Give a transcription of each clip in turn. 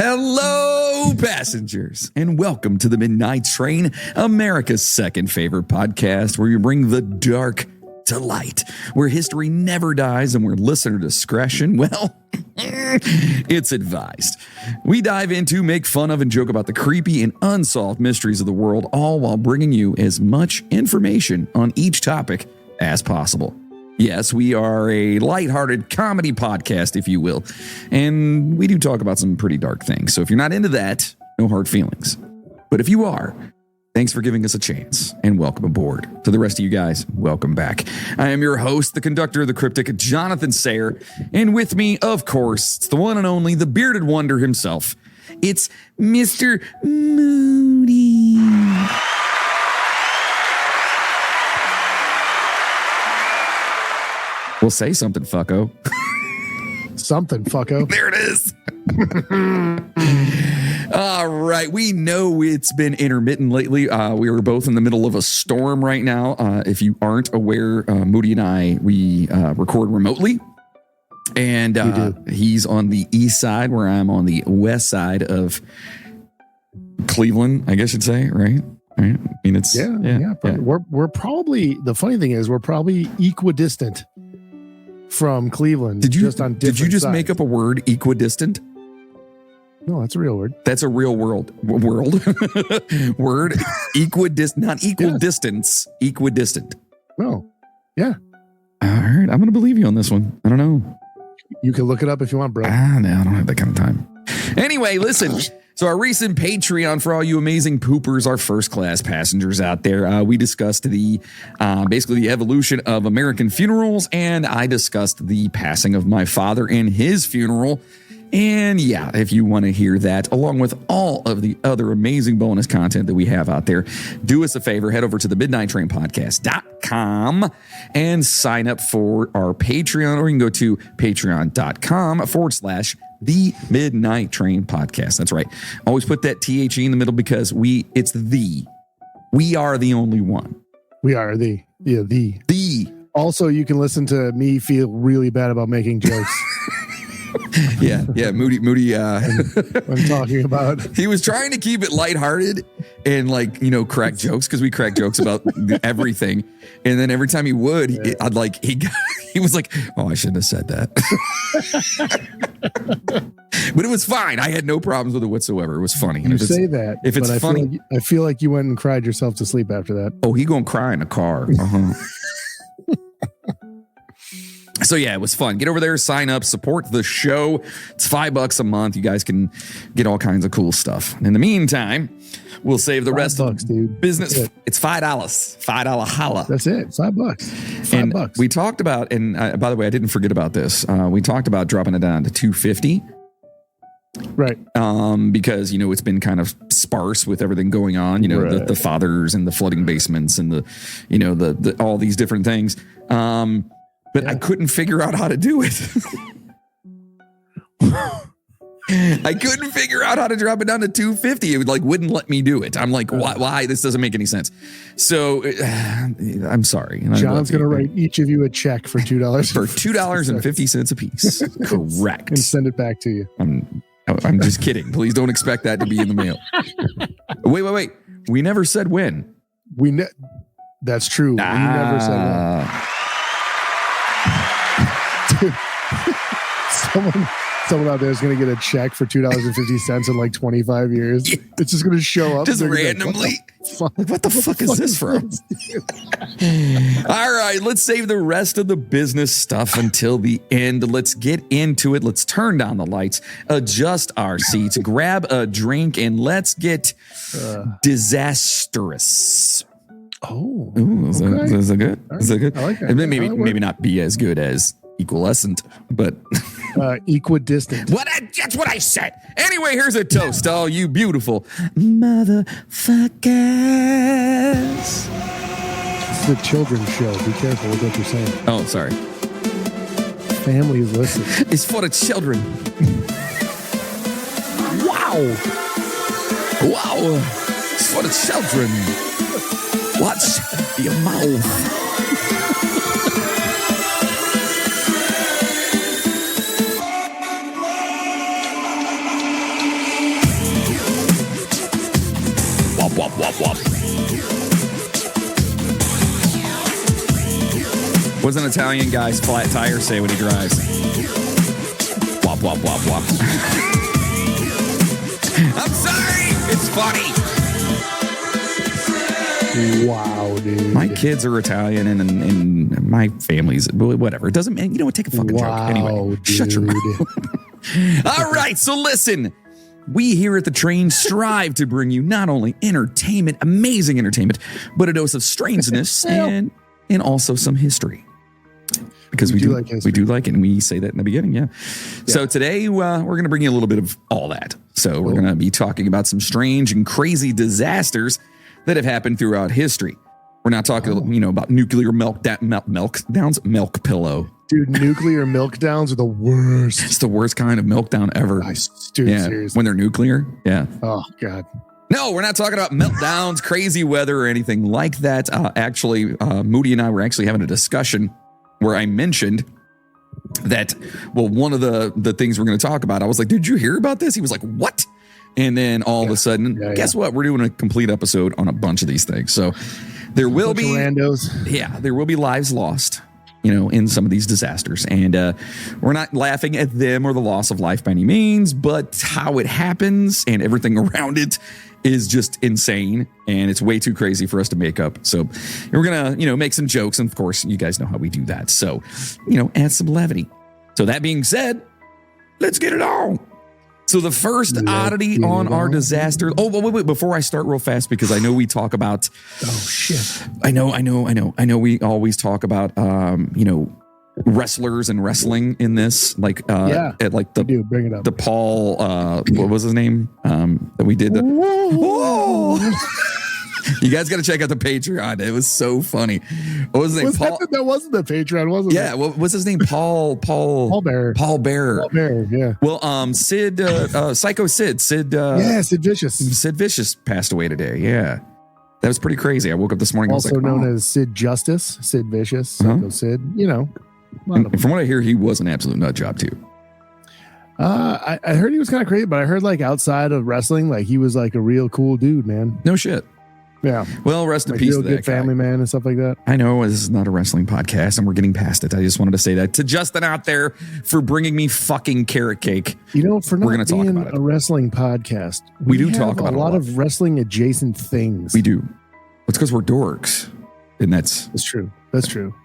Hello, passengers, and welcome to the Midnight Train, America's second favorite podcast, where you bring the dark to light, where history never dies, and where listener discretion, well, it's advised. We dive into, make fun of, and joke about the creepy and unsolved mysteries of the world, all while bringing you as much information on each topic as possible. Yes, we are a lighthearted comedy podcast, if you will, and we do talk about some pretty dark things. So if you're not into that, no hard feelings. But if you are, thanks for giving us a chance, and welcome aboard. To the rest of you guys, welcome back. I am your host, the conductor of the cryptic, Jonathan Sayer, and with me, of course, it's the one and only, the bearded wonder himself. It's Mr. Moody. Well, say something, fucko. Something, fucko. There it is. All right. We know it's been intermittent lately. We are both in the middle of a storm right now. If you aren't aware, Moody and I, we record remotely. And he's on the east side where I'm on the west side of Cleveland, I guess you'd say, right? Right. I mean, it's yeah. We're probably, the funny thing is we're probably equidistant from Cleveland. Did you just sides. Make up a word, equidistant? No, that's a real word. That's a real word. Equidistant, not equal distance, equidistant. No. Yeah. All right. I'm going to believe you on this one. I don't know. You can look it up if you want, bro. No, I don't have that kind of time. Anyway, listen. So our recent Patreon for all you amazing poopers, our first class passengers out there, we discussed the basically the evolution of American funerals, and I discussed the passing of my father and his funeral. And yeah, if you want to hear that, along with all of the other amazing bonus content that we have out there, do us a favor, head over to the midnighttrainpodcast.com and sign up for our Patreon, or you can go to patreon.com/The Midnight Train Podcast. That's right. Always put that THE in the middle because we are the only one. We are the. Also, you can listen to me feel really bad about making jokes. Yeah. Moody. I'm talking about. He was trying to keep it lighthearted and crack jokes, because we crack jokes about everything. And then every time he would, he was like, "Oh, I shouldn't have said that." But it was fine. I had no problems with it whatsoever. It was funny. You say that, if it's funny, I feel like you went and cried yourself to sleep after that. Oh, he gonna cry in a car. Uh-huh. So yeah, it was fun. Get over there, sign up, support the show. It's $5 a month. You guys can get all kinds of cool stuff. In the meantime, we'll save the rest of the business. It's $5. $5 holla. That's it. $5. $5. We talked about, and by the way, I didn't forget about this. We talked about dropping it down to $250. Right. Because, it's been kind of sparse with everything going on, right. the fathers and the flooding basements and the all these different things. But I couldn't figure out how to do it. I couldn't figure out how to drop it down to $250. It wouldn't let me do it. I'm like, why? This doesn't make any sense. So I'm sorry. John's going to write each of you a check for $2. For $2.50 a piece. Correct. And send it back to you. I'm just kidding. Please don't expect that to be in the mail. Wait. We never said when. That's true. We never said when. Someone out there is going to get a check for $2.50 in 25 years. Yeah. It's just going to show up just randomly. What the fuck is this from? All right, let's save the rest of the business stuff until the end. Let's get into it. Let's turn down the lights, adjust our seats, grab a drink, and let's get disastrous. Oh, is that good? Right. Is that good? I like that. And maybe not be as good as equalescent, but equidistant. That's what I said. Anyway, here's a toast to all you beautiful motherfuckers. It's the children's show. Be careful with what you're saying. Oh, sorry. Families listen. It's for the children. Wow. It's for the children. Watch your mouth. What's an Italian guy's flat tire say when he drives? Wop, wop, wop, wop. I'm sorry. It's funny. Wow, dude. My kids are Italian and my family's whatever. It doesn't mean, you know what? Take a fucking joke. Anyway, dude. Shut your mouth. All right. So listen, we here at The Train strive to bring you not only entertainment, amazing entertainment, but a dose of strangeness and also some history. Because we do like it, and we say that in the beginning, yeah. So today we're going to bring you a little bit of all that. So we're going to be talking about some strange and crazy disasters that have happened throughout history. We're not talking, about nuclear meltdowns, milk pillow. Dude, nuclear meltdowns are the worst. It's the worst kind of meltdown ever. Seriously. When they're nuclear, yeah. Oh, God. No, we're not talking about meltdowns, crazy weather, or anything like that. Actually, Moody and I were actually having a discussion where I mentioned that, one of the things we're going to talk about, I was like, did you hear about this? He was like, what? And then all of a sudden, guess what? We're doing a complete episode on a bunch of these things. So there will be lives lost, in some of these disasters. And we're not laughing at them or the loss of life by any means, but how it happens and everything around it is just insane. And it's way too crazy for us to make up. So we're going to, make some jokes. And of course, you guys know how we do that. So, add some levity. So that being said, let's get it on. So the first oddity on our disaster. Oh, wait. Before I start real fast, because I know we talk about. Oh, shit. I know. We always talk about, wrestlers and wrestling in this. Like, at like bring it up. The Paul, what was his name? That we did. Whoa. You guys got to check out the Patreon. It was so funny. What was his name? That wasn't the Patreon, wasn't it? Yeah. What was his name? Paul Bearer. Paul Bearer, yeah. Well, Sid, Psycho Sid. Sid Vicious. Sid Vicious passed away today. Yeah. That was pretty crazy. I woke up this morning. Also known as Sid Justice, Sid Vicious, Psycho Sid, From what I hear, he was an absolute nut job too. I heard he was kind of crazy, but I heard like outside of wrestling, like he was like a real cool dude, man. No shit. Yeah. Well, rest in peace to that good family man and stuff like that. I know this is not a wrestling podcast and we're getting past it. I just wanted to say that to Justin out there for bringing me fucking carrot cake. For not being talk about a wrestling podcast, we do talk about a lot of wrestling adjacent things. We do. It's because we're dorks. And that's true.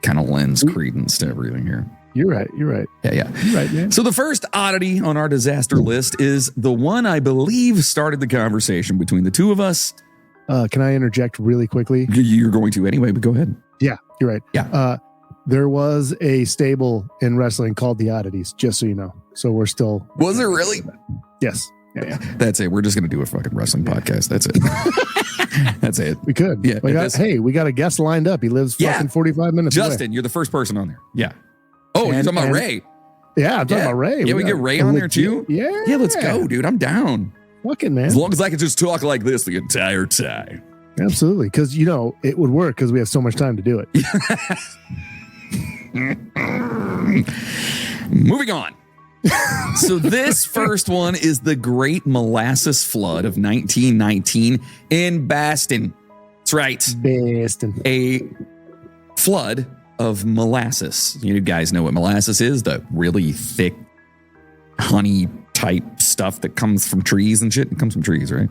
Kind of lends credence to everything here. You're right. Yeah. You're right, man. So the first oddity on our disaster list is the one I believe started the conversation between the two of us. Can I interject really quickly? You're going to anyway, but go ahead. Yeah, you're right. Yeah. There was a stable in wrestling called the Oddities, just so you know. So we're still. Was it really? Yes. Yeah. That's it. We're just going to do a fucking wrestling podcast. That's it. That's it. We could. Yeah. We got a guest lined up. He lives fucking 45 minutes away. Justin, you're the first person on there. Yeah. Oh, you're talking about Ray. Yeah, I'm talking about Ray. Yeah, we get Ray on there too? Yeah. Yeah, let's go, dude. I'm down. Fucking man. As long as I can just talk like this the entire time. Absolutely. Because, it would work because we have so much time to do it. Moving on. So this first one is the Great Molasses Flood of 1919 in Boston. That's right. Boston. A flood of molasses. You guys know what molasses is? The really thick honey type stuff that comes from trees and shit. It comes from trees, right?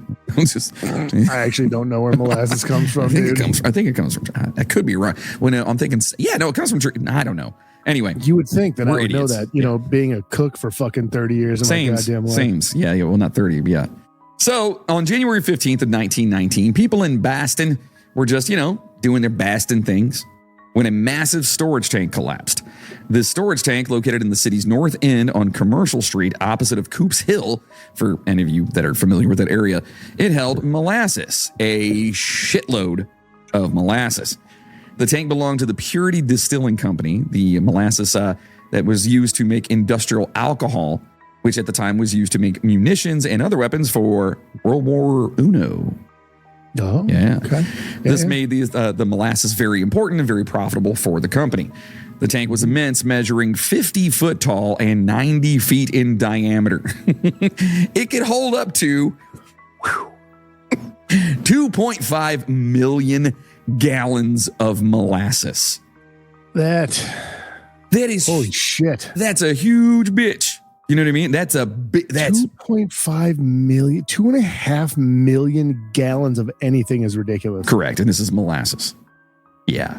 I actually don't know where molasses comes from, dude. I think it comes from. I could be wrong. When I'm thinking, it comes from trees. I don't know. Anyway, you would think that I would know that. Being a cook for fucking 30 years in my goddamn life. Sames. Yeah. Well, not 30. Yeah. So on January 15th of 1919, people in Boston were just doing their Boston things when a massive storage tank collapsed. This storage tank, located in the city's north end on Commercial Street, opposite of Coops Hill, for any of you that are familiar with that area, it held molasses, a shitload of molasses. The tank belonged to the Purity Distilling Company, the molasses that was used to make industrial alcohol, which at the time was used to make munitions and other weapons for World War I. Oh, yeah. Okay. This made the molasses very important and very profitable for the company. The tank was immense, measuring 50 foot tall and 90 feet in diameter. It could hold up to 2.5 million gallons of molasses. That is holy shit. That's a huge bitch. You know what I mean? That's 2.5 million, 2.5 million gallons of anything is ridiculous. Correct. And this is molasses. Yeah.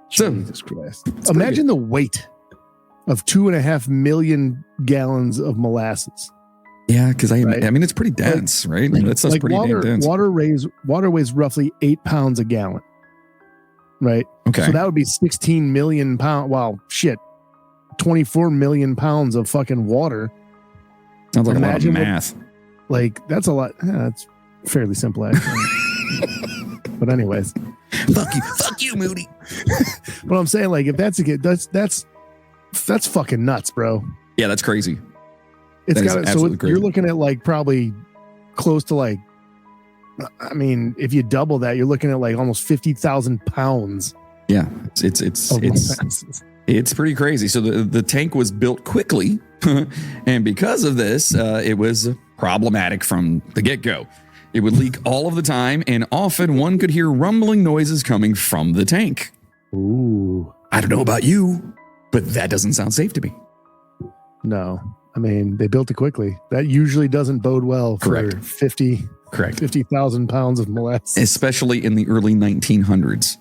Jesus Christ. Imagine the weight of 2.5 million gallons of molasses. Yeah, because I mean, it's pretty dense, right? That's pretty damn dense. Water weighs roughly 8 pounds a gallon. Right? Okay. So that would be 16 million pounds. Wow, shit. 24 million pounds of fucking water. Sounds like a lot of math. That's a lot. That's fairly simple, actually. But anyways. Fuck you, Moody. But I'm saying, if that's that's fucking nuts, bro. Yeah, that's crazy. It's got so you're looking at probably close to I mean, if you double that, you're looking at almost 50,000 pounds. Yeah, it's pretty crazy. So the tank was built quickly, and because of this, it was problematic from the get-go. It would leak all of the time, and often one could hear rumbling noises coming from the tank. Ooh. I don't know about you, but that doesn't sound safe to me. No. I mean, they built it quickly. That usually doesn't bode well for 50,000 pounds of molasses. Especially in the early 1900s.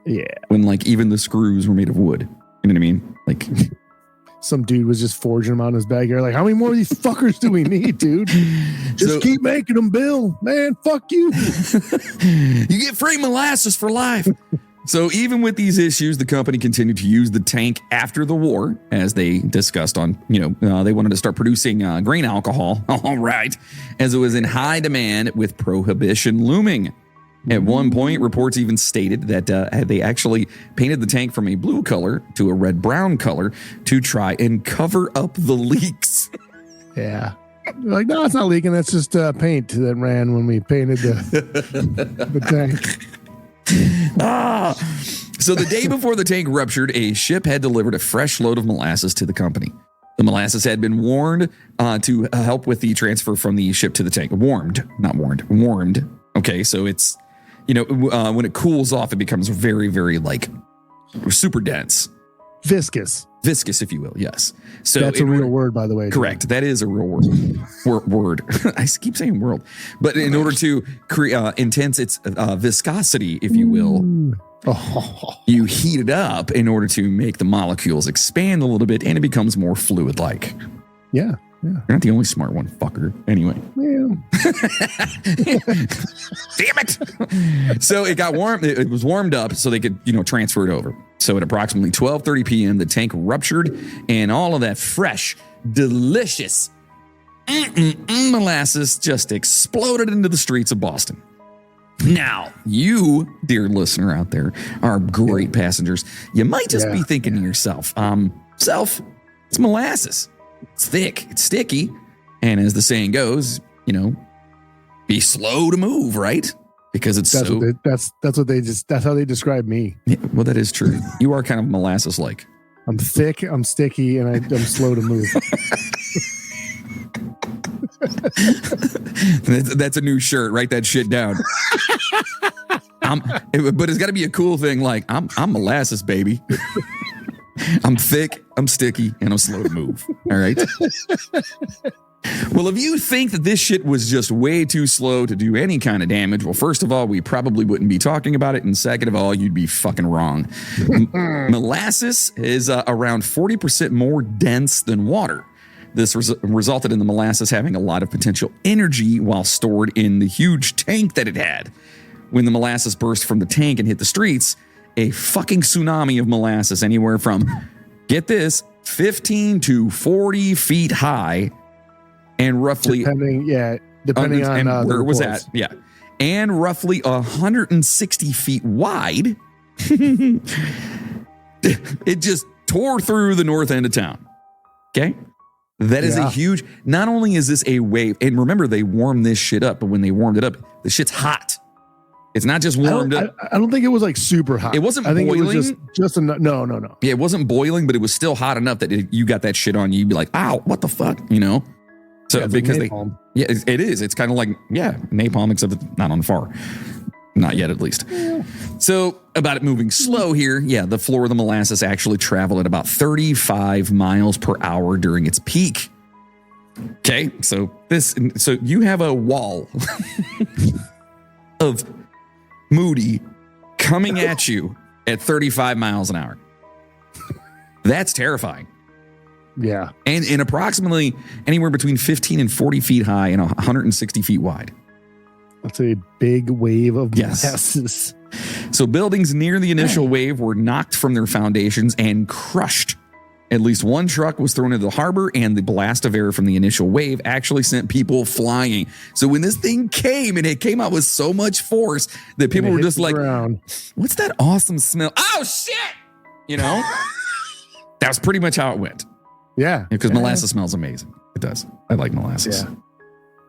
Yeah. When even the screws were made of wood. You know what I mean? Some dude was just forging them out in his backyard. How many more of these fuckers do we need, dude? Just keep making them, Bill. Man, fuck you. You get free molasses for life. So even with these issues, the company continued to use the tank after the war, as they discussed on, they wanted to start producing grain alcohol. All right. As it was in high demand with prohibition looming. At one point, reports even stated that they actually painted the tank from a blue color to a red-brown color to try and cover up the leaks. Yeah. No, it's not leaking. That's just paint that ran when we painted the tank. So the day before the tank ruptured, a ship had delivered a fresh load of molasses to the company. The molasses had been warmed to help with the transfer from the ship to the tank. Warmed. Okay, so it's, when it cools off, it becomes very, very super dense. Viscous, if you will. Yes. So that's a real word, by the way. Correct. That is a real word. I keep saying world, but in order to intense its viscosity, if you will, you heat it up in order to make the molecules expand a little bit, and it becomes more fluid-like. Yeah. You're not the only smart one, fucker. Anyway. Yeah. Damn it. So it got warm. It was warmed up so they could, transfer it over. So at approximately 12:30 p.m., the tank ruptured, and all of that fresh, delicious molasses just exploded into the streets of Boston. Now, you, dear listener out there, are great passengers. You might just be thinking to yourself, it's molasses. It's thick, it's sticky, and as the saying goes, be slow to move, right? Because it's that's how they describe me. Yeah, well, that is true. You are kind of molasses-like. I'm thick, I'm sticky, and I'm slow to move. That's a new shirt. Write that shit down. But it's got to be a cool thing. I'm molasses, baby. I'm thick, I'm sticky, and I'm slow to move. All right. Well, if you think that this shit was just way too slow to do any kind of damage, well, first of all, we probably wouldn't be talking about it. And second of all, you'd be fucking wrong. Molasses is around 40% more dense than water. This resulted in the molasses having a lot of potential energy while stored in the huge tank that it had. When the molasses burst from the tank and hit the streets, a fucking tsunami of molasses anywhere from, get this, 15 to 40 feet high and roughly... Depending on where it was at. Yeah. And roughly 160 feet wide. It just tore through the north end of town. Okay? That is a huge... Not only is this a wave, and remember, they warmed this shit up, but when they warmed it up, the shit's hot. It's not just warmed up. I don't think it was super hot. It wasn't boiling. It was just enough. No. Yeah, it wasn't boiling, but it was still hot enough that you got that shit on you. You'd be like, ow, what the fuck? So because napalm. it is. It's kind of like, napalm, except it's not on fire. Not yet, at least. So about it moving slow here. Yeah, the floor of the molasses actually traveled at about 35 miles per hour during its peak. Okay, so you have a wall of Moody coming at you at 35 miles an hour. That's terrifying. Yeah. And approximately anywhere between 15 and 40 feet high and 160 feet wide. That's a big wave of molasses. So buildings near the initial wave were knocked from their foundations and crushed. At least one truck was thrown into the harbor, and the blast of air from the initial wave actually sent people flying. So when this thing came, and it came out with so much force that people were just like, what's that awesome smell? Oh, shit! You know? That was pretty much how it went. Yeah. Because molasses smells amazing. It does. I like molasses. Yeah.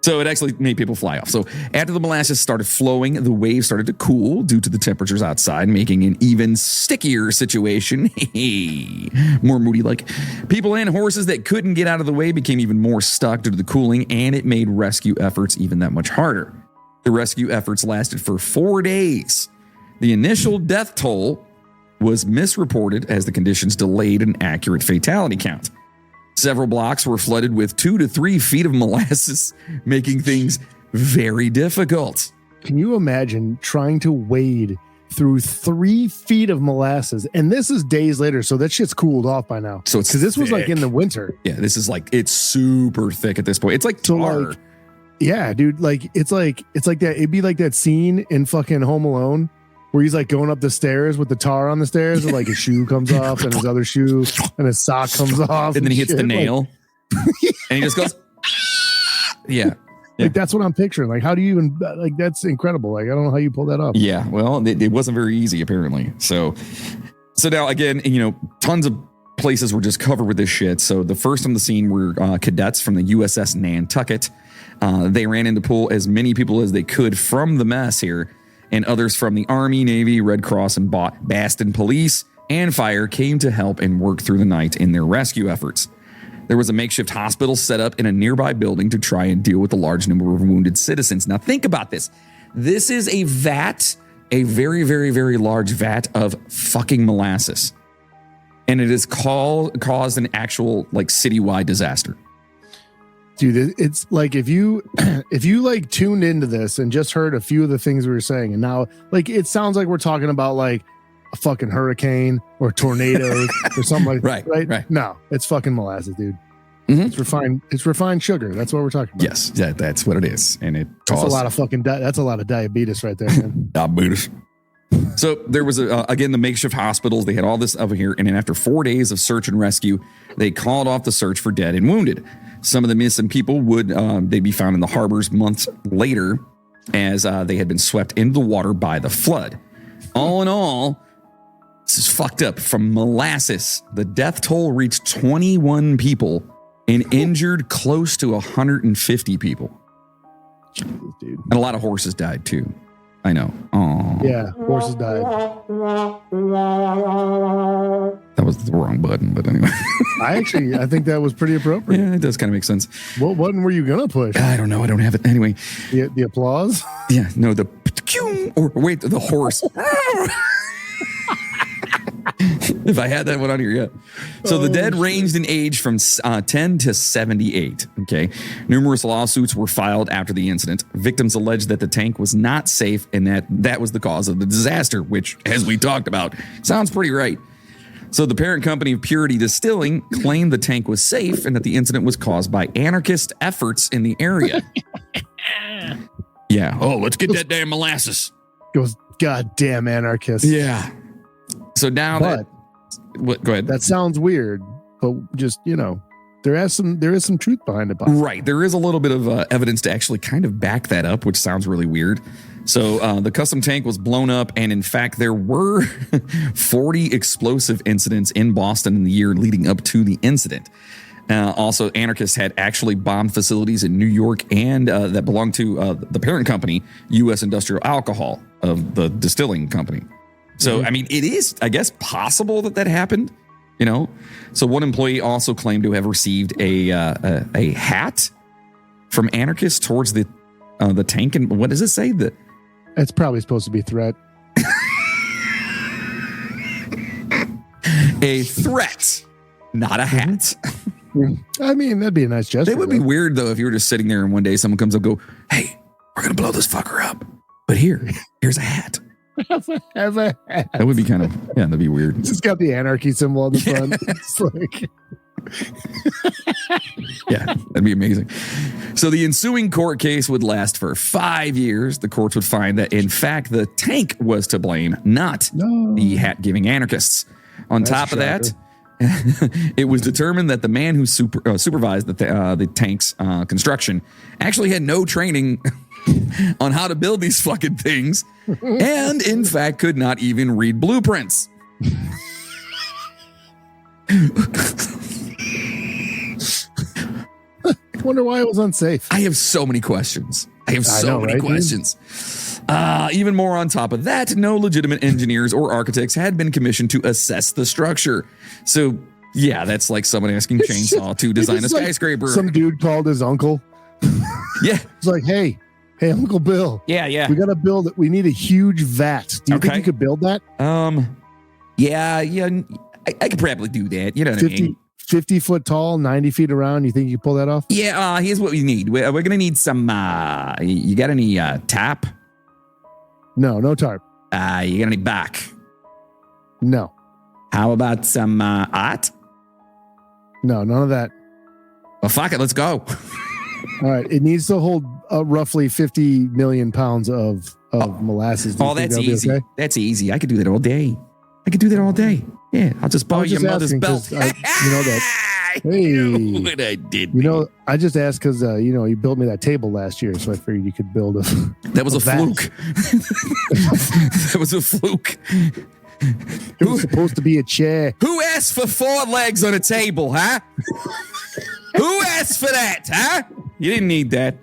So it actually made people fly off. So after the molasses started flowing, the wave started to cool due to the temperatures outside, making an even stickier situation. More Moody-like. People and horses that couldn't get out of the way became even more stuck due to the cooling, and it made rescue efforts even that much harder. The rescue efforts lasted for 4 days. The initial death toll was misreported as the conditions delayed an accurate fatality count. Several blocks were flooded with 2 to 3 feet of molasses, making things very difficult. Can you imagine trying to wade through 3 feet of molasses? And this is days later, so that shit's cooled off by now. So it's because this was like in the winter. Yeah, this is like, it's super thick at this point. It's like tar. Yeah, dude. Like it's like that. It'd be like that scene in fucking Home Alone where he's like going up the stairs with the tar on the stairs, and like his shoe comes off, and his other shoe, and his sock comes off, and then he hits the nail, and he just goes, yeah. Like that's what I'm picturing. Like, how do you even like? That's incredible. Like, I don't know how you pull that up. Yeah, well, it wasn't very easy apparently. So now again, tons of places were just covered with this shit. So the first on the scene were cadets from the USS Nantucket. They ran in to pull as many people as they could from the mess here. And others from the Army, Navy, Red Cross, and Boston Police and Fire came to help and work through the night in their rescue efforts. There was a makeshift hospital set up in a nearby building to try and deal with the large number of wounded citizens. Now think about this. This is a vat, a very, very, very large vat of fucking molasses. And it has caused an actual like citywide disaster. Dude, it's like if you like tuned into this and just heard a few of the things we were saying, and now like it sounds like we're talking about like a fucking hurricane or tornadoes or something like that. Right. No, it's fucking molasses, dude. Mm-hmm. It's refined sugar. That's what we're talking about. Yes, yeah, that's what it is. And that's a lot of fucking that's a lot of diabetes right there, man. Diabetes. So there was again the makeshift hospitals. They had all this over here, and then after 4 days of search and rescue, they called off the search for dead and wounded. Some of the missing people would they'd be found in the harbors months later, as they had been swept into the water by the flood. All in all, this is fucked up. From molasses, the death toll reached 21 people and injured close to 150 people. Jesus, dude. And a lot of horses died too. I know. Aww. Yeah, horses died. That was the wrong button, but anyway. I think that was pretty appropriate. Yeah, it does kind of make sense. What button were you gonna push? I don't know. I don't have it. Anyway. The applause? Yeah, no, the horse. If I had that one on here, yeah. So the dead ranged in age from 10 to 78. Okay. Numerous lawsuits were filed after the incident. Victims alleged that the tank was not safe and that was the cause of the disaster, which, as we talked about, sounds pretty right. So the parent company of Purity Distilling claimed the tank was safe and that the incident was caused by anarchist efforts in the area. Yeah. Oh, let's get that damn molasses. Those goddamn anarchists. Yeah. So now go ahead. That sounds weird, but just, there is some truth behind it. Right. There is a little bit of evidence to actually kind of back that up, which sounds really weird. So the custom tank was blown up, and in fact, there were 40 explosive incidents in Boston in the year leading up to the incident. Also, anarchists had actually bombed facilities in New York and that belonged to the parent company, U.S. Industrial Alcohol, of the distilling company. So, I mean, it is, I guess, possible that happened, So one employee also claimed to have received a hat from anarchists towards the tank. And what does it say? It's probably supposed to be threat. A threat, not a hat. I mean, that'd be a nice gesture. It would be weird, though, if you were just sitting there and one day someone comes up and go, hey, we're going to blow this fucker up. But here's a hat. Have a hat. That would be kind of, yeah, that'd be weird. It's just got the anarchy symbol on the front. It's like... Yeah, that'd be amazing. So the ensuing court case would last for 5 years. The courts would find that, in fact, the tank was to blame, not the hat-giving anarchists. On top of that, it was determined that the man who supervised the tank's construction actually had no training on how to build these fucking things, and in fact could not even read blueprints. I wonder why it was unsafe. I have so many questions. Many questions. Even more on top of that, no legitimate engineers or architects had been commissioned to assess the structure. So, yeah, that's like someone asking Chainsaw to design a skyscraper. Like some dude called his uncle. Yeah. It's like, hey, Uncle Bill. Yeah. We got to build it. We need a huge vat. Do you think you could build that? Yeah. I could probably do that. You know what I mean? 50 foot tall, 90 feet around. You think you could pull that off? Yeah. Here's what we need. We're going to need some, you got any tap? No tarp. You got any back? No. How about some art? No, none of that. Well, fuck it. Let's go. All right. It needs to hold roughly 50 million pounds of molasses. That's easy. Okay? That's easy. I could do that all day. Yeah, I'll just borrow your mother's belt. You know that. Hey, you know what I did. You know, I just asked because you built me that table last year, so I figured you could build a. That was a fluke. That was a fluke. It was supposed to be a chair. Who asked for 4 legs on a table, huh? Who asked for that, huh? You didn't need that.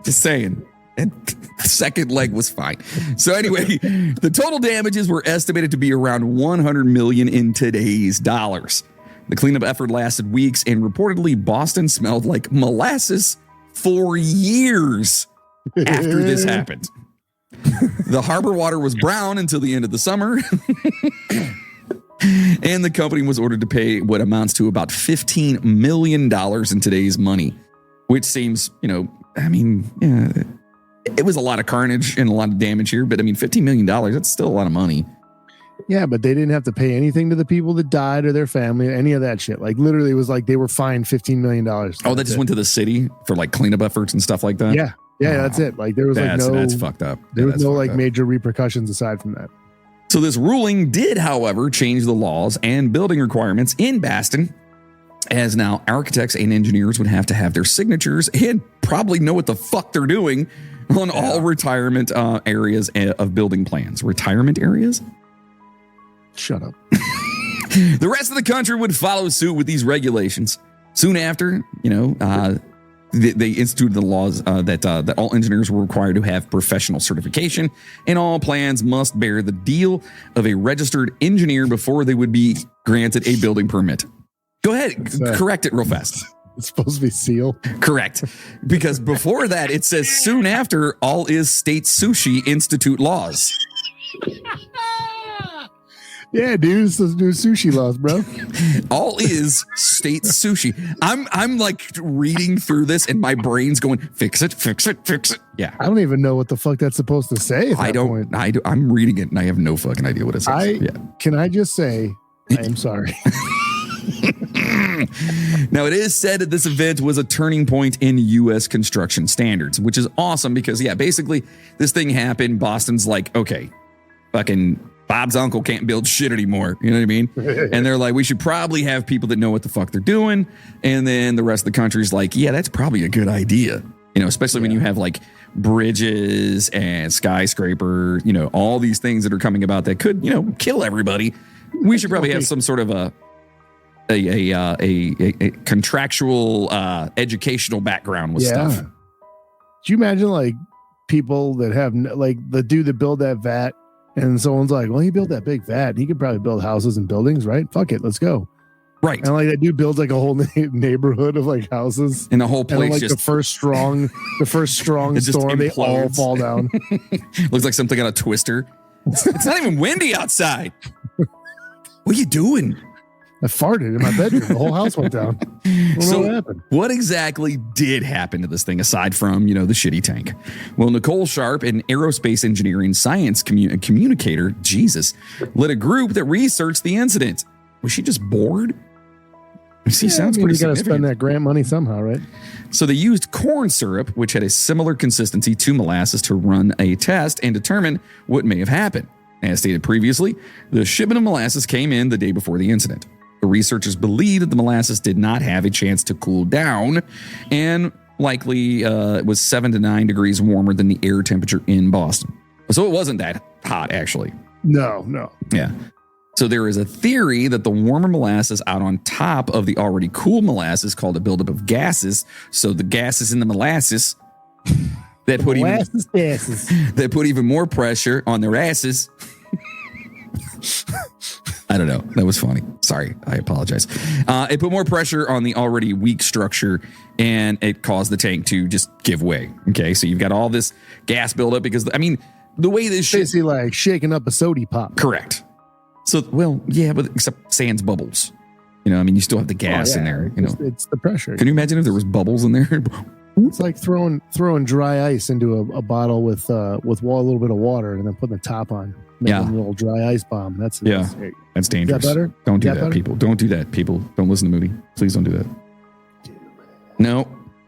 Just saying. And the second leg was fine. So anyway, the total damages were estimated to be around 100 million in today's dollars. The cleanup effort lasted weeks, and reportedly Boston smelled like molasses for years after this happened. The harbor water was brown until the end of the summer. And the company was ordered to pay what amounts to about $15 million in today's money, which seems, it was a lot of carnage and a lot of damage here, but $15 million, that's still a lot of money. Yeah, but they didn't have to pay anything to the people that died or their family, any of that shit. Like literally it was like they were fined $15 million. Oh, that just went to the city for like cleanup efforts and stuff like that? Yeah, that's it. Like there was that's fucked up. There was no major repercussions aside from that. So this ruling did, however, change the laws and building requirements in Boston, as now architects and engineers would have to have their signatures and probably know what the fuck they're doing on all retirement areas of building plans. Retirement areas? Shut up. The rest of the country would follow suit with these regulations. Soon after, they instituted the laws that all engineers were required to have professional certification, and all plans must bear the seal of a registered engineer before they would be granted a building permit. Go ahead, correct it real fast. It's supposed to be seal. Correct. Because before that, it says soon after, all is State Sushi Institute laws. Yeah, dude, it's those new sushi laws, bro. All is State Sushi. I'm like reading through this and my brain's going, fix it. Yeah. I don't even know what the fuck that's supposed to say. I'm reading it and I have no fucking idea what it says. Can I just say, I am sorry. Now, it is said that this event was a turning point in U.S. construction standards, which is awesome because, basically this thing happened. Boston's like, okay, fucking Bob's uncle can't build shit anymore. You know what I mean? And they're like, we should probably have people that know what the fuck they're doing. And then the rest of the country's like, yeah, that's probably a good idea. Especially when you have like bridges and skyscracper, all these things that are coming about that could, kill everybody. We should probably have some sort of a contractual educational background with stuff. Do you imagine like people that have like the dude that built that vat and someone's like, well, he built that big vat. He could probably build houses and buildings, right? Fuck it. Let's go. Right. And like that dude builds like a whole neighborhood of like houses. And the whole And place like just the first strong It just storm, they all implodes. fall down. looks like something on a twister. It's not even windy outside. What are you doing? I farted in my bedroom. The whole house went down. I don't know what happened. What exactly did happen to this thing aside from, the shitty tank? Well, Nicole Sharp, an aerospace engineering science communicator, Jesus, led a group that researched the incident. Was she just bored? She sounds pretty You got to significant. spend that grant money somehow, right? So they used corn syrup, which had a similar consistency to molasses, to run a test and determine what may have happened. As stated previously, the shipment of molasses came in the day before the incident. The researchers believe that the molasses did not have a chance to cool down and likely was 7 to 9 degrees warmer than the air temperature in Boston. So it wasn't that hot, actually. No. Yeah. So there is a theory that the warmer molasses out on top of the already cool molasses called a buildup of gases. So the gases in the molasses that put even more pressure on their asses. I don't know. That was funny. Sorry. I apologize. It put more pressure on the already weak structure and it caused the tank to just give way. Okay. So you've got all this gas buildup because, the way this shit. Basically like shaking up a soda pop. Correct. So, well, yeah, but except sans bubbles. You still have the gas in there. It's the pressure. Can you imagine if there was bubbles in there? It's like throwing dry ice into a bottle with a little bit of water and then putting the top on. Making a little dry ice bomb. That's dangerous. Is that better? Don't do that, people. Don't do that, people. Don't listen to Moody. Please don't do that. No.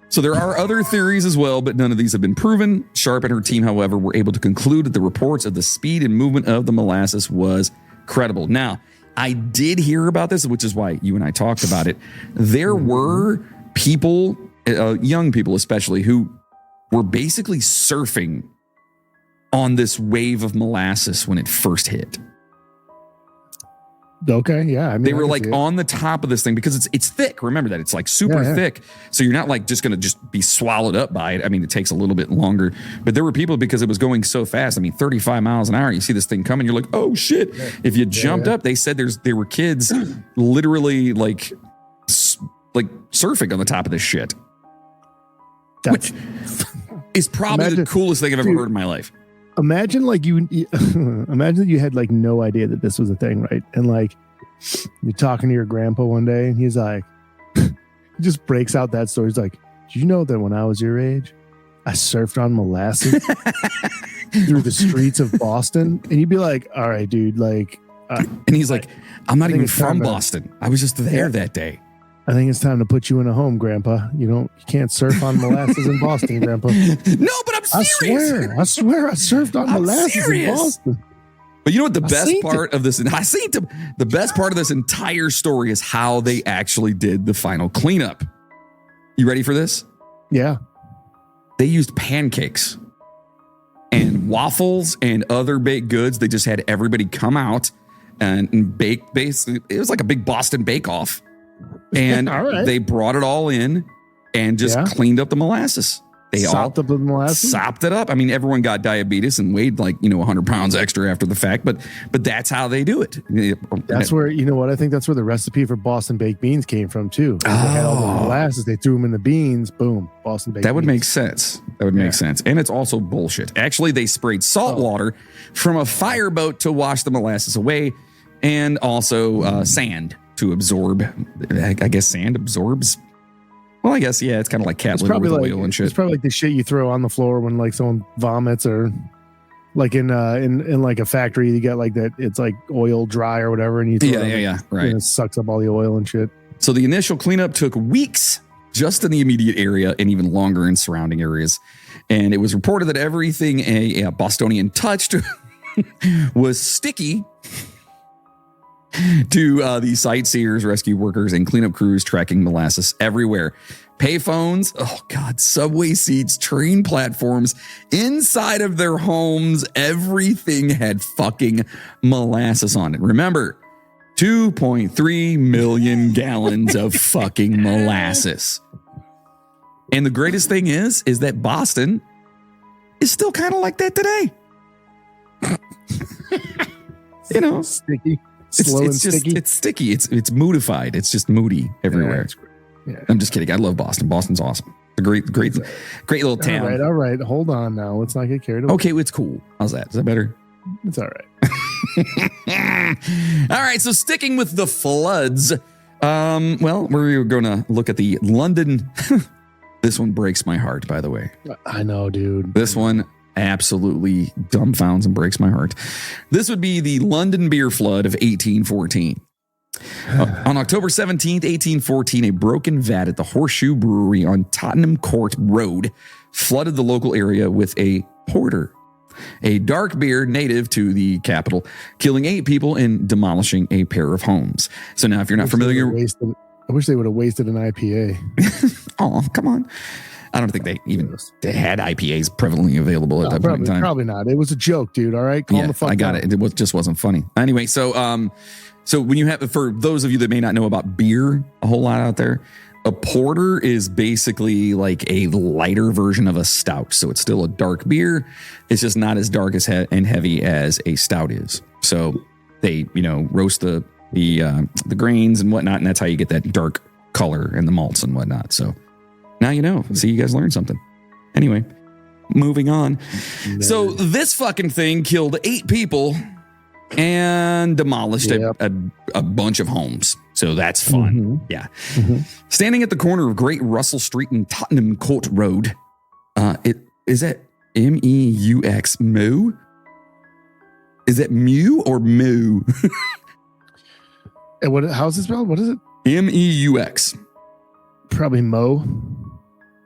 So there are other theories as well, but none of these have been proven. Sharp and her team, however, were able to conclude that the reports of the speed and movement of the molasses was credible. Now, I did hear about this, which is why you and I talked about it. There were people, young people especially, who were basically surfing on this wave of molasses when it first hit. Okay, yeah. They were like on the top of this thing because it's thick. Remember that it's like super thick. So you're not like just going to just be swallowed up by it. It takes a little bit longer, but there were people because it was going so fast. 35 miles an hour. You see this thing coming. You're like, oh shit. If you jumped up, they said there were kids literally like surfing on the top of this shit. Which is probably the coolest thing I've ever heard in my life. Imagine imagine that you had like no idea that this was a thing, right? And like you're talking to your grandpa one day and he's like, he just breaks out that story. He's like, did you know that when I was your age, I surfed on molasses through the streets of Boston? And you'd be like, all right, dude, like. And he's like, I'm not even from Boston. I was just there that day. I think it's time to put you in a home, Grandpa. You can't surf on molasses in Boston, Grandpa. No, but I'm serious. I swear I surfed on molasses in Boston. But you know what the best part of this, the best part of this entire story is how they actually did the final cleanup. You ready for this? Yeah. They used pancakes and waffles and other baked goods. They just had everybody come out and bake. Basically, it was like a big Boston bake-off. And they brought it all in and just cleaned up the molasses. They sopped up the molasses? Sopped it up. Everyone got diabetes and weighed 100 pounds extra after the fact, but that's how they do it. That's where, I think that's where the recipe for Boston baked beans came from too. They had all the molasses, they threw them in the beans, boom, Boston baked beans. That would make sense. Make sense. And it's also bullshit. Actually, they sprayed salt water from a fireboat to wash the molasses away and also sand to absorb. I guess sand absorbs. Well, I guess, it's kind of like cat litter with oil and shit. It's probably like the shit you throw on the floor when like someone vomits or like in like a factory, you get like that. It's like oil dry or whatever. And you throw right. And it sucks up all the oil and shit. So the initial cleanup took weeks just in the immediate area and even longer in surrounding areas. And it was reported that everything a Bostonian touched was sticky to the sightseers, rescue workers, and cleanup crews tracking molasses everywhere. Payphones, subway seats, train platforms, inside of their homes, everything had fucking molasses on it. Remember, 2.3 million gallons of fucking molasses. And the greatest thing is that Boston is still kind of like that today. Sticky. Slow and sticky. It's sticky. It's moodified. It's just moody everywhere. Yeah. I'm just kidding. I love Boston. Boston's awesome. It's a great little town. All right. Hold on now. Let's not get carried away. Okay, it's cool. How's that? Is that better? It's all right. All right. So sticking with the floods, we're going to look at the London. This one breaks my heart, by the way. I know, dude. This one absolutely dumbfounds and breaks my heart. This would be the London beer flood of 1814. On October 17th, 1814, a broken vat at the Horseshoe Brewery on Tottenham Court Road flooded the local area with a porter, a dark beer native to the capital, killing 8 people and demolishing a pair of homes. So now if you're not familiar... I wish they would have wasted an IPA. Oh, come on. I don't think they had IPAs prevalently available at that point in time. Probably not. It was a joke, dude. All right. Calm the fuck down. I got it. It just wasn't funny. Anyway, so when you have, for those of you that may not know about beer a whole lot out there, a porter is basically like a lighter version of a stout. So it's still a dark beer. It's just not as dark and heavy as a stout is. So they, roast the grains and whatnot, and that's how you get that dark color and the malts and whatnot. So now you know. See, you guys learned something. Anyway, moving on. No. So this fucking thing killed 8 people and demolished a bunch of homes. So that's fun. Mm-hmm. Yeah. Mm-hmm. Standing at the corner of Great Russell Street and Tottenham Court Road, is that M-E-U-X, Moo? Is that Mew or Moo? And how's it spelled? What is it? M-E-U-X. Probably Mo.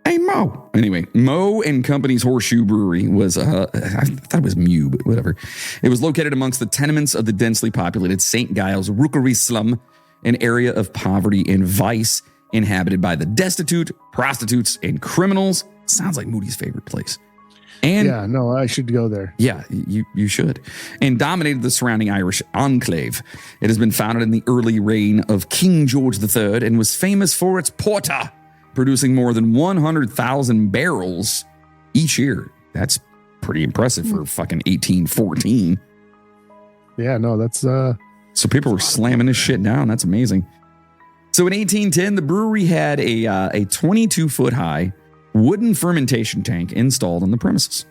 Hey, Mo. Anyway, Mo and Company's Horseshoe Brewery was, I thought it was Mew, but whatever. It was located amongst the tenements of the densely populated St. Giles Rookery slum, an area of poverty and vice inhabited by the destitute, prostitutes, and criminals. Sounds like Moody's favorite place. And yeah, no, I should go there. Yeah, you should. And dominated the surrounding Irish enclave. It has been founded in the early reign of King George III and was famous for its porter, producing more than 100,000 barrels each year. That's pretty impressive for fucking 1814. Yeah, no, that's... So people were slamming this shit down. That's amazing. So in 1810, the brewery had a 22-foot high wooden fermentation tank installed on the premises,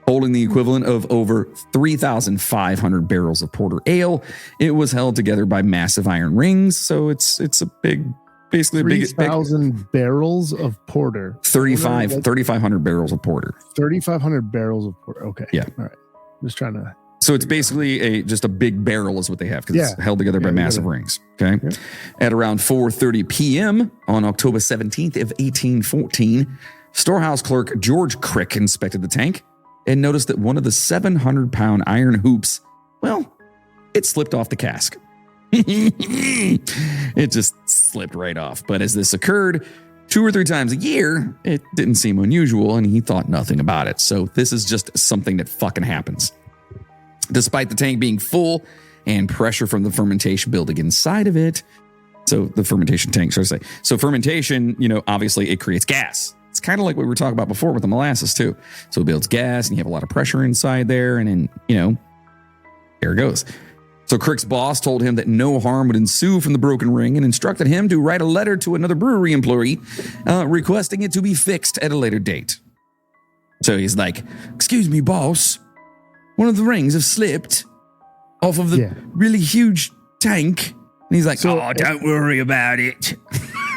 holding the equivalent of over 3,500 barrels of porter ale. It was held together by massive iron rings, so it's a big, basically a big 3,000 barrels of porter. 3,500 barrels of porter. 3,500 barrels of porter. Okay. Yeah. All right. Just trying to. So it's basically just a big barrel is what they have because it's held together by massive rings. Okay. Yeah. At around 4:30 p.m. on October 17th of 1814, storehouse clerk George Crick inspected the tank and noticed that one of the 700-pound iron hoops, it slipped off the cask. It just slipped right off. But as this occurred 2 or 3 times a year, it didn't seem unusual and he thought nothing about it. So this is just something that fucking happens. Despite the tank being full and pressure from the fermentation building inside of it. So the fermentation tank, so fermentation, obviously it creates gas. It's kind of like what we were talking about before with the molasses too. So it builds gas and you have a lot of pressure inside there. And then, there it goes. So Crick's boss told him that no harm would ensue from the broken ring and instructed him to write a letter to another brewery employee requesting it to be fixed at a later date. So he's like, "Excuse me, boss. One of the rings have slipped off of the really huge tank." And he's like, don't worry about it.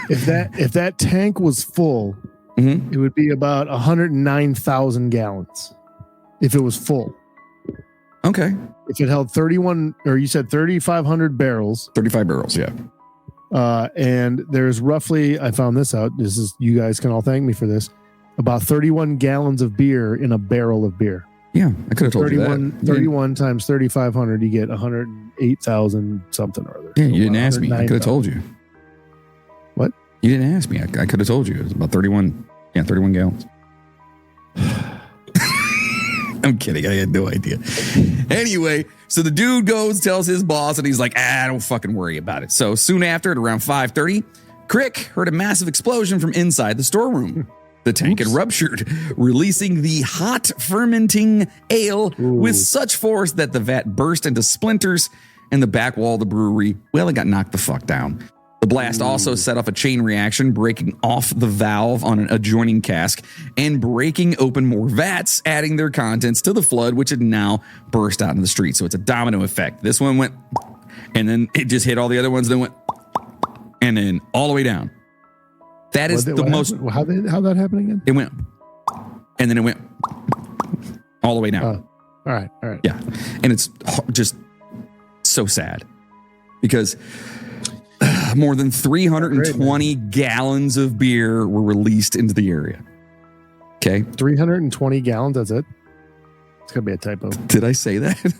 If that tank was full, it would be about 109,000 gallons if it was full. Okay. If it held 3,500 barrels. 35 barrels, yeah. And there's roughly, I found this out. You guys can all thank me for this. About 31 gallons of beer in a barrel of beer. Yeah, I could have told you that. 31 times 3,500, you get 108,000 something or other. Yeah, you didn't ask me. I could have told you. What? You didn't ask me. I could have told you. It was about 31 gallons. I'm kidding. I had no idea. Anyway, so the dude goes, tells his boss, and he's like, don't fucking worry about it. So soon after, at around 5:30, Crick heard a massive explosion from inside the storeroom. The tank had ruptured, releasing the hot fermenting ale with such force that the vat burst into splinters and the back wall of the brewery, well, it got knocked the fuck down. The blast also set off a chain reaction, breaking off the valve on an adjoining cask and breaking open more vats, adding their contents to the flood, which had now burst out in the street. So it's a domino effect. This one went, and then it just hit all the other ones, then went, and then all the way down. That is the most. How'd that happen again? It went, and then it went all the way down. All right. Yeah. And it's just so sad because more than 320 gallons of beer were released into the area. Okay. 320 gallons. That's it. It's going to be a typo. Did I say that?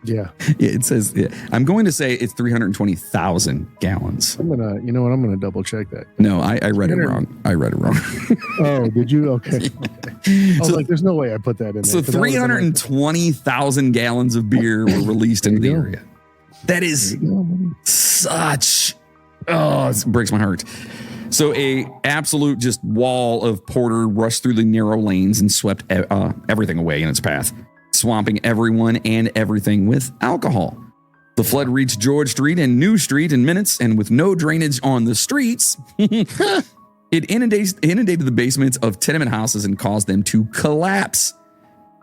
Yeah. It says, I'm going to say it's 320,000 gallons. I'm going to double check that. No, I read it wrong. Oh, did you? Okay. I was like, there's no way I put that in there. So 320,000 gallons of beer were released into the area. That is such, it breaks my heart. So a absolute just wall of porter rushed through the narrow lanes and swept everything away in its path, swamping everyone and everything with alcohol. The flood reached George Street and New Street in minutes, and with no drainage on the streets, it inundated the basements of tenement houses and caused them to collapse.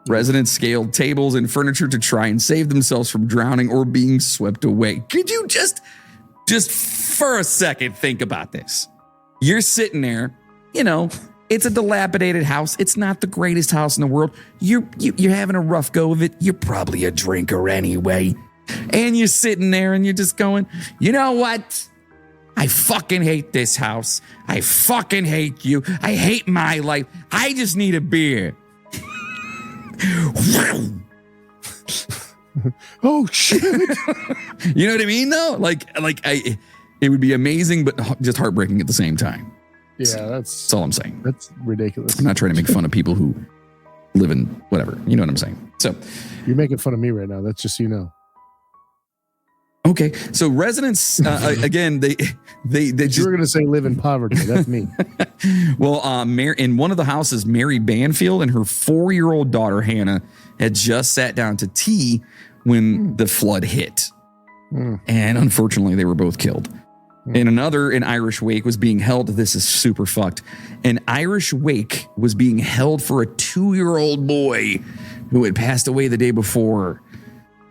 Residents scaled tables and furniture to try and save themselves from drowning or being swept away. Could you just for a second think about this? You're sitting there, it's a dilapidated house. It's not the greatest house in the world. You're having a rough go of it. You're probably a drinker anyway. And you're sitting there and you're just going, you know what? I fucking hate this house. I fucking hate you. I hate my life. I just need a beer. Oh shit. You know what I mean though? It would be amazing, but just heartbreaking at the same time. Yeah, that's all I'm saying. That's ridiculous. I'm not trying to make fun of people who live in whatever. You know what I'm saying? So you're making fun of me right now. That's just, Okay, so residents again, they just, you were going to say live in poverty. That's me. Well, in one of the houses, Mary Banfield and her 4-year-old daughter Hannah had just sat down to tea when the flood hit, and unfortunately, they were both killed. And another, an Irish wake was being held. This is super fucked. An Irish wake was being held for a 2-year-old boy who had passed away the day before.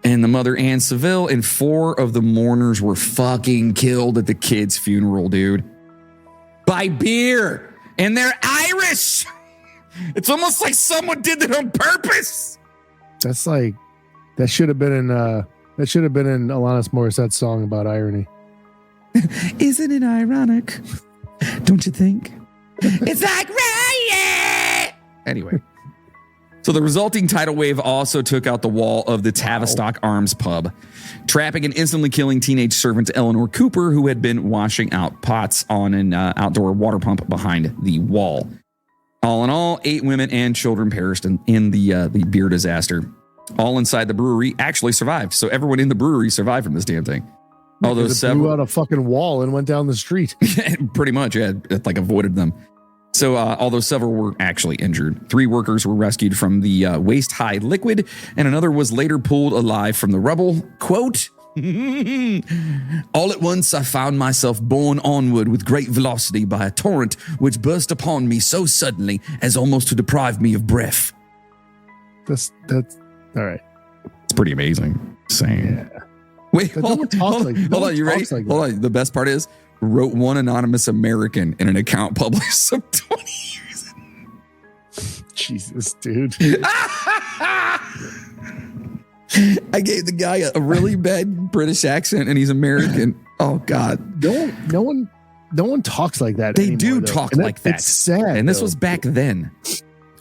And the mother, Anne Seville, and 4 of the mourners were fucking killed at the kid's funeral, dude. By beer. And they're Irish. It's almost like someone did that on purpose. That's like, that should have been in Alanis Morissette's song about irony. Isn't it ironic? Don't you think? It's like riot. Anyway. So the resulting tidal wave also took out the wall of the Tavistock Arms pub, trapping and instantly killing teenage servant Eleanor Cooper, who had been washing out pots on an outdoor water pump behind the wall. All in all, 8 women and children perished in the beer disaster. All inside the brewery actually survived. So everyone in the brewery survived from this damn thing. Although several blew out a fucking wall and went down the street. Pretty much, yeah, it avoided them. So, although several were actually injured, 3 workers were rescued from the waist-high liquid, and another was later pulled alive from the rubble. Quote, all at once I found myself borne onward with great velocity by a torrent which burst upon me so suddenly as almost to deprive me of breath. That's all right. It's pretty amazing. Saying. Yeah. Wait, hold on. You ready? Hold on. The best part is, wrote one anonymous American in an account published some 20 years ago. Jesus, dude. I gave the guy a really bad British accent and he's American. Oh God. No one talks like that. They anymore, do though. talk and like that. It's sad. And this was back then.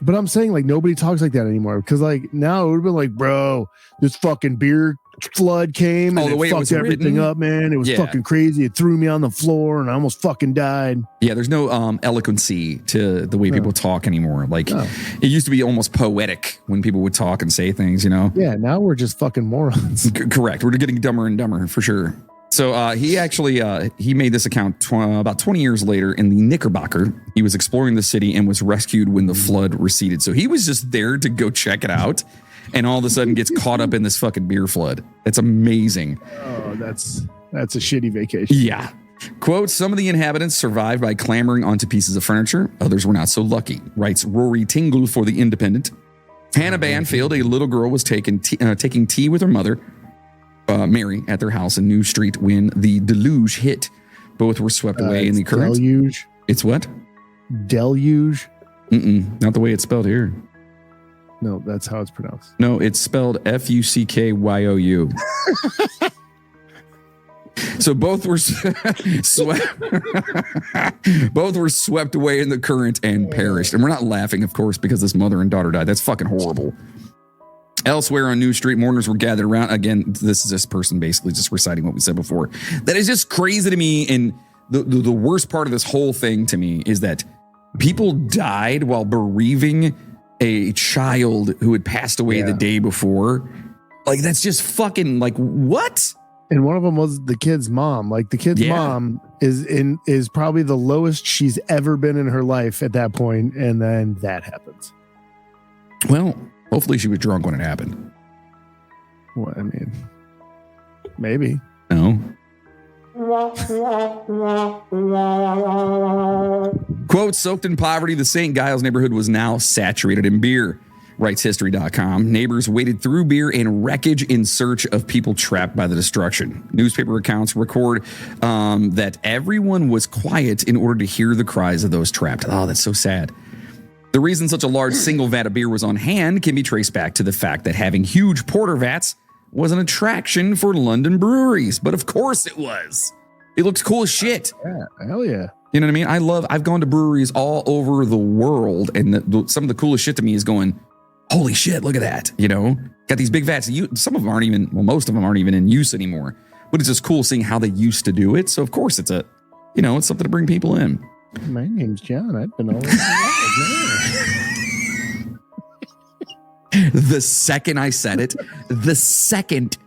But I'm saying nobody talks like that anymore. Because now it would have been like, bro, this fucking beer flood came and it fucked everything up, man. It was fucking crazy. It threw me on the floor and I almost fucking died. Yeah, there's no eloquency to the way people talk anymore. It used to be almost poetic when people would talk and say things, Yeah, now we're just fucking morons. Correct. We're getting dumber and dumber for sure. So he actually he made this account about 20 years later in the Knickerbocker. He was exploring the city and was rescued when the flood receded. So he was just there to go check it out. and all of a sudden gets caught up in this fucking beer flood. It's amazing. Oh, that's a shitty vacation. Yeah. Quote, some of the inhabitants survived by clambering onto pieces of furniture. Others were not so lucky, writes Rory Tingle for The Independent. Hannah Banfield, a little girl, was taking tea with her mother, Mary, at their house in New Street when the deluge hit. Both were swept away in the current. Deluge? It's what? Deluge? Not the way it's spelled here. No, that's how it's pronounced. No, it's spelled Fuckyou. So both were both were swept away in the current and perished. And we're not laughing, of course, because this mother and daughter died. That's fucking horrible. Elsewhere on New Street, mourners were gathered around. Again, this is this person basically just reciting what we said before. That is just crazy to me. And the worst part of this whole thing to me is that people died while bereaving a child who had passed away the day before. Like, that's just fucking like, what? And one of them was the kid's mom. Like, the kid's mom is probably the lowest she's ever been in her life at that point, and then that happens. Well, hopefully she was drunk when it happened. Well, I mean, maybe. No. Quote, soaked in poverty, the St. Giles neighborhood was now saturated in beer, writes History.com. Neighbors waded through beer and wreckage in search of people trapped by the destruction. Newspaper accounts record that everyone was quiet in order to hear the cries of those trapped. Oh, that's so sad. The reason such a large single vat of beer was on hand can be traced back to the fact that having huge porter vats was an attraction for London breweries. But of course it was. It looked cool as shit. Yeah, hell yeah. You know what I mean? I've gone to breweries all over the world, and some of the coolest shit to me is going, holy shit, look at that. You know, got these big vats. Some of them aren't even, well, most of them aren't even in use anymore. But it's just cool seeing how they used to do it. So of course it's it's something to bring people in. My name's John. I've been all over the world. The second I said it, the second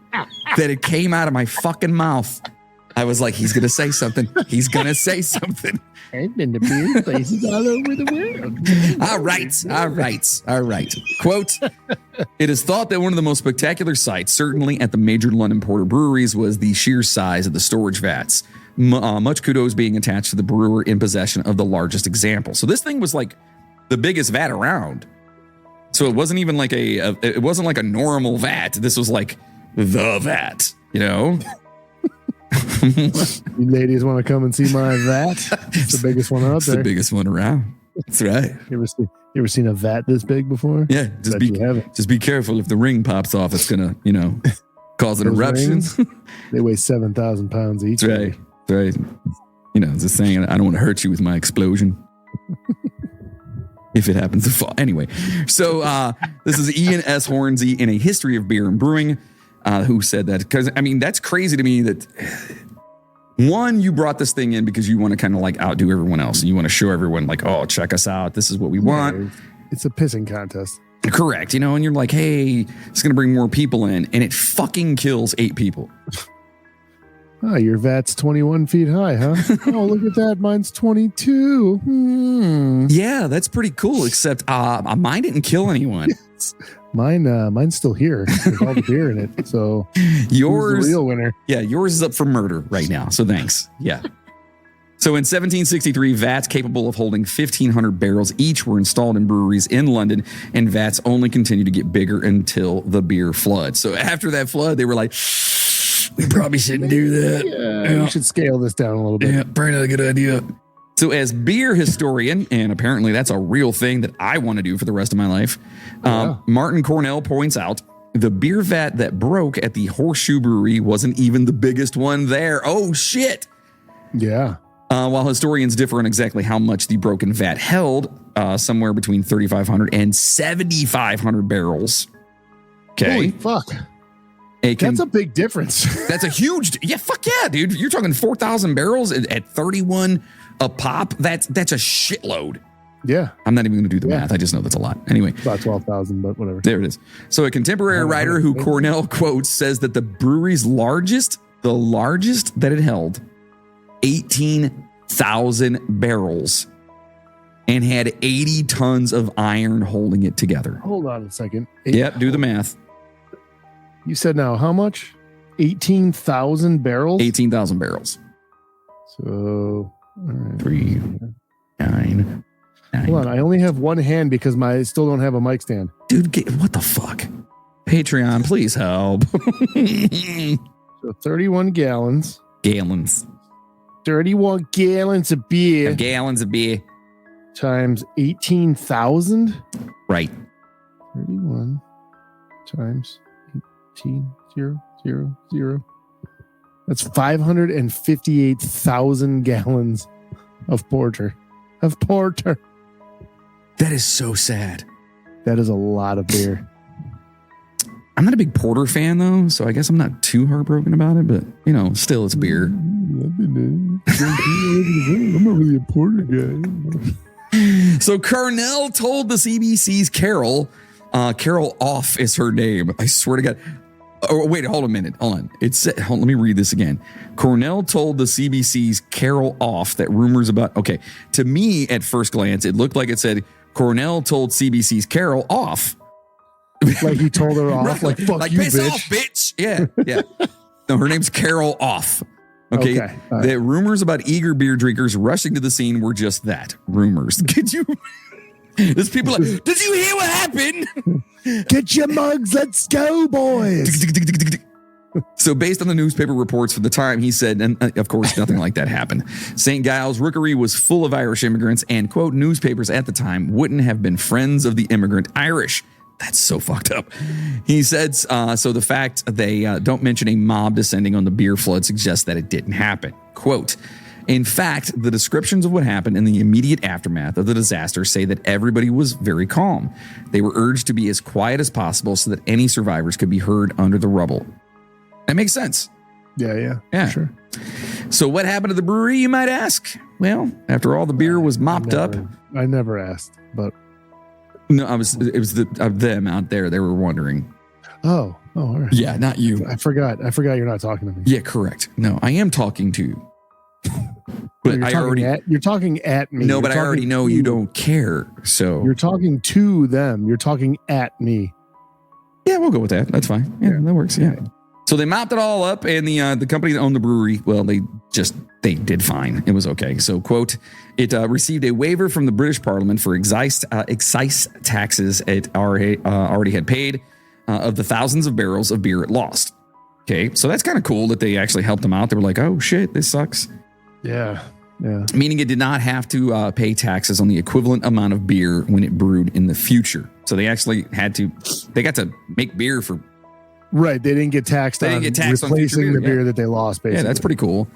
that it came out of my fucking mouth, I was like, he's going to say something. He's going to say something. I've been to beer places all over the world. All right. Quote, it is thought that one of the most spectacular sights, certainly at the major London porter breweries, was the sheer size of the storage vats. Much kudos being attached to the brewer in possession of the largest example. So this thing was like the biggest vat around. So it wasn't even like it wasn't like a normal vat. This was like the vat, you know? You ladies want to come and see my vat? It's the biggest one out there. The biggest one around. That's right. You ever seen a vat this big before? Yeah. Just be careful. If the ring pops off, it's gonna, cause an eruption. They weigh 7,000 pounds each. That's right. Just saying, I don't want to hurt you with my explosion. If it happens to fall. Anyway, so this is Ian S. Hornsey in A History of Beer and Brewing, who said that. Because, that's crazy to me that, one, you brought this thing in because you want to kind of like outdo everyone else. And you want to show everyone like, oh, check us out. This is what we want. It's a pissing contest. Correct. And you're like, hey, it's going to bring more people in. And it fucking kills 8 people. Oh, your vat's 21 feet high, huh? Oh, look at that. Mine's 22. Yeah, that's pretty cool, except mine didn't kill anyone. Mine's still here with all the beer in it. So yours, the real winner. Yeah, yours is up for murder right now. So thanks. Yeah. So in 1763, vats capable of holding 1,500 barrels each were installed in breweries in London, and vats only continued to get bigger until the beer flood. So after that flood, they were like, we probably shouldn't do that. Yeah, we should scale this down a little bit. Yeah, probably not a good idea. So as beer historian, and apparently that's a real thing that I want to do for the rest of my life, Martin Cornell points out the beer vat that broke at the Horseshoe Brewery wasn't even the biggest one there. Oh, shit. Yeah. While historians differ on exactly how much the broken vat held, somewhere between 3,500 and 7,500 barrels. Okay. Holy fuck. That's a big difference. That's a huge, fuck yeah, dude. You're talking 4,000 barrels at 31 a pop. That's a shitload. Yeah. I'm not even going to do the math. I just know that's a lot. Anyway. About 12,000, but whatever. There it is. So a contemporary writer who Cornell quotes says that the brewery's largest that it held, 18,000 barrels. and had 80 tons of iron holding it together. Hold on a second. Yep, do the math. You said now how much? 18,000 barrels? 18,000 barrels. So, all right. 3, 9. Hold on. I only have one hand because I still don't have a mic stand. Dude, what the fuck? Patreon, please help. So 31 gallons. Gallons. 31 gallons of beer. Gallons of beer. Times 18,000. Right. 31 times 18,000. That's 558,000 gallons of porter. That is so sad. That is a lot of beer. I'm not a big porter fan, though, so I guess I'm not too heartbroken about it, but, still, it's beer. I'm not really a porter guy. So Carnell told the CBC's Carol Off is her name. I swear to God. Oh, wait, hold a minute. Hold on. Let me read this again. Cornell told the CBC's Carol Off that rumors about, okay, to me at first glance, it looked like it said Cornell told CBC's Carol Off. Like he told her off, right, like fuck you, piss bitch. off, bitch. Yeah. No, her name's Carol Off. Okay. All right. That rumors about eager beer drinkers rushing to the scene were just that. Rumors. Could you? There's people like, did you hear what happened? Get your mugs. Let's go, boys. So based on the newspaper reports for the time, he said, and of course, nothing like that happened. St. Giles Rookery was full of Irish immigrants, and, quote, newspapers at the time wouldn't have been friends of the immigrant Irish. That's so fucked up. He said, so the fact they don't mention a mob descending on the beer flood suggests that it didn't happen. Quote, in fact, the descriptions of what happened in the immediate aftermath of the disaster say that everybody was very calm. They were urged to be as quiet as possible so that any survivors could be heard under the rubble. That makes sense. Yeah. Sure. So what happened to the brewery, you might ask? Well, after all the beer was mopped up. I never asked, but. No, it was them out there. They were wondering. Oh, all right. Yeah, not you. I forgot you're not talking to me. Yeah, correct. No, I am talking to you. But you're talking at me. No, but I already know you don't care. So you're talking to them. You're talking at me. Yeah, we'll go with that. That's fine. Yeah, that works. Yeah. So they mopped it all up, and the company that owned the brewery, well, they did fine. It was okay. So, quote, it received a waiver from the British Parliament for excise taxes it already had paid of the thousands of barrels of beer it lost. Okay, so that's kind of cool that they actually helped them out. They were like, oh shit, this sucks. Yeah. Meaning it did not have to pay taxes on the equivalent amount of beer when it brewed in the future. So they actually got to make beer for. Right, they didn't get taxed on replacing the beer that they lost, basically. Yeah, that's pretty cool.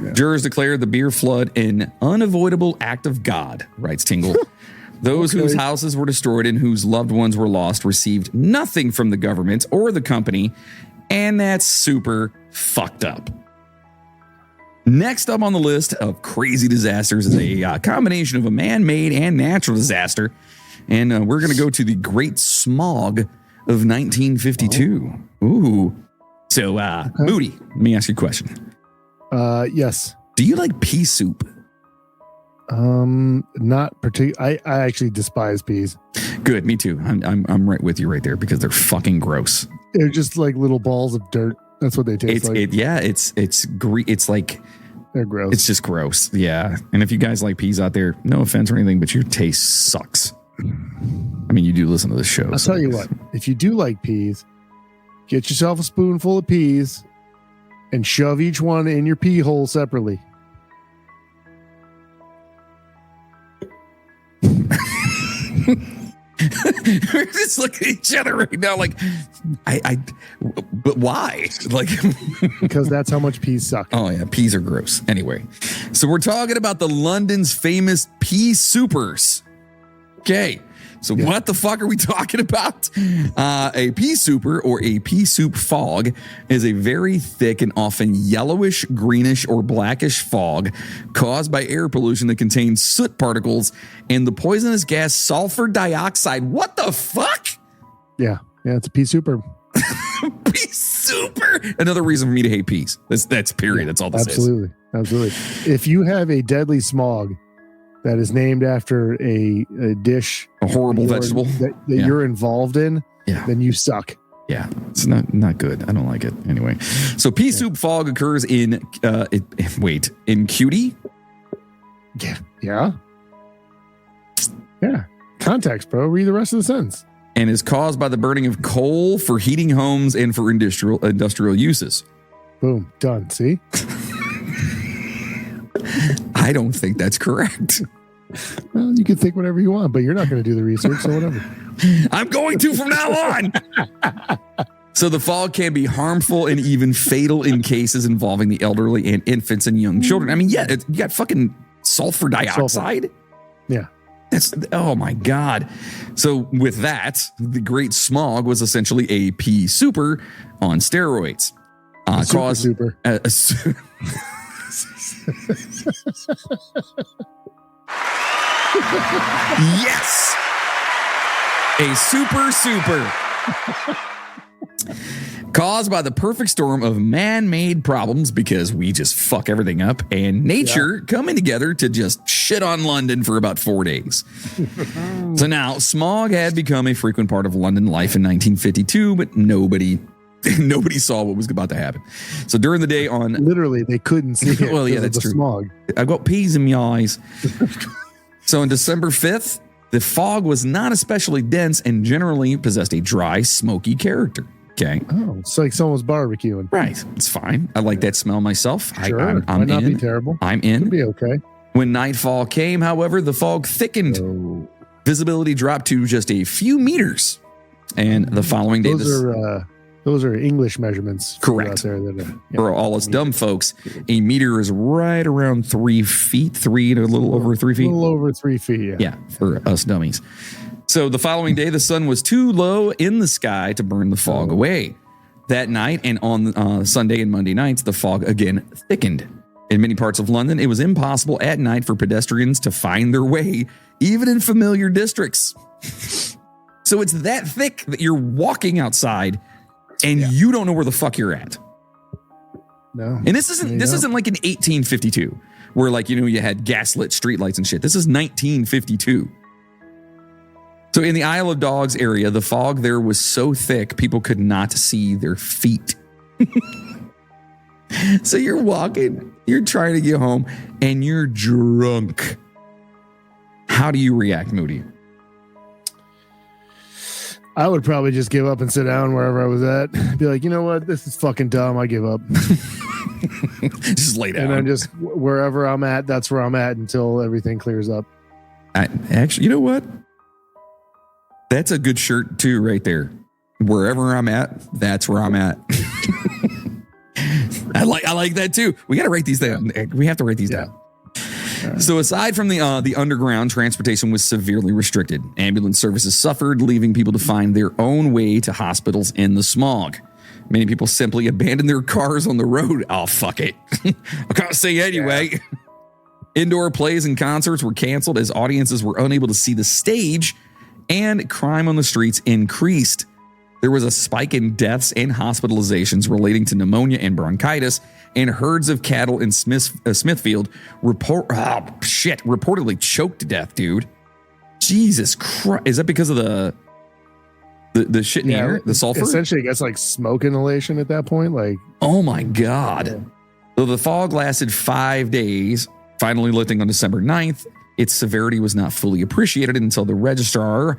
Yeah. Jurors declared the beer flood an unavoidable act of God, writes Tingle. Those whose houses were destroyed and whose loved ones were lost received nothing from the government or the company, and that's super fucked up. Next up on the list of crazy disasters is a combination of a man-made and natural disaster, and we're going to go to the Great Smog of 1952. Ooh. So, Moody, let me ask you a question. Yes. Do you like pea soup? Not particularly. I actually despise peas. Good, me too. I'm right with you right there because they're fucking gross. They're just like little balls of dirt. That's what they taste like. It's like they're gross. It's just gross. Yeah. And if you guys like peas out there, no offense or anything, but your taste sucks. I mean, you do listen to the show. I'll tell you what, if you do like peas, get yourself a spoonful of peas and shove each one in your pea hole separately. We're just looking at each other right now like, but why? Like, because that's how much peas suck. Oh, yeah. Peas are gross. Anyway, so we're talking about the London's famous pea soupers. Okay. So what the fuck are we talking about? A pea souper or a pea soup fog is a very thick and often yellowish, greenish, or blackish fog caused by air pollution that contains soot particles and the poisonous gas sulfur dioxide. What the fuck? Yeah, it's a pea souper. Pea souper. Another reason for me to hate peas. That's period. That's all this is. Absolutely. If you have a deadly smog that is named after a dish, a horrible vegetable that you're involved in, then you suck. Yeah, it's not good. I don't like it anyway. So pea soup fog occurs in Cutie. Yeah. Context, bro. Read the rest of the sentence. And is caused by the burning of coal for heating homes and for industrial uses. Boom, done. See? I don't think that's correct. Well, you can think whatever you want, but you're not going to do the research, so whatever. I'm going to from now on. So the fog can be harmful and even fatal in cases involving the elderly and infants and young children. I mean, you got fucking sulfur dioxide. Yeah. Oh my God. So with that, the Great Smog was essentially a pea super on steroids. Super. Yes. A super. Caused by the perfect storm of man-made problems because we just fuck everything up and nature coming together to just shit on London for about 4 days. So now smog had become a frequent part of London life in 1952, but nobody saw what was about to happen. So during the day on... Literally, they couldn't see it. Well, yeah, that's true. Smog. I've got peas in my eyes. So on December 5th, the fog was not especially dense and generally possessed a dry, smoky character. Okay. Oh, it's like someone was barbecuing. Right. It's fine. I like that smell myself. Sure. I'm Might not in. be terrible. I'm in. It'll be okay. When nightfall came, however, the fog thickened. Oh. Visibility dropped to just a few meters. And the following day... Those are English measurements. Correct. For all us dumb folks, a meter is right around 3 feet, a little over 3 feet. A little over 3 feet, yeah. Yeah, for us dummies. So the following day, the sun was too low in the sky to burn the fog away. That night and on Sunday and Monday nights, the fog again thickened. In many parts of London, it was impossible at night for pedestrians to find their way, even in familiar districts. So it's that thick that you're walking outside and you don't know where the fuck you're at. No. And this isn't like in 1852 where you had gaslit streetlights and shit. This is 1952. So in the Isle of Dogs area, the fog there was so thick people could not see their feet. So you're walking, you're trying to get home, and you're drunk. How do you react, Moody? I would probably just give up and sit down wherever I was at. Be like, you know what? This is fucking dumb. I give up. Just lay down. And then just wherever I'm at, that's where I'm at until everything clears up. Actually, you know what? That's a good shirt too, right there. Wherever I'm at, that's where I'm at. I like that too. We got to write these down. We have to write these down. So aside from the underground, transportation was severely restricted. Ambulance services suffered, leaving people to find their own way to hospitals in the smog. Many people simply abandoned their cars on the road. Oh, fuck it. I can't say anyway. Yeah. Indoor plays and concerts were canceled as audiences were unable to see the stage, and crime on the streets increased. There was a spike in deaths and hospitalizations relating to pneumonia and bronchitis, and herds of cattle in Smithfield reportedly choked to death, dude. Jesus Christ. Is that because of the shit in the air? The sulfur? Essentially, it gets like smoke inhalation at that point. Like, oh my God. Yeah. So the fog lasted 5 days, finally lifting on December 9th. Its severity was not fully appreciated until the Registrar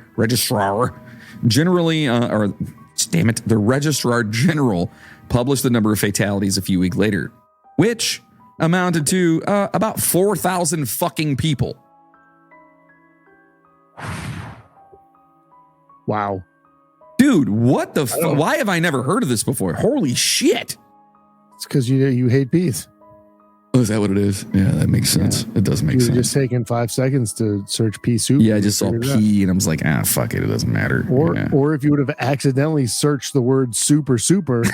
General published the number of fatalities a few weeks later, which amounted to about 4,000 fucking people. Wow. Dude, what the fuck? Why have I never heard of this before? Holy shit. It's because you hate peas. Oh, is that what it is? Yeah, that makes sense. Yeah. It does make sense. You just taking 5 seconds to search pea soup. Yeah, I just saw pea and I was like, fuck it. It doesn't matter. Or if you would have accidentally searched the word super. The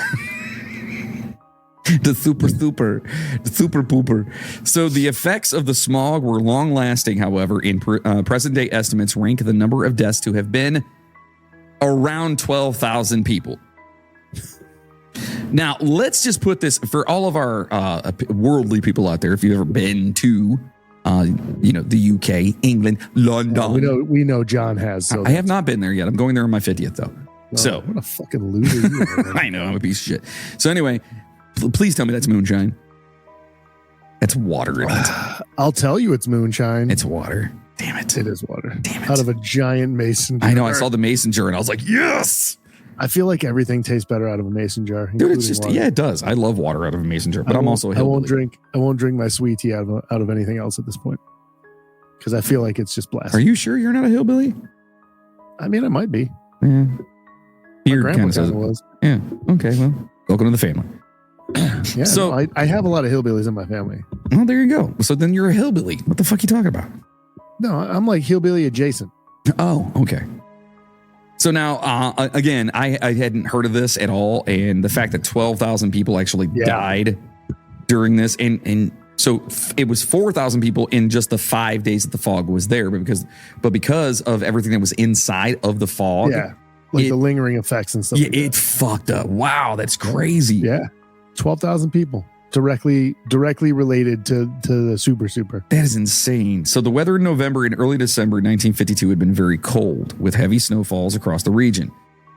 super pooper. So the effects of the smog were long lasting, however. In present day estimates rank the number of deaths to have been around 12,000 people. Now, let's just put this for all of our worldly people out there. If you've ever been to the UK, England, London. We know John has. So I have not been there yet. I'm going there on my 50th though. So what a fucking loser you are. I know, I'm a piece of shit. So anyway, please tell me that's moonshine. That's water in it. I'll tell you it's moonshine. It's water. Damn it. It is water. Damn it. Out of a giant mason jar. I know. I saw the mason jar and I was like, yes. I feel like everything tastes better out of a mason jar. Dude, it's just, water. yeah, it does. I love water out of a mason jar, but I'm also a hillbilly. I won't drink my sweet tea out of anything else at this point. Because I feel like it's just blasphemy. Are you sure you're not a hillbilly? I mean, I might be. Yeah. My grandpa kind of was. Yeah. Okay. Well, welcome to the family. Yeah. So no, I have a lot of hillbillies in my family. Well, there you go. So then you're a hillbilly. What the fuck are you talking about? No, I'm like hillbilly adjacent. Oh, okay. So now, again, I hadn't heard of this at all. And the fact that 12,000 people actually died during this. And so it was 4,000 people in just the 5 days that the fog was there. But because of everything that was inside of the fog. Yeah. Like the lingering effects and stuff. Yeah, it fucked up. Wow, that's crazy. Yeah. 12,000 people directly related to the super. That is insane. So the weather in November and early December 1952 had been very cold with heavy snowfalls across the region.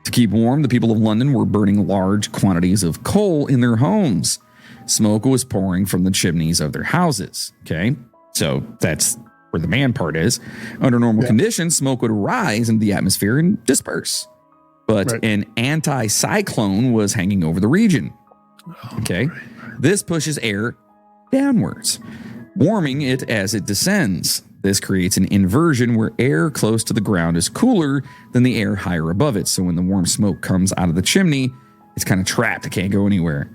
To keep warm, the people of London were burning large quantities of coal in their homes. Smoke was pouring from the chimneys of their houses. Okay. So that's where the man part is. Under normal conditions, smoke would rise into the atmosphere and disperse. But an anti-cyclone was hanging over the region. Okay. This pushes air downwards, warming it as it descends. This creates an inversion where air close to the ground is cooler than the air higher above it. So when the warm smoke comes out of the chimney, it's kind of trapped. It can't go anywhere.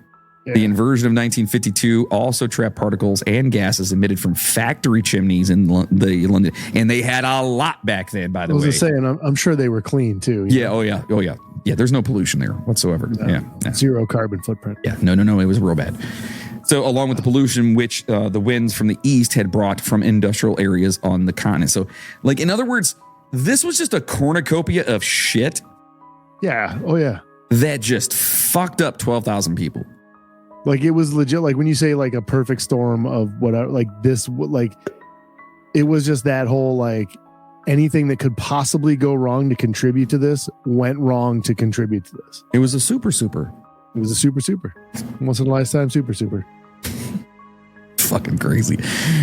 Yeah. The inversion of 1952 also trapped particles and gases emitted from factory chimneys in the London. And they had a lot back then, by the way. I was just saying, I'm sure they were clean too. Yeah. Know? Oh, yeah. Yeah, there's no pollution there whatsoever. No. Zero carbon footprint. Yeah. No. It was real bad. So along with the pollution, which the winds from the east had brought from industrial areas on the continent. So like, in other words, this was just a cornucopia of shit. Yeah. Oh, yeah. That just fucked up 12,000 people. Like it was legit. Like when you say like a perfect storm of whatever, like this, like it was just that whole, like anything that could possibly go wrong to contribute to this went wrong to contribute to this. It was a super. It was a super. Once in a lifetime super. Fucking crazy.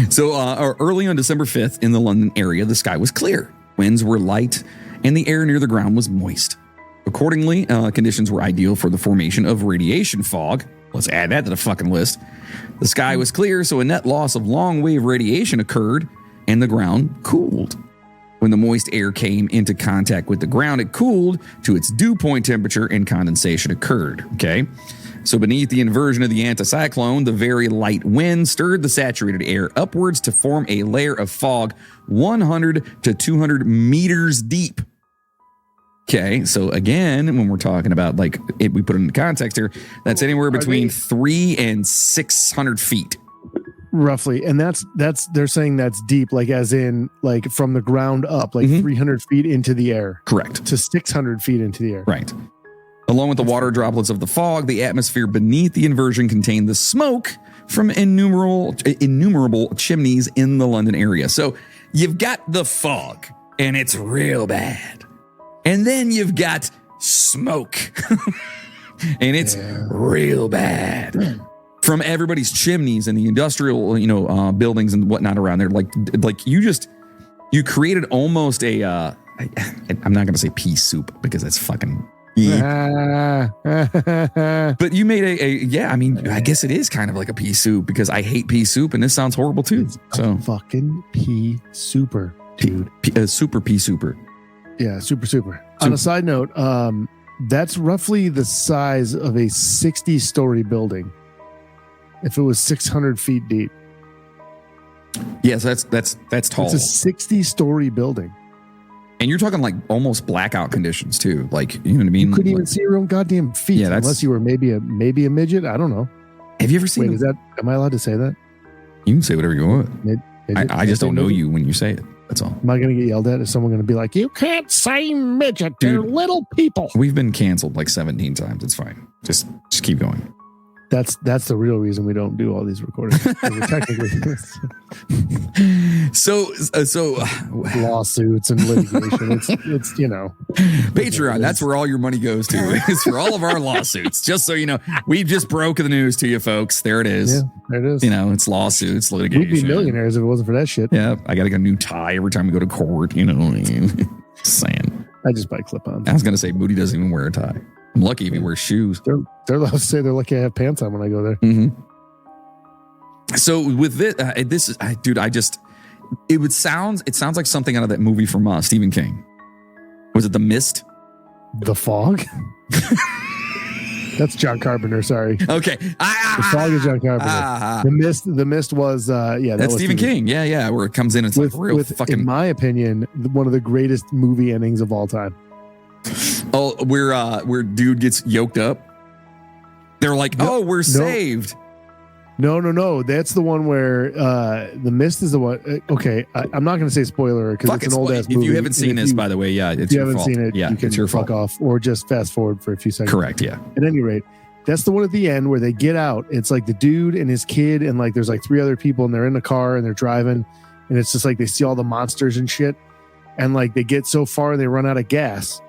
So early on December 5th in the London area, the sky was clear. Winds were light and the air near the ground was moist. Accordingly, conditions were ideal for the formation of radiation fog. Let's add that to the fucking list. The sky was clear, so a net loss of long wave radiation occurred and the ground cooled. When the moist air came into contact with the ground, it cooled to its dew point temperature and condensation occurred. Okay. So beneath the inversion of the anticyclone, the very light wind stirred the saturated air upwards to form a layer of fog 100 to 200 meters deep. Okay, so again, when we're talking about like we put it in context here, that's anywhere between 300 and 600 feet. Roughly. And that's they're saying that's deep, like as in like from the ground up, like 300 feet into the air. Correct. To 600 feet into the air. Right. Along with the water droplets of the fog, the atmosphere beneath the inversion contained the smoke from innumerable chimneys in the London area. So you've got the fog and it's real bad. And then you've got smoke and it's real bad from everybody's chimneys and the industrial, buildings and whatnot around there. Like you created almost a, I'm not going to say pea soup because that's fucking, but you made I guess it is kind of like a pea soup because I hate pea soup and this sounds horrible too. So fucking pea souper, dude. Super pea souper. Yeah, super. On a side note, that's roughly the size of a 60-story building. If it was 600 feet deep. Yes, that's tall. It's a 60-story building. And you're talking like almost blackout conditions too. Like, you know what I mean? You couldn't even see your own goddamn feet unless you were maybe a midget. I don't know. Have you ever seen? Wait, am I allowed to say that? You can say whatever you want. I just don't know you when you say it. That's all. Am I going to get yelled at? Is someone going to be like, you can't say midget? They're little people. We've been canceled like 17 times. It's fine. Just keep going. That's the real reason we don't do all these recordings. We're technically So lawsuits and litigation. It's Patreon. That's where all your money goes to. It's for all of our lawsuits. Just so you know, we just broke the news to you, folks. There it is. Yeah, there it is. It's lawsuits, litigation. We'd be millionaires if it wasn't for that shit. Yeah, I got to get a new tie every time we go to court. You know what I mean? Saying. I just buy clip-ons. I was gonna say Moody doesn't even wear a tie. I'm lucky if he wears shoes. They're allowed to say they're lucky I have pants on when I go there. Mm-hmm. So with this, it sounds like something out of that movie from Stephen King. Was it The Mist? The Fog? That's John Carpenter. Sorry. Okay. The Fog is John Carpenter. The Mist was that's Stephen King. Yeah. Where it comes in, it's like real fucking. In my opinion, one of the greatest movie endings of all time. Oh, where dude gets yoked up. They're like, we're saved. No. That's the one where The Mist is the one. Okay, I'm not going to say spoiler because it's an old ass movie. If you haven't seen this, by the way, it's your fault. If you haven't seen it, you can it's your fuck fault. off or just fast forward for a few seconds. Correct. Yeah. At any rate, that's the one at the end where they get out. It's like the dude and his kid and like there's like 3 other people and they're in the car and they're driving and it's just like they see all the monsters and shit and like they get so far they run out of gas.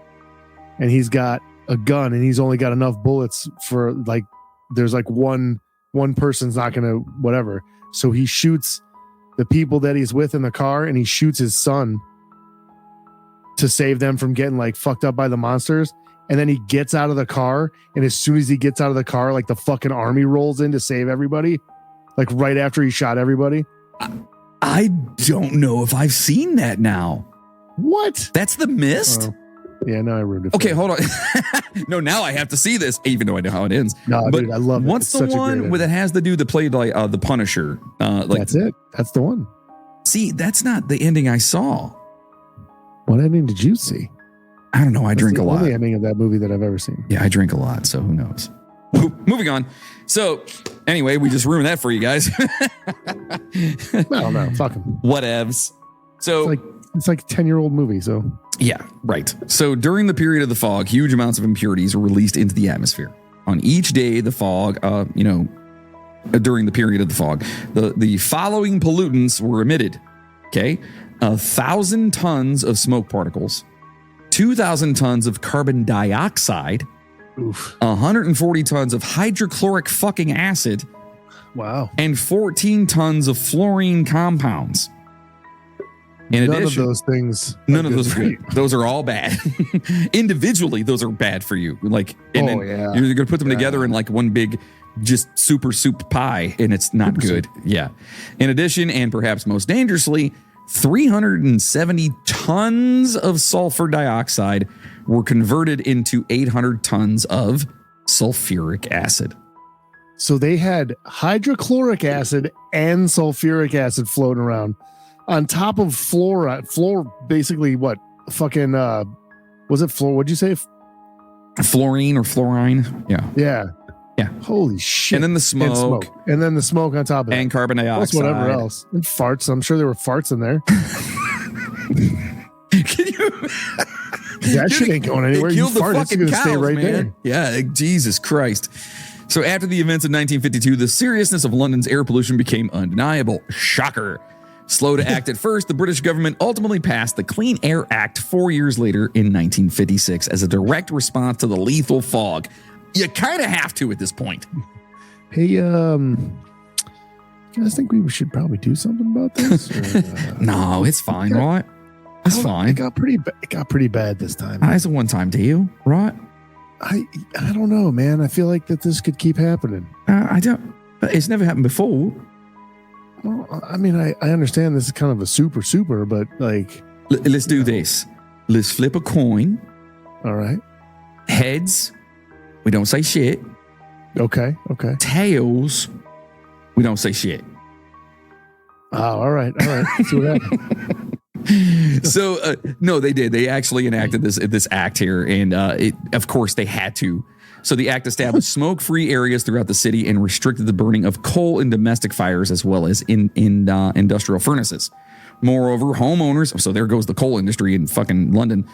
And he's got a gun and he's only got enough bullets for like, there's like one person's not going to whatever. So he shoots the people that he's with in the car and he shoots his son to save them from getting like fucked up by the monsters. And then he gets out of the car. And as soon as he gets out of the car, like the fucking army rolls in to save everybody. Like right after he shot everybody. I don't know if I've seen that now. What? That's The Mist? Yeah, no, I ruined it. Okay, hold on. No, now I have to see this, even though I know how it ends. No, but dude, I love it. What's the one where that has the dude that played like the Punisher? That's it. That's the one. See, that's not the ending I saw. What ending did you see? I don't know. I drink a lot. That's the only ending of that movie that I've ever seen. Yeah, I drink a lot, so who knows? Moving on. So, anyway, we just ruined that for you guys. I don't know. Fuck them. Whatevs. So it's like a 10-year-old movie. So yeah, right. So during the period of the fog, huge amounts of impurities are released into the atmosphere. On each day, the fog, during the period of the fog, the following pollutants were emitted. Okay, 1,000 tons of smoke particles, 2,000 tons of carbon dioxide. Oof. 140 tons of hydrochloric fucking acid. Wow. And 14 tons of fluorine compounds. In addition, of those things. None of those. Those are all bad. Individually, those are bad for you. Like, and then you're going to put them together in like one big, just super soup pie, and it's not good. Yeah. In addition, and perhaps most dangerously, 370 tons of sulfur dioxide were converted into 800 tons of sulfuric acid. So they had hydrochloric acid and sulfuric acid floating around on top of fluoride. Basically what? Fucking, was it fluor? What'd you say? Fluorine or fluorine? Yeah. Yeah. Yeah. Holy shit. And then the smoke. And then the smoke on top of it. And carbon dioxide. Plus whatever else. And farts. I'm sure there were farts in there. Can you... That shit ain't going anywhere. You fart, it's going to stay right there. Yeah, Jesus Christ. So after the events of 1952, the seriousness of London's air pollution became undeniable. Shocker. Slow to act at first, the British government ultimately passed the Clean Air Act 4 years later in 1956 as a direct response to the lethal fog. You kind of have to at this point. Hey, you guys think we should probably do something about this? Or, no, it's fine, right? It's fine. It got pretty bad this time. It's a one-time deal, right? I don't know, man. I feel like that this could keep happening. I don't. But it's never happened before. Well, I mean, I understand this is kind of a super, but like, let's do this. Let's flip a coin. All right. Heads, we don't say shit. Okay. Tails, we don't say shit. Oh, all right. Let's see what happens. So no, they did. They actually enacted this act here, and of course they had to. So the act established smoke-free areas throughout the city and restricted the burning of coal in domestic fires as well as in industrial furnaces. Moreover, homeowners. So there goes the coal industry in fucking London.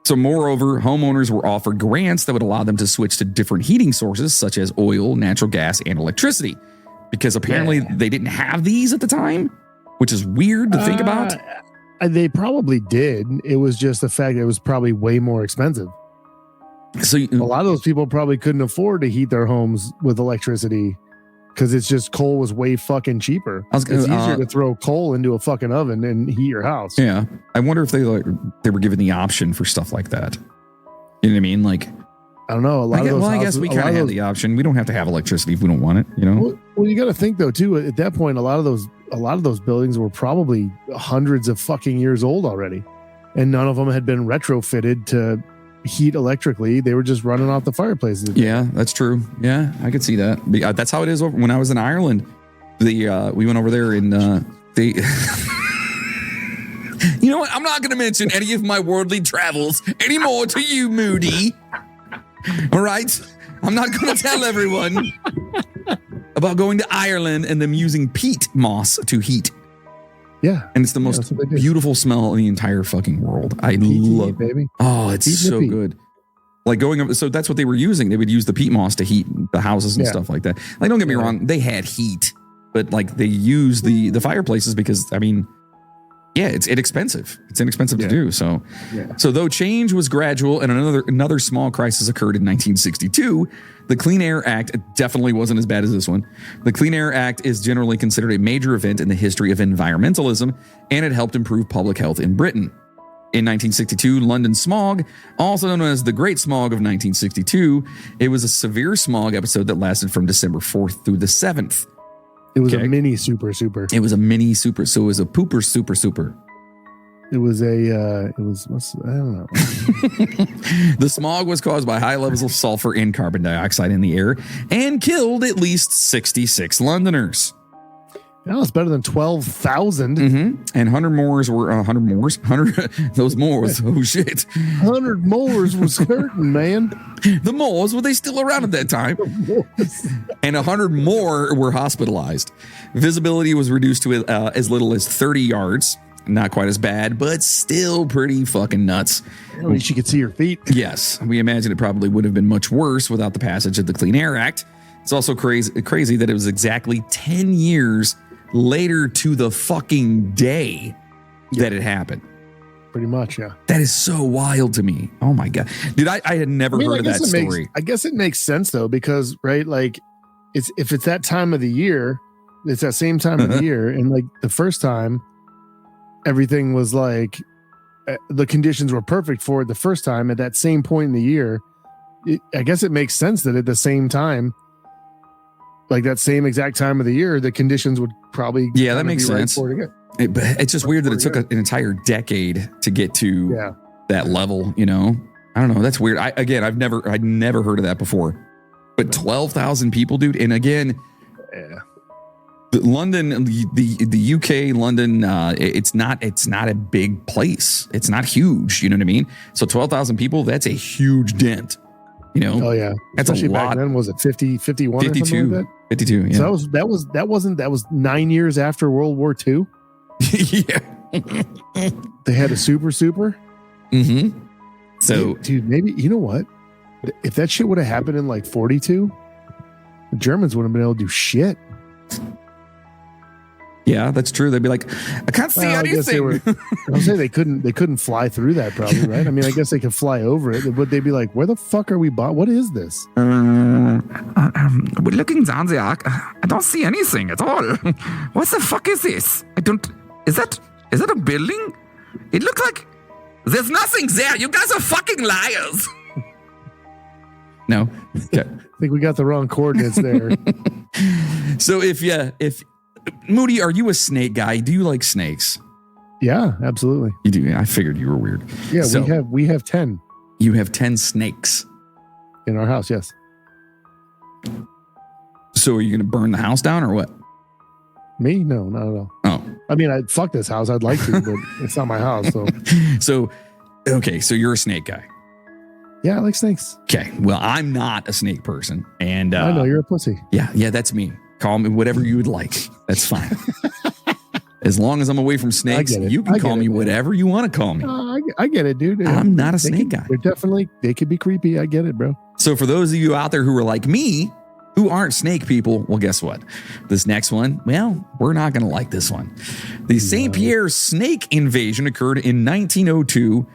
So moreover, homeowners were offered grants that would allow them to switch to different heating sources such as oil, natural gas, and electricity. Because apparently they didn't have these at the time, which is weird to think about. They probably did. It was just the fact that it was probably way more expensive. So a lot of those people probably couldn't afford to heat their homes with electricity because it's just coal was way fucking cheaper. It's easier to throw coal into a fucking oven and heat your house. Yeah. I wonder if they were given the option for stuff like that. You know what I mean? Like, I don't know. I guess we kind of have the option. We don't have to have electricity if we don't want it, you know? Well, you got to think though, too, at that point, a lot of those buildings were probably hundreds of fucking years old already. And none of them had been retrofitted to heat electrically. They were just running off the fireplaces. Yeah, that's true. Yeah, I could see that. That's how it is when I was in Ireland. We went over there and they you know what? I'm not going to mention any of my worldly travels anymore to you, Moody. All right? I'm not going to tell everyone about going to Ireland and them using peat moss to heat. Yeah. And it's the most beautiful smell in the entire fucking world. I love it, baby. Oh, it's so good. Like going over, so that's what they were using. They would use the peat moss to heat the houses and stuff like that. Like, don't get me wrong, they had heat, but like they use the fireplaces because, I mean, yeah, it's inexpensive. It's inexpensive to do. So, so though change was gradual and another small crisis occurred in 1962, the Clean Air Act definitely wasn't as bad as this one. The Clean Air Act is generally considered a major event in the history of environmentalism, and it helped improve public health in Britain. In 1962, London smog, also known as the Great Smog of 1962, it was a severe smog episode that lasted from December 4th through the 7th. It was a mini super. It was a mini super. So it was a pooper super. It was I don't know. The smog was caused by high levels of sulfur and carbon dioxide in the air and killed at least 66 Londoners. Well, it's better than 12,000. Mm-hmm. And 100 Moors were 100 Moors. 100 those Moors. Oh shit! 100 Moors was hurting, man. The Moors were they still around at that time? And 100 more were hospitalized. Visibility was reduced to as little as 30 yards. Not quite as bad, but still pretty fucking nuts. At least you could see your feet. Yes, we imagine it probably would have been much worse without the passage of the Clean Air Act. It's also crazy that it was exactly 10 years later to the fucking day that it happened. Pretty much, yeah. That is so wild to me. Oh my God. Dude, I had never heard of that story. I guess it makes sense though, because, right, like if it's that time of the year, it's that same time of the year. And like the first time, everything was like, the conditions were perfect for it the first time at that same point in the year. I guess it makes sense that at the same time, like that same exact time of the year, the conditions would probably that makes sense. Right but it's just weird that it took an entire decade to get to that level. You know, I don't know. That's weird. I'd never heard of that before. But 12,000 people, dude. And again, London, the UK, London, it's not a big place. It's not huge. You know what I mean? So 12,000 people, that's a huge dent. You know? Oh yeah. That's especially a lot. Back then, was it 50, 51 52, or something like that? 52. Yeah. So that was 9 years after World War II. Yeah. They had a super. Mm-hmm. So dude, maybe, you know what? If that shit would have happened in like 42, the Germans wouldn't have been able to do shit. Yeah, that's true. They'd be like, I can't see anything. I'll say they couldn't fly through that probably, right? I mean, I guess they could fly over it, but they'd be like, where the fuck are we? What is this? We're looking down the arc. I don't see anything at all. What the fuck is this? Is that a building? It looks like there's nothing there. You guys are fucking liars. No. Okay. I think we got the wrong coordinates there. So if Moody, are you a snake guy? Do you like snakes? Yeah, absolutely. You do. I figured you were weird. Yeah, so, we have 10. You have 10 snakes in our house. Yes. So are you going to burn the house down or what? Me? No, not at all. Oh, I mean, I'd fuck this house. I'd like to, but it's not my house. So okay. So you're a snake guy. Yeah, I like snakes. Okay. Well, I'm not a snake person, and I know you're a pussy. Yeah, that's me. Call me whatever you would like. That's fine. As long as I'm away from snakes, you can call me whatever you want to call me. I get it, dude. I'm not a snake guy. They could be creepy. I get it, bro. So for those of you out there who are like me, who aren't snake people, well, guess what? This next one, well, we're not going to like this one. The St. Pierre snake invasion occurred in 1902,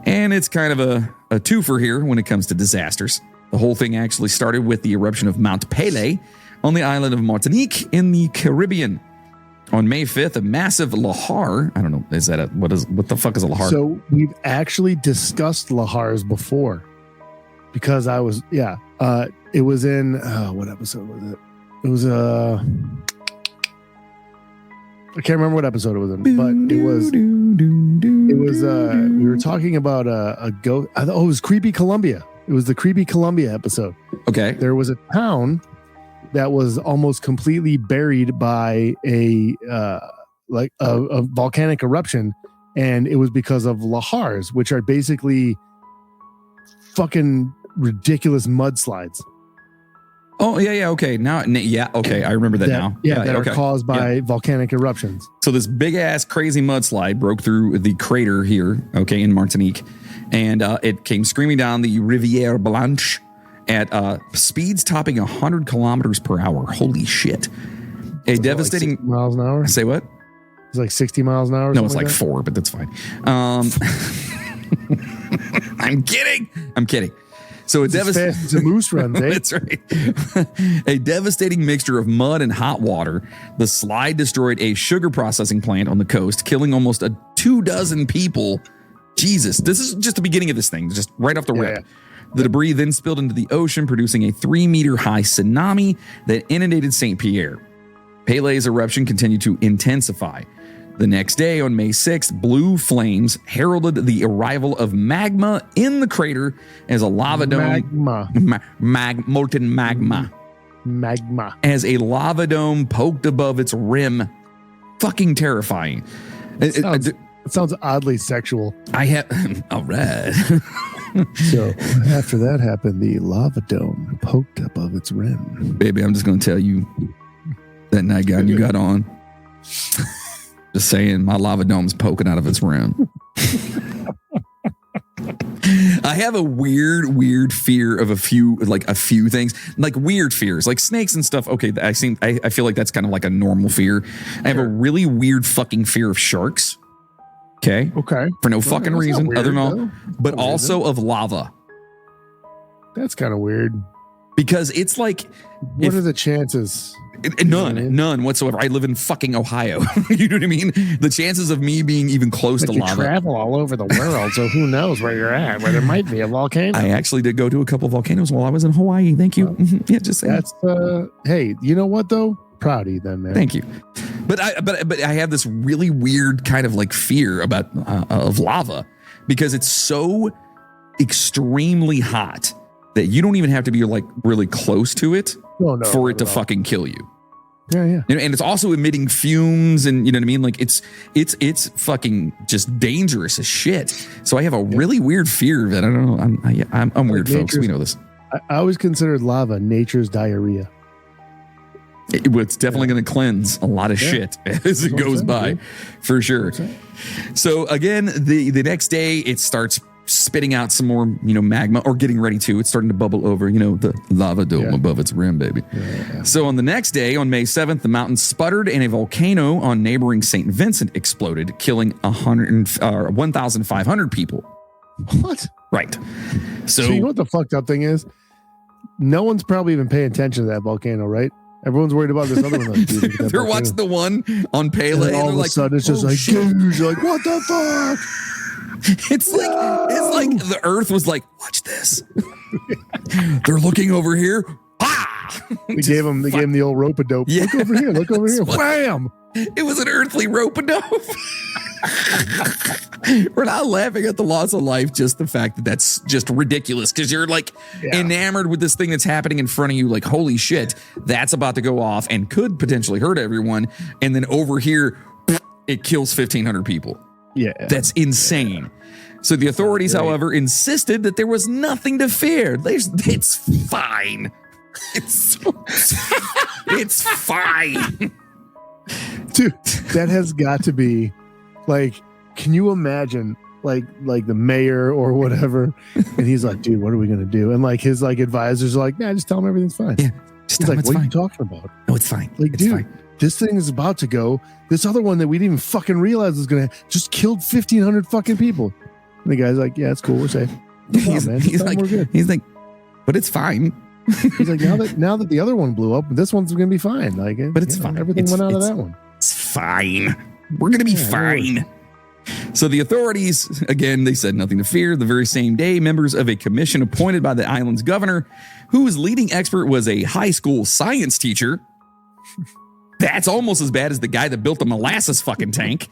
and it's kind of a twofer here when it comes to disasters. The whole thing actually started with the eruption of Mount Pelée on the island of Martinique in the Caribbean. On May 5th, a massive lahar, I don't know, what the fuck is a lahar? So we've actually discussed lahars before because it was in, what episode was it? It was, I can't remember what episode it was in, but we were talking about a ghost. It was Creepy Columbia. It was the Creepy Columbia episode. Okay. There was a town that was almost completely buried by a volcanic eruption, and it was because of lahars, which are basically fucking ridiculous mudslides. Oh yeah, okay. Okay, I remember that now. Yeah, that are caused by volcanic eruptions. So this big ass crazy mudslide broke through the crater here, okay, in Martinique, and it came screaming down the Rivière Blanche at speeds topping 100 kilometers per hour. Holy shit. A devastating... Like 60 miles an hour? Say what? It's like 60 miles an hour? No, it's like 4, but that's fine. I'm kidding. So it's as fast as a moose runs, eh? That's right. A devastating mixture of mud and hot water. The slide destroyed a sugar processing plant on the coast, killing almost 24 people. Jesus, this is just the beginning of this thing, just right off the rip. Yeah. The debris then spilled into the ocean, producing a 3-meter high tsunami that inundated St. Pierre. Pelé's eruption continued to intensify. The next day, on May 6th, blue flames heralded the arrival of magma in the crater as a lava dome. Molten magma. As a lava dome poked above its rim. Fucking terrifying. It sounds oddly sexual. All right. So after that happened, the lava dome poked above its rim. Baby, I'm just going to tell you that nightgown you got on. Just saying, my lava dome's poking out of its rim. I have a weird fear of a few things, like weird fears, like snakes and stuff. Okay, I feel like that's kind of like a normal fear. I have a really weird fucking fear of sharks. Okay. For no fucking reason other than all, but also of lava. That's kind of weird. Because it's like, what are the chances? None whatsoever. I live in fucking Ohio. You know what I mean? The chances of me being even close to lava. You travel all over the world, so who knows where you're at, where there might be a volcano. I actually did go to a couple volcanoes while I was in Hawaii. Thank you. Yeah, just saying. That's hey, you know what though? Proud of you then, man. Thank you. But I have this really weird kind of like fear about of lava because it's so extremely hot that you don't even have to be like really close to it for it to fucking kill you. Yeah. And it's also emitting fumes, and you know what I mean? Like it's fucking just dangerous as shit. So I have a really weird fear of it. I don't know. I'm weird, folks. We know this. I always considered lava nature's diarrhea. It's definitely going to cleanse a lot of shit as it goes by, for sure. So again, the next day it starts spitting out some more, magma, or getting ready to. It's starting to bubble over, the lava dome above its rim, baby. Yeah. So on the next day, on May 7th, the mountain sputtered and a volcano on neighboring St. Vincent exploded, killing 1,500 people. What? Right. So you know what the fucked up thing is? No one's probably even paying attention to that volcano, right? Everyone's worried about this other one. They're watching the one on Pelée, and all of a sudden it's just like, huge. Like, what the fuck? It's like the earth was like, watch this. They're looking over here. They gave him the old rope-a-dope. Yeah. Look over here. Wham! It was an earthly rope-a-dope. We're not laughing at the loss of life, just the fact that that's just ridiculous because you're like enamored with this thing that's happening in front of you. Like, holy shit, that's about to go off and could potentially hurt everyone. And then over here, it kills 1,500 people. Yeah. That's insane. So the authorities, however, insisted that there was nothing to fear. It's fine. It's fine. Dude, that has got to be like, can you imagine like the mayor or whatever? And he's like, dude, what are we going to do? And like his like advisors are like, nah, just tell him everything's fine. Yeah. Just he's tell like, him what it's are you fine. talking about? No, it's fine. Like, it's dude, fine. this thing is about to go. This other one that we didn't even fucking realize was going to just killed 1,500 fucking people. And the guy's like, yeah, it's cool. We're safe. No problem, man. Just tell him we're good. He's like, but it's fine. He's like, now that the other one blew up, this one's going to be fine. Like, but it's fine. Everything went out of that one. It's fine. We're going to be fine. So the authorities, again, they said nothing to fear. The very same day, members of a commission appointed by the island's governor, whose leading expert was a high school science teacher. That's almost as bad as the guy that built the molasses fucking tank.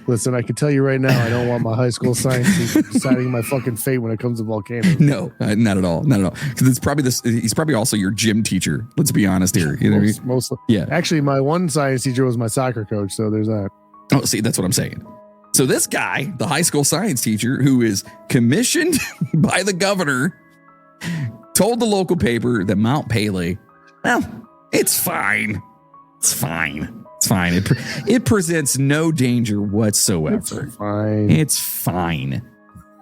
Listen, I can tell you right now, I don't want my high school science teacher deciding my fucking fate when it comes to volcanoes. No, not at all. Not at all. Because it's probably this. He's probably also your gym teacher. Let's be honest here. You know what I mean? Mostly. Yeah. Actually, my one science teacher was my soccer coach, so there's that. Oh, see, that's what I'm saying. So this guy, the high school science teacher, who is commissioned by the governor, told the local paper that Mount Pele, well, it's fine. It's fine. It's fine. It presents no danger whatsoever. It's fine. It's fine.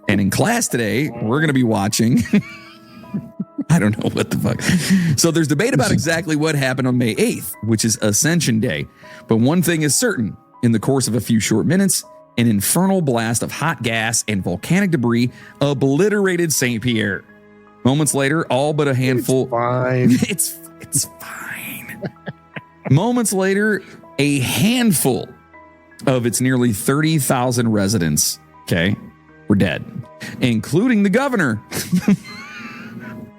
And in class today, we're going to be watching. I don't know what the fuck. So there's debate about exactly what happened on May 8th, which is Ascension Day. But one thing is certain. In the course of a few short minutes, an infernal blast of hot gas and volcanic debris obliterated St. Pierre. Moments later, all but a handful. It's fine. It's fine. Moments later, a handful of its nearly 30,000 residents, were dead, including the governor.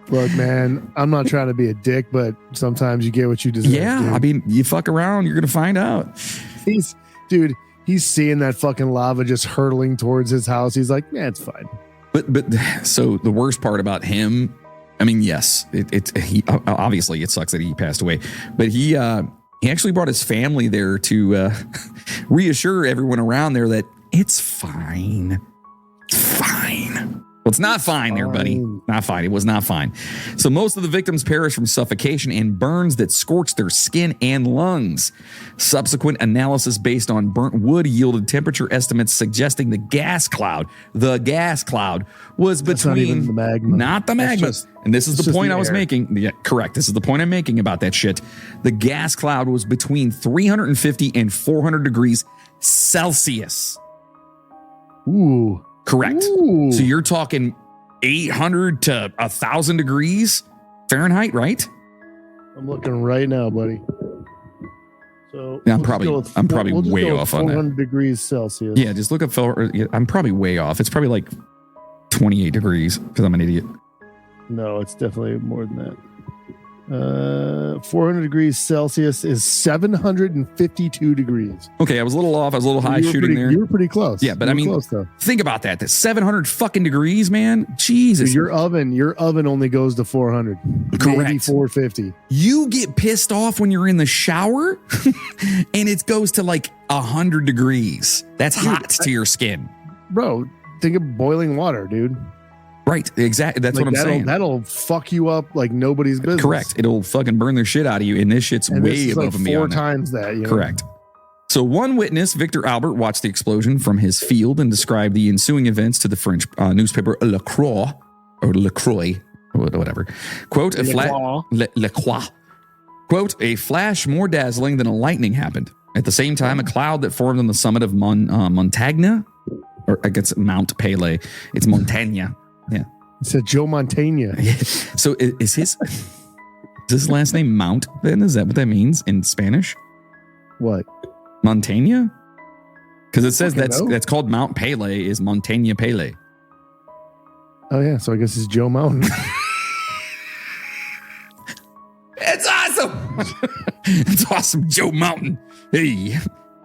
Look, man, I'm not trying to be a dick, but sometimes you get what you deserve. Yeah, dude. I mean, you fuck around, you're going to find out. He's seeing that fucking lava just hurtling towards his house. He's like, yeah, it's fine. But so the worst part about him, I mean, yes, he obviously it sucks that he passed away, but he actually brought his family there to reassure everyone around there that it's fine. It's fine. Well, it's not fine there, buddy. Not fine. It was not fine. So most of the victims perished from suffocation and burns that scorched their skin and lungs. Subsequent analysis based on burnt wood yielded temperature estimates suggesting the gas cloud was between the magma. Not the magma. And this is the point I was making. Yeah, correct. This is the point I'm making about that shit. The gas cloud was between 350 and 400 degrees Celsius. Ooh. Correct. Ooh. So you're talking 800 to 1,000 degrees Fahrenheit, right? I'm looking right now, buddy. So yeah, I'm probably way off on that. 400 degrees Celsius. Yeah, just look up. I'm probably way off. It's probably like 28 degrees because I'm an idiot. No, it's definitely more than that. 400 degrees Celsius is 752 degrees. Okay, I was a little off. I was a little high shooting there. You were pretty close. Yeah, but I mean, close, think about that. That's 700 fucking degrees, man. Jesus. Dude, your oven only goes to 400. Correct. Maybe 450. You get pissed off when you're in the shower and it goes to like 100 degrees. That's hot to your skin. Bro, think of boiling water, dude. Right, exactly. That's what I'm saying. That'll fuck you up like nobody's business. Correct. It'll fucking burn their shit out of you, and this shit's way above and beyond. 4 times that. You know? Correct. So one witness, Victor Albert, watched the explosion from his field and described the ensuing events to the French newspaper Le Croix, or Le Croix, or whatever. Quote, Le Croix. Quote, a flash more dazzling than a lightning happened. At the same time, a cloud that formed on the summit of Montagna, or I guess Mount Pele. It's Montagna. Yeah. It said Joe Montagna. So is his last name Mount then? Is that what that means in Spanish? What? Montagna? Because it says that's called Mount Pele is Montagna Pele. Oh yeah, so I guess it's Joe Mountain. It's awesome. It's awesome, Joe Mountain. Hey.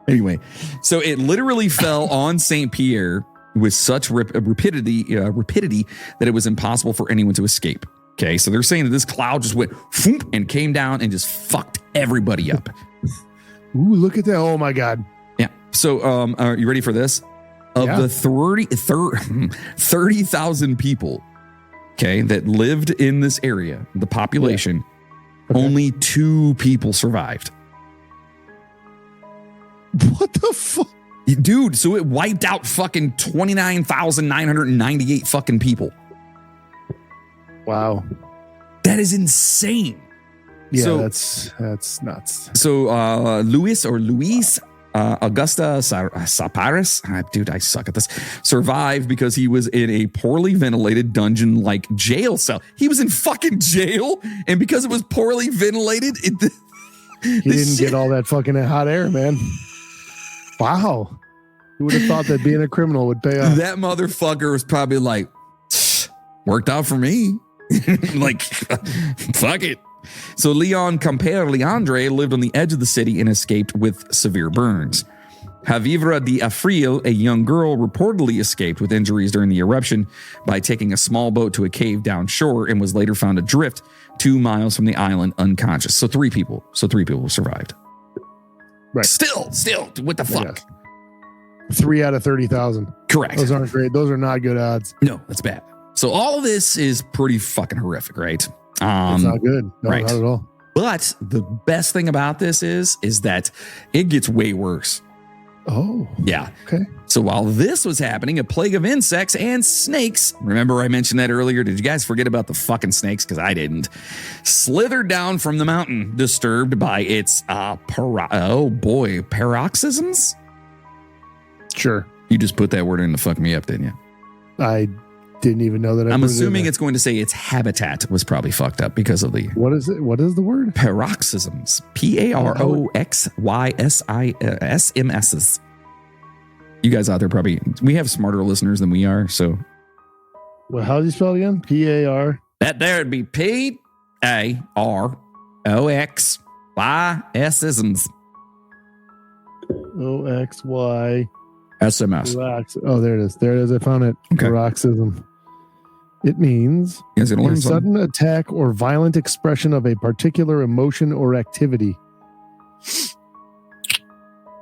Anyway, so it literally fell on St. Pierre with such rapidity that it was impossible for anyone to escape. Okay, so they're saying that this cloud just went and came down and just fucked everybody up. Ooh, look at that. Oh my God. Yeah. So are you ready for this? Of the 30,000 people, okay, that lived in this area, the population, only 2 people survived. What the fuck? Dude, so it wiped out fucking 29,998 fucking people. Wow. That is insane. Yeah, So- that's nuts. So Luis Augusta Saparis, dude, I suck at this, survived because he was in a poorly ventilated dungeon-like jail cell. He was in fucking jail, and because it was poorly ventilated, He didn't get all that fucking hot air, man. Wow. Who would have thought that being a criminal would pay off? That motherfucker was probably like, worked out for me. Like, fuck it. So Leon Camper Leandre lived on the edge of the city and escaped with severe burns. Javivra de Afril, a young girl, reportedly escaped with injuries during the eruption by taking a small boat to a cave down shore and was later found adrift 2 miles from the island unconscious. So three people survived. Right. Still, what the fuck? Yes. 3 out of 30,000. Correct. Those aren't great. Those are not good odds. No, that's bad. So all of this is pretty fucking horrific, right? It's not good. No, right. not at all. But the best thing about this is that it gets way worse. Oh, Yeah. okay. So while this was happening, a plague of insects and snakes, remember I mentioned that earlier? Did you guys forget about the fucking snakes? Because I didn't. Slithered down from the mountain, disturbed by its, paroxysms? Sure. You just put that word in to fuck me up, didn't you? I didn't even know that. I'm assuming it's going to say its habitat was probably fucked up because of the What is it? What is the word? paroxysms. Paroxysms. You guys out there probably, we have smarter listeners than we are, so Well, how do you spell it again? P-A-R. that there would be Paroxysms. O-X-Y. SMS. Relax. Oh, there it is. There it is. I found it. Okay. Paroxysm. It means You guys gonna a learn something? sudden attack or violent expression of a particular emotion or activity.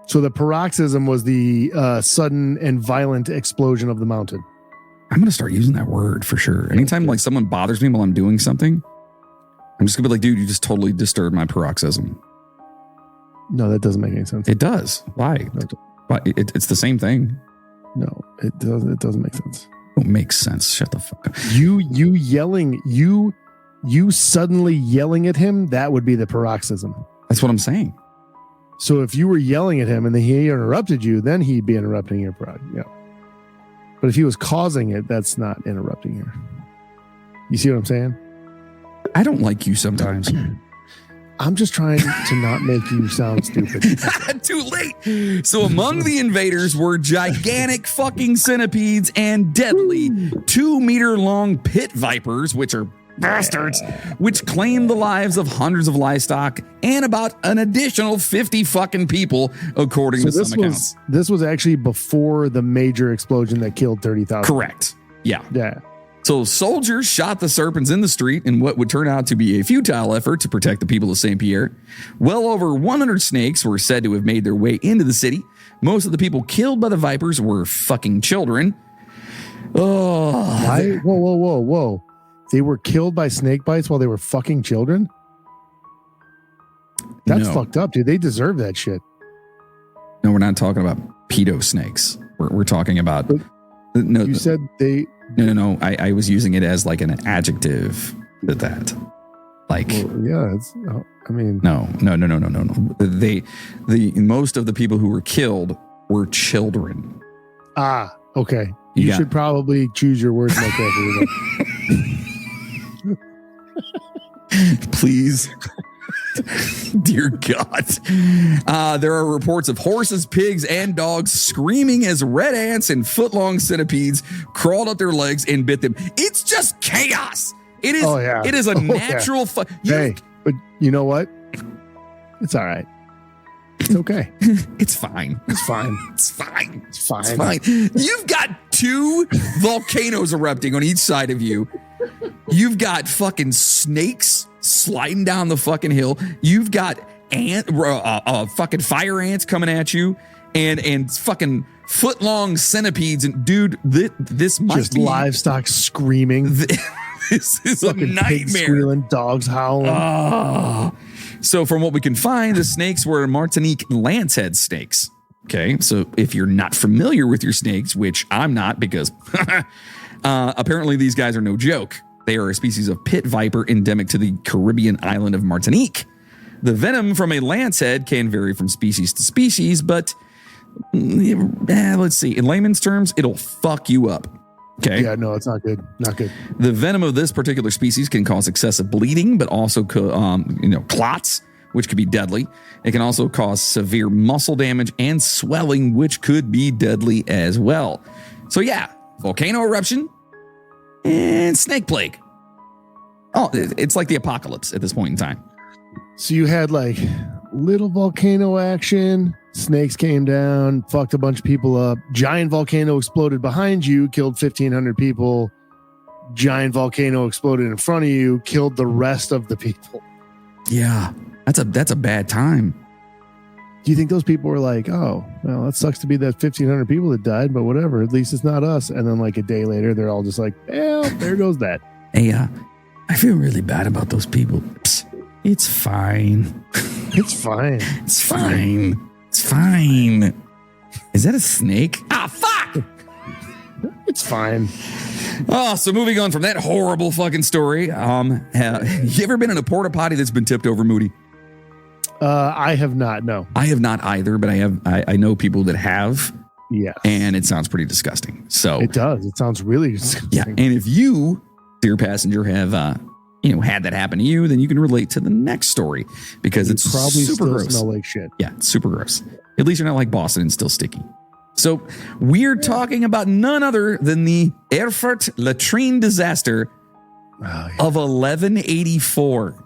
So the paroxysm was the sudden and violent explosion of the mountain. I'm going to start using that word for sure. Anytime like someone bothers me while I'm doing something, I'm just going to be like, dude, you just totally disturbed my paroxysm. No, that doesn't make any sense. It does. Why? Why? It's the same thing. No, it doesn't. It doesn't make sense. It makes sense. Shut the fuck up. You yelling, you suddenly yelling at him, that would be the paroxysm. That's what I'm saying. So if you were yelling at him and then he interrupted you, then he'd be interrupting your paroxysm. Yeah. But if he was causing it, that's not interrupting you. You see what I'm saying? I don't like you sometimes. I'm just trying to not make you sound stupid. Too late. So among the invaders were gigantic fucking centipedes and deadly 2-meter long pit vipers, which are bastards, which claimed the lives of hundreds of livestock and about an additional 50 fucking people, according to some accounts. This was actually before the major explosion that killed 30,000. Correct. Yeah. Yeah. So soldiers shot the serpents in the street in what would turn out to be a futile effort to protect the people of St. Pierre. Well over 100 snakes were said to have made their way into the city. Most of the people killed by the vipers were fucking children. Oh, Why? Whoa. They were killed by snake bites while they were fucking children? That's No. fucked up, dude. They deserve that shit. No, we're not talking about pedo snakes. We're talking about... No, You said they... No. I was using it as like an adjective to that. Like... Well, yeah, it's... I mean... No. The most of the people who were killed were children. Ah, okay. You Yeah. should probably choose your words more carefully. Please. Dear God. There are reports of horses, pigs, and dogs screaming as red ants and foot-long centipedes crawled up their legs and bit them. It's just chaos. It is. Oh, yeah. It is a Oh, yeah. natural. Hey, but you know what? It's all right. It's okay. It's fine. It's fine. It's fine. It's fine. It's fine. You've got 2 volcanoes erupting on each side of you. You've got fucking snakes sliding down the fucking hill. You've got fucking fire ants coming at you, and fucking foot-long centipedes. And dude, this must Just be livestock screaming. This is a Fucking pigs nightmare. squealing, dogs howling. Oh. So from what we can find, the snakes were Martinique lancehead snakes. Okay, so if you're not familiar with your snakes, which I'm not because apparently these guys are no joke. They are a species of pit viper endemic to the Caribbean island of Martinique. The venom from a lance head can vary from species to species, but let's see. In layman's terms, it'll fuck you up. Okay. Yeah, no, it's not good. Not good. The venom of this particular species can cause excessive bleeding, but also clots, which could be deadly. It can also cause severe muscle damage and swelling, which could be deadly as well. So yeah, volcano eruption and snake plague. Oh, it's like the apocalypse at this point in time. So you had like little volcano action, snakes came down, fucked a bunch of people up. Giant volcano exploded behind you, killed 1,500 people. Giant volcano exploded in front of you, killed the rest of the people. Yeah, that's a bad time. Do you think those people were like, oh, well, that sucks to be that 1,500 people that died, but whatever, at least it's not us. And then like a day later, they're all just like, well, there goes that. Hey, I feel really bad about those people. Psst, it's fine. It's fine. It's fine. It's fine. Is that a snake? Ah, fuck! It's fine. Oh, so moving on from that horrible fucking story. You ever been in a porta potty that's been tipped over, Moody? I have not. No, I have not either, but I know people that have. Yeah, and it sounds pretty disgusting. So it does. It sounds really disgusting. Yeah, and if you, dear passenger, have had that happen to you, then you can relate to the next story because it's probably super still gross. smell like shit. Yeah, it's super gross. At least you're not like Boston and still sticky. So we're talking about none other than the Erfurt latrine disaster of 1184.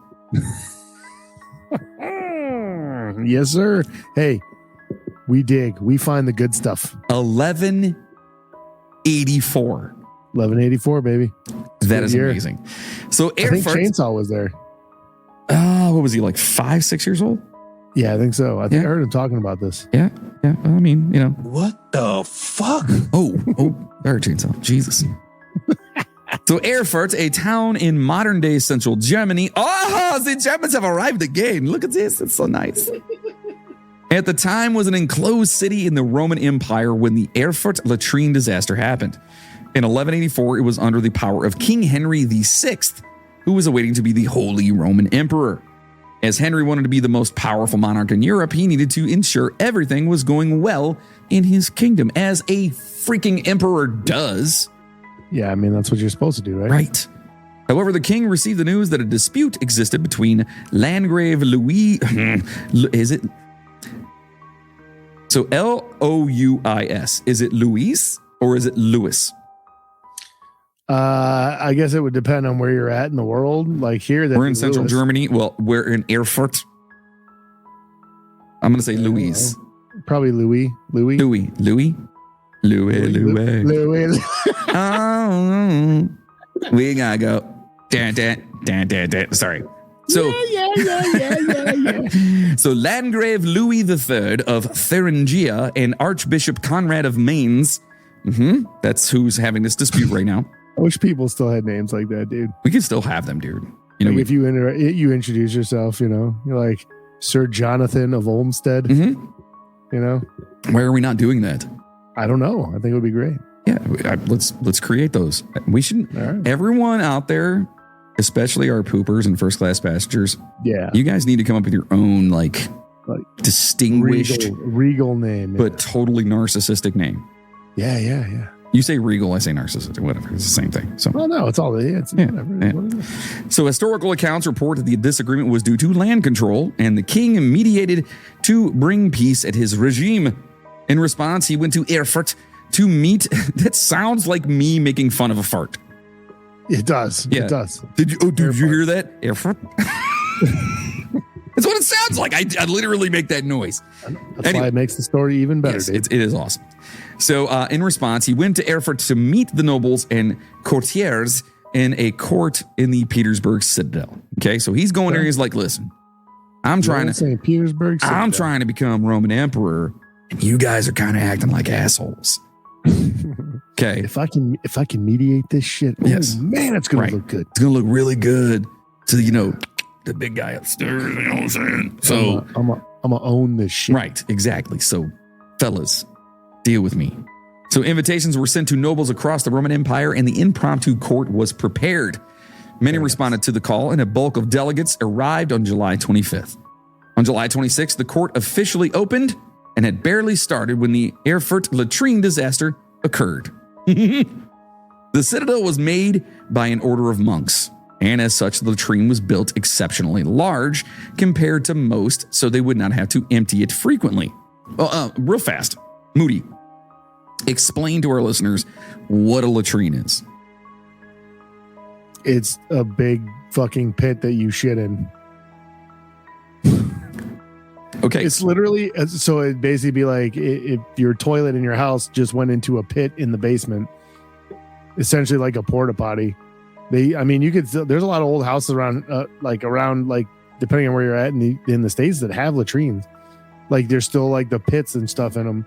Yes, sir. Hey, we dig. We find the good stuff. 1184. 1184, baby. That is amazing. So I think Chainsaw was there. What was he, like 5-6 years old? Yeah, I think so. I think I heard him talking about this. Yeah. Well, I mean, What the fuck? Oh, bear chainsaw. Jesus. So Erfurt, a town in modern day central Germany. Oh, the Germans have arrived again. Look at this. It's so nice. At the time was an enclosed city in the Roman Empire when the Erfurt latrine disaster happened. In 1184, it was under the power of King Henry VI, who was awaiting to be the Holy Roman Emperor. As Henry wanted to be the most powerful monarch in Europe, he needed to ensure everything was going well in his kingdom, as a freaking emperor does. Yeah, I mean, that's what you're supposed to do, right? Right. However, the king received the news that a dispute existed between Landgrave Louis. Is it? So Louis. Is it Louis or is it Louis? I guess it would depend on where you're at in the world. Like here, we're in central Germany. Well, we're in Erfurt. I'm going to say Louis. Probably Louis. Oh, we gotta go. Sorry. So, so Landgrave Louis III of Thuringia and Archbishop Conrad of Mainz. That's who's having this dispute right now. I wish people still had names like that, dude. We can still have them, dude. Like if you introduce yourself, you're like Sir Jonathan of Olmsted. Why are we not doing that? I don't know. I think it would be great. Yeah, let's create those. We should. Right. Everyone out there, especially our poopers and first class passengers. Yeah, you guys need to come up with your own like distinguished, regal name, but totally narcissistic name. Yeah. You say regal, I say narcissistic, whatever. It's the same thing. So, well, no, it's all. Whatever. So, historical accounts report that the disagreement was due to land control, and the king mediated to bring peace at his regime. In response, he went to Erfurt to meet. That sounds like me making fun of a fart. It does. Yeah. It does. Did you hear that? Erfurt. That's what it sounds like. I literally make that noise. That's why it makes the story even better. Yes, it is awesome. So in response, he went to Erfurt to meet the nobles and courtiers in a court in the Petersburg Citadel. Okay, so he's going there. He's like, listen, I'm trying to become Roman emperor, and you guys are kind of acting like assholes. Okay, if I can mediate this shit, yes, man, it's gonna look good. It's gonna look really good to the big guy upstairs. You know what I'm saying? So I'm gonna own this shit. Right, exactly. So Fellas, deal with me. So invitations were sent to nobles across the Roman Empire, and the impromptu court was prepared. Many responded to the call, and a bulk of delegates arrived on July 25th. On July 26th, the court officially opened and had barely started when the Erfurt latrine disaster occurred. The citadel was made by an order of monks, and as such, the latrine was built exceptionally large compared to most, so they would not have to empty it frequently. Real fast, Moody, explain to our listeners what a latrine is. It's a big fucking pit that you shit in. Okay. It's literally, so it'd basically be like if your toilet in your house just went into a pit in the basement, essentially like a porta potty. You could, there's a lot of old houses around, depending on where you're at in the States that have latrines. Like there's still like the pits and stuff in them.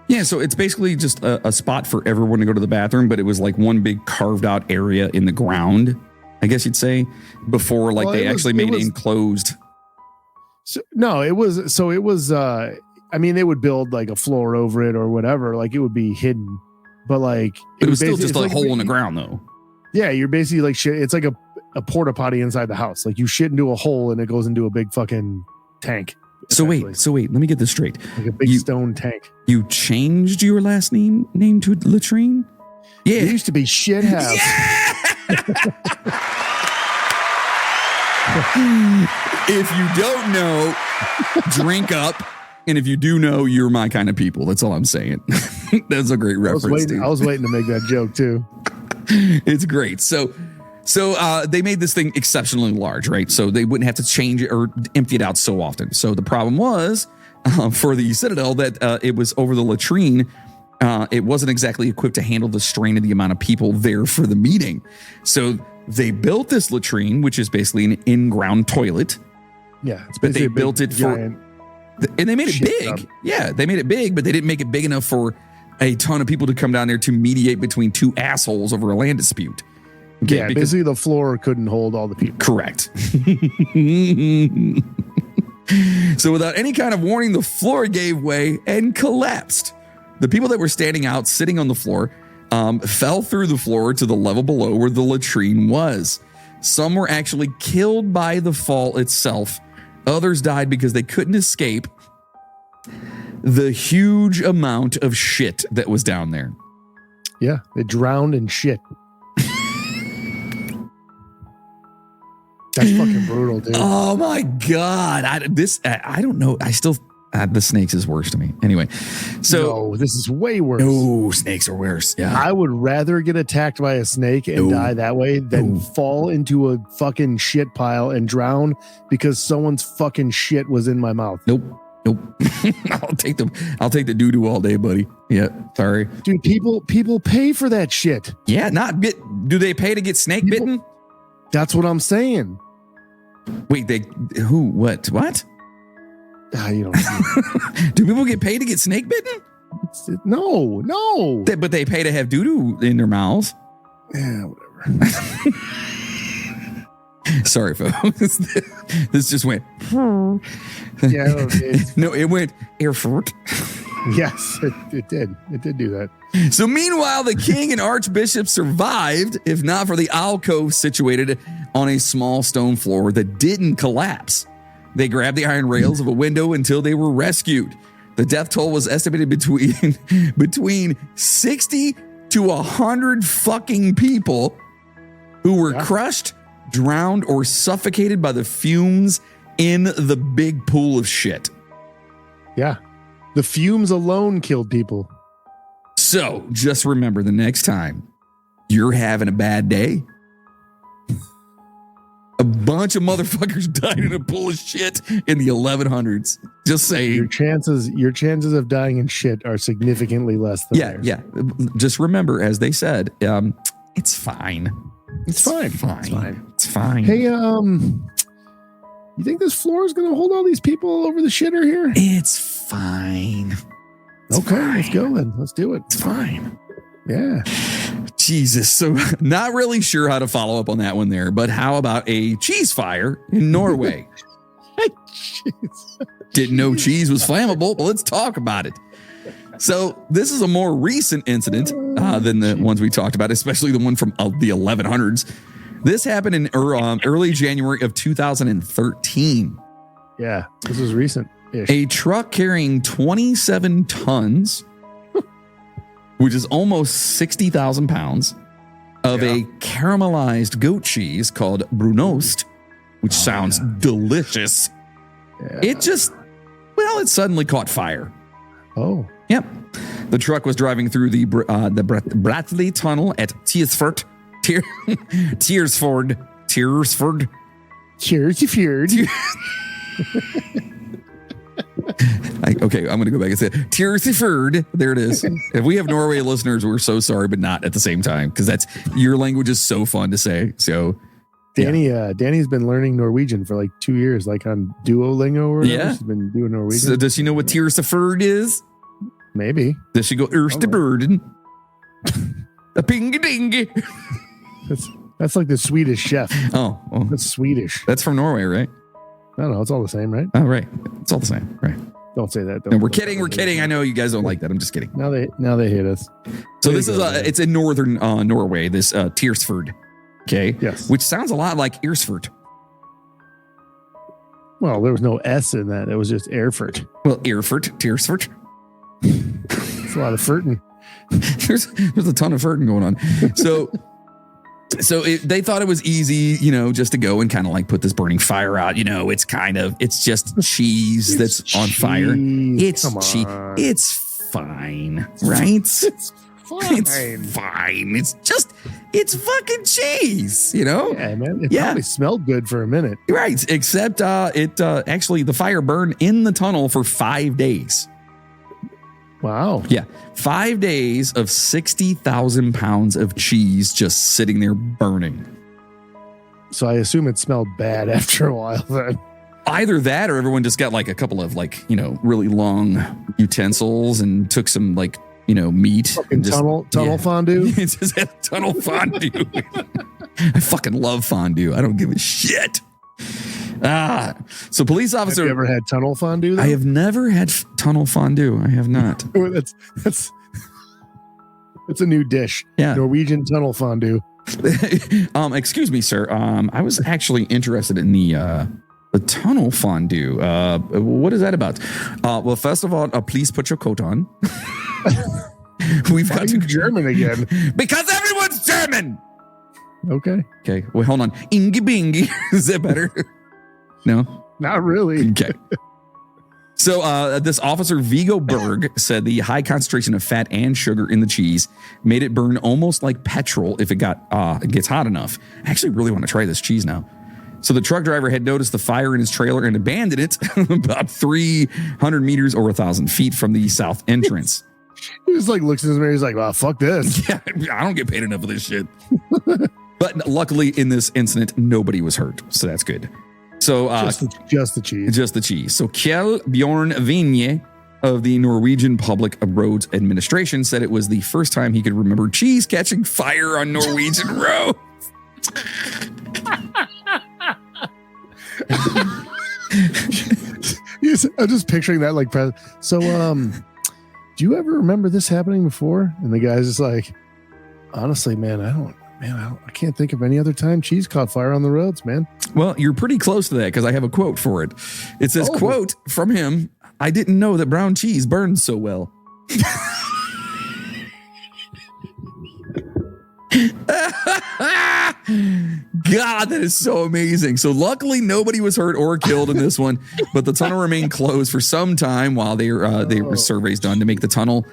Yeah, so it's basically just a spot for everyone to go to the bathroom, but it was like one big carved out area in the ground, I guess you'd say, before they actually made it enclosed. They would build like a floor over it or whatever. Like it would be hidden, but like it was still just a hole in the ground though. Yeah, you're basically like shit. It's like a porta potty inside the house. Like you shit into a hole and it goes into a big fucking tank. So wait, let me get this straight. Like a big stone tank. You changed your last name to latrine? Yeah. It used to be shit house. Yeah! If you don't know, drink up. And if you do know, you're my kind of people. That's all I'm saying. That's a great reference. I was waiting to make that joke too. It's great. So they made this thing exceptionally large, right? So they wouldn't have to change it or empty it out so often. So the problem was for the Citadel that it was over the latrine. It wasn't exactly equipped to handle the strain of the amount of people there for the meeting. So they built this latrine, which is basically an in-ground toilet. Yeah. But they built it and they made it big. Tub. Yeah, they made it big, but they didn't make it big enough for a ton of people to come down there to mediate between two assholes over a land dispute. Okay, yeah, basically the floor couldn't hold all the people. Correct. So without any kind of warning, the floor gave way and collapsed. The people that were standing out, sitting on the floor, fell through the floor to the level below where the latrine was. Some were actually killed by the fall itself. Others died because they couldn't escape the huge amount of shit that was down there. Yeah, they drowned in shit. That's fucking brutal, dude. Oh my God. I don't know. I still, the snakes is worse to me. Anyway, so. No, this is way worse. No, snakes are worse. Yeah. I would rather get attacked by a snake and die that way than fall into a fucking shit pile and drown because someone's fucking shit was in my mouth. Nope. I'll take the doo-doo all day, buddy. Yeah. Sorry. Dude, people pay for that shit. Yeah. Do they pay to get snake bitten? That's what I'm saying. Wait, what? You don't do people get paid to get snake bitten? No. But they pay to have doo-doo in their mouths. Yeah, whatever. Sorry, folks. This just went. Yeah, no, it went Erfurt. Yes, it did. It did do that. So meanwhile, the king and archbishop survived, if not for the alcove situated on a small stone floor that didn't collapse. They grabbed the iron rails of a window until they were rescued. The death toll was estimated between 60 to 100 fucking people who were crushed, drowned, or suffocated by the fumes in the big pool of shit. Yeah. The fumes alone killed people. So just remember, the next time you're having a bad day, a bunch of motherfuckers died in a pool of shit in the 1100s. Just saying. Your chances of dying in shit are significantly less than theirs. Yeah. Just remember, as they said, it's fine. It's fine. It's fine. Hey, you think this floor is going to hold all these people over the shitter here? It's fine. Let's go then. Let's do it. It's fine. Yeah. Jesus. So not really sure how to follow up on that one there, but how about a cheese fire in Norway? Didn't know cheese was flammable, but let's talk about it. So this is a more recent incident than the ones we talked about, especially the one from the 1100s. This happened in early January of 2013. Yeah, this was recent. A truck carrying 27 tons, which is almost 60,000 pounds, of a caramelized goat cheese called Brunost, which sounds delicious. Yeah. It suddenly caught fire. Oh. Yep. The truck was driving through the Bratley Tunnel at Tiersford. Okay, I'm going to go back and say Tiersford. There it is. If we have Norway listeners, we're so sorry, but not at the same time, because that's your language is so fun to say. So Danny's been learning Norwegian for like 2 years, like on Duolingo or whatever. Yeah. She's been doing Norwegian. So does she know what Tiersford is? Maybe. Does she go Erstebirden? A pingy-dingy. That's like the Swedish chef. Oh, well, That's Swedish. that's from Norway, right? I don't know. It's all the same, right? Oh, right. It's all the same, right? Don't say that. No, we're kidding. I know you guys don't like that. I'm just kidding. Now they hate us. So this is it's in northern Norway. This Tiersford, okay? Yes. Which sounds a lot like Earsford. Well, there was no S in that. It was just Erfurt. Well, Erfurt, Tiersford. It's a lot of Furton. There's a ton of Furton going on. So they thought it was easy, just to go and kind of like put this burning fire out. It's just cheese that's on fire. It's cheese. It's fine, right? It's fine. It's fine. It's fucking cheese, Yeah, man. It probably smelled good for a minute. Right. Except actually the fire burned in the tunnel for 5 days. Wow. Yeah. 5 days of 60,000 pounds of cheese just sitting there burning. So I assume it smelled bad after a while then. Either that or everyone just got like a couple of really long utensils and took some meat. Fucking tunnel fondue. It just had tunnel fondue. I fucking love fondue. I don't give a shit. So police officer. Have you ever had tunnel fondue though? I have never had tunnel fondue. I have not. That's a new dish. Yeah. Norwegian tunnel fondue. Excuse me, sir. I was actually interested in the tunnel fondue. What is that about? Well, first of all, please put your coat on. We've Why got are you German again? Because everyone's German. Okay. Okay. Well, hold on. Ingy bingy. Is that better? No? Not really. Okay. So this officer, Viggo Berg, said the high concentration of fat and sugar in the cheese made it burn almost like petrol if it gets hot enough. I actually really want to try this cheese now. So the truck driver had noticed the fire in his trailer and abandoned it about 300 meters or 1,000 feet from the south entrance. He just looks at his mirror. He's like, "Well, fuck this." Yeah, I don't get paid enough for this shit. But luckily, in this incident, nobody was hurt, so that's good. So just the cheese. Just the cheese. So Kjell Bjorn Vinje of the Norwegian Public Roads Administration said it was the first time he could remember cheese catching fire on Norwegian roads. I'm just picturing that so do you ever remember this happening before? And the guy's just like, honestly, man, I can't think of any other time cheese caught fire on the roads, man. Well, you're pretty close to that because I have a quote for it. It says, quote from him, "I didn't know that brown cheese burns so well." God, that is so amazing. So luckily nobody was hurt or killed in this one, but the tunnel remained closed for some time while they were surveys done to make the tunnel